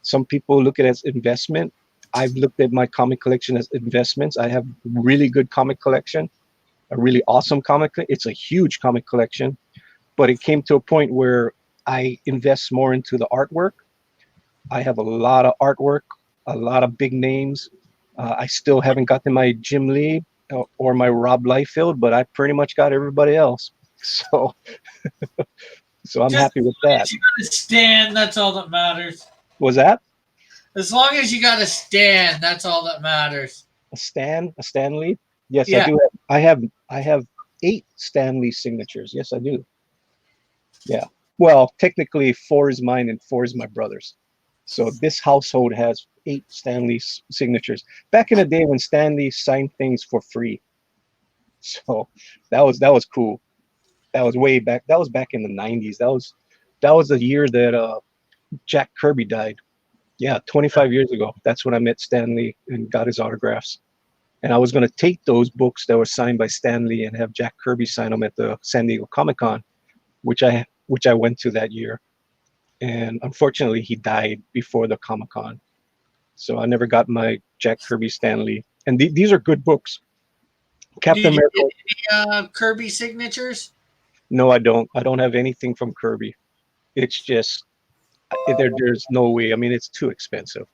Some people look at it as investment. I've looked at my comic collection as investments. I have really good comic collection, a really awesome comic. It's a huge comic collection, but it came to a point where I invest more into the artwork. I have a lot of artwork, a lot of big names. I still haven't gotten my Jim Lee or my Rob Liefeld, but I pretty much got everybody else. So, I'm happy with that. As you got a stand, that's all that matters. Was that? As long as you got a stand, that's all that matters. A Stan Lee? Yes, yeah. I do. I have 8 Stan Lee signatures. Yes, I do. Yeah. Well, technically 4 is mine and 4 is my brother's. So this household has 8 Stan Lee signatures. Back in the day when Stan Lee signed things for free. So that was cool. That was way back. That was back in the 90s. That was the year that Jack Kirby died. Yeah, 25 years ago. That's when I met Stan Lee and got his autographs. And I was going to take those books that were signed by Stan Lee and have Jack Kirby sign them at the San Diego Comic-Con, which I went to that year. And unfortunately, he died before the Comic-Con. So I never got my Jack Kirby Stan Lee. And these are good books. Captain Did you America. get any Kirby signatures? No, I don't. I don't have anything from Kirby. It's just there's no way. I mean, it's too expensive.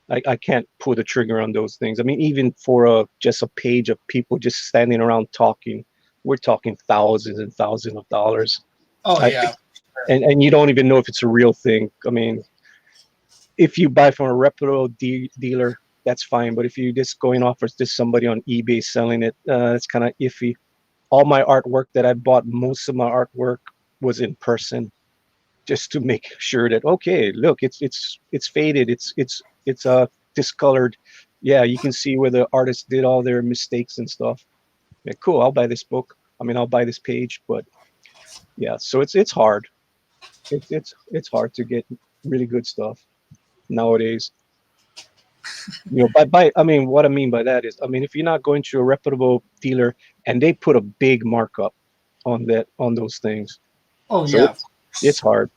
I can't pull the trigger on those things. I mean, even for just a page of people just standing around talking, we're talking thousands and thousands of dollars. Oh, yeah. And you don't even know if it's a real thing. I mean, if you buy from a reputable dealer, that's fine. But if you're just going off as just somebody on eBay selling it, it's kind of iffy. All my artwork that I bought, most of my artwork was in person, just to make sure that, okay, look, it's faded, it's discolored. Yeah, you can see where the artist did all their mistakes and stuff. Yeah, cool. I'll buy this book. I mean, I'll buy this page. But yeah, so it's hard. It's hard to get really good stuff nowadays. You know, I mean, what I mean by that is, I mean, if you're not going to a reputable dealer and they put a big markup on those things, Oh, so yeah. it's hard.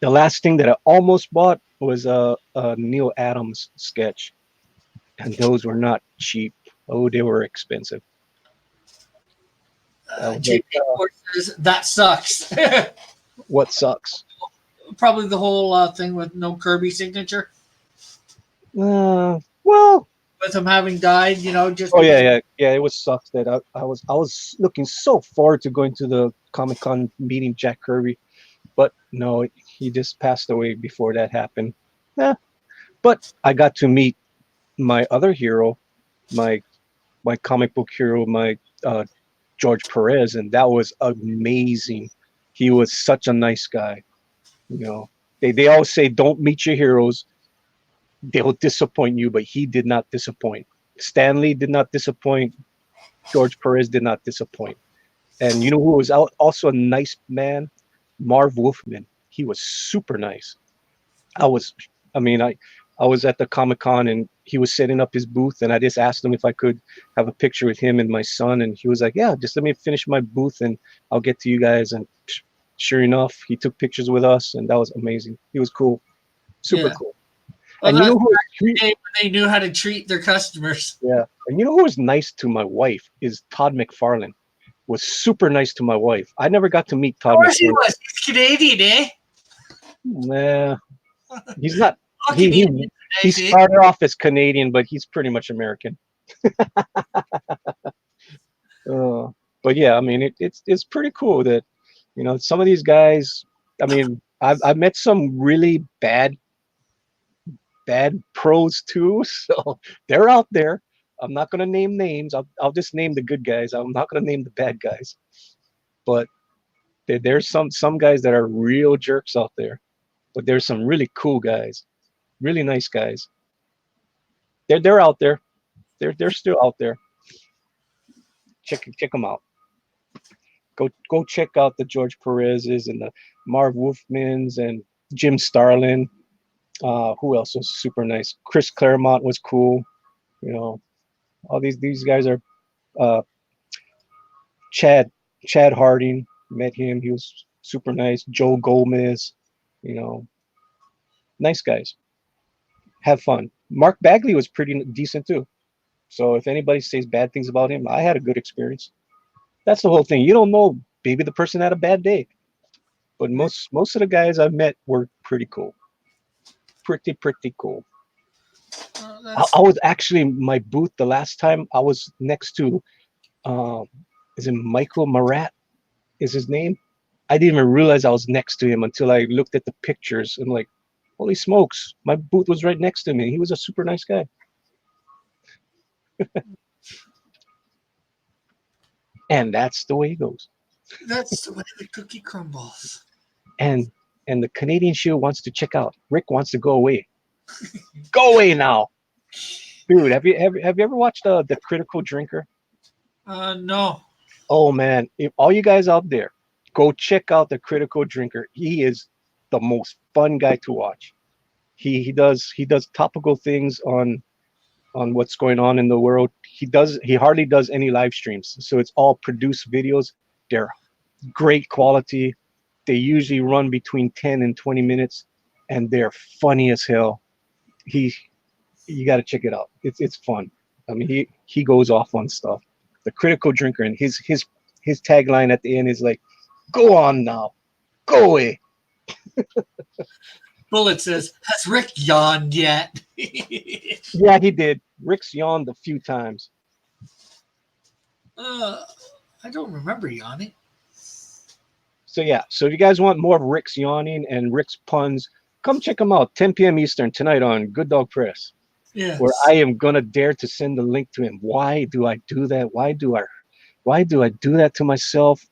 The last thing that I almost bought was a Neil Adams sketch, and those were not cheap. Oh, they were expensive. JP says, that sucks. What sucks? Probably the whole thing with no Kirby signature. Well, With him having died, you know, just. oh yeah. It was sucks that I was looking so forward to going to the Comic-Con meeting Jack Kirby, but no, he just passed away before that happened. Yeah, but I got to meet my other hero, my comic book hero, my George Perez, and that was amazing. He was such a nice guy. You know, they always say don't meet your heroes. They'll disappoint you, but he did not disappoint. Stanley did not disappoint. George Perez did not disappoint. And you know who was also a nice man? Marv Wolfman. He was super nice. I was at the Comic-Con and he was setting up his booth, and I just asked him if I could have a picture with him and my son, and he was like, yeah, just let me finish my booth and I'll get to you guys. And sure enough, he took pictures with us, and that was amazing. He was cool. Super cool. Well, And you know who when they knew how to treat their customers. Yeah. And you know who was nice to my wife is Todd McFarlane. Was super nice to my wife. I never got to meet Todd Of course McFarlane. he was. He's Canadian, eh? Nah, he's not. All He Canadians are he nice, eh? started off as Canadian, but he's pretty much American. But yeah, I mean, it's pretty cool that, you know, some of these guys. I mean, I've met some really bad pros too, so they're out there. I'm not gonna name names. I'll just name the good guys. I'm not gonna name the bad guys. But there's some guys that are real jerks out there. But there's some really cool guys, really nice guys. They're out there. They're still out there. Check them out. Go check out the George Perez's and the Marv Wolfmans and Jim Starlin. Who else was super nice? Chris Claremont was cool. You know, all these guys are. Chad Harding, met him. He was super nice. Joe Gomez, you know, nice guys. Have fun. Mark Bagley was pretty decent too. So if anybody says bad things about him, I had a good experience. That's the whole thing. You don't know. Maybe the person had a bad day. But most of the guys I met were pretty cool. Pretty cool. I was actually, my booth the last time I was next to, is it Michael Marat is his name? I didn't even realize I was next to him until I looked at the pictures. I'm like, holy smokes, my booth was right next to me. He was a super nice guy. And that's the way it goes. That's the way the cookie crumbles. And the Canadian show wants to check out. Rick wants to go away. Go away now. Dude, have you ever watched the Critical Drinker? No. Oh man, if all you guys out there, go check out the Critical Drinker. He is the most fun guy to watch. He does topical things on what's going on in the world. He hardly does any live streams, so it's all produced videos. They're great quality. They usually run between 10 and 20 minutes, and they're funny as hell. You got to check it out. It's fun. I mean, he goes off on stuff. The Critical Drinker, and his tagline at the end is like, "Go on now, go away." Bullet says, "Has Rick yawned yet?" Yeah, he did. Rick's yawned a few times. I don't remember yawning. So yeah, so if you guys want more of Rick's yawning and Rick's puns, come check them out. 10 p.m. Eastern tonight on Good Dog Press. Yeah. Where I am gonna dare to send the link to him. Why do I do that? Why do I do that to myself?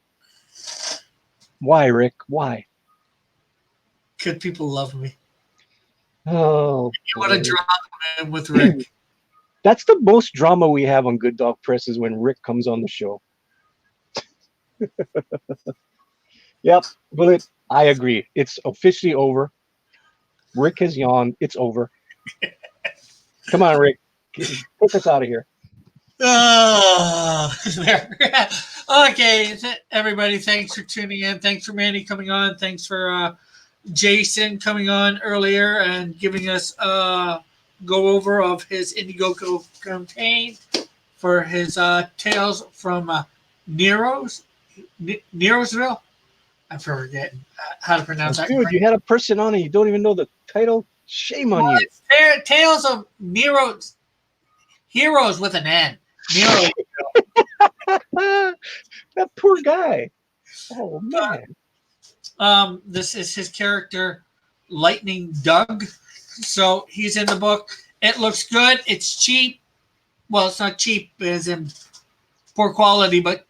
Why, Rick? Why? Good people love me. Oh, You want to drama in with Rick? That's the most drama we have on Good Dog Press is when Rick comes on the show. Yep, Bullet, I agree. It's officially over. Rick has yawned. It's over. Come on, Rick. Take us out of here. Okay, everybody, thanks for tuning in. Thanks for Manny coming on. Thanks for Jason coming on earlier and giving us a go over of his Indiegogo campaign for his Tales from Neroesville. I'm forgetting how to pronounce that. Dude, you had a person on and you don't even know the title. Shame on you. Tales of Neroes, Heroes with an N. Nero. That poor guy. Oh man. This is his character, LightningDoug. So he's in the book. It looks good. It's cheap. Well, it's not cheap as in poor quality, but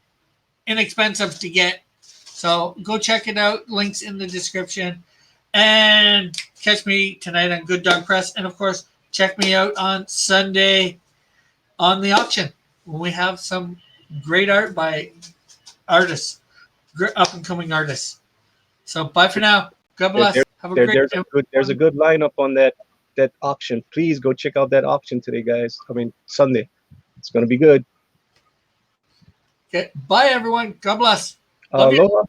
inexpensive to get. So go check it out. Links in the description. And catch me tonight on Good Dog Press. And, of course, check me out on Sunday on the auction when we have some great art by artists, up-and-coming artists. So bye for now. God bless. Have a great day. There's a good lineup on that auction. Please go check out that auction today, guys. I mean, Sunday. It's going to be good. Okay. Bye, everyone. God bless. Love you. Aloha.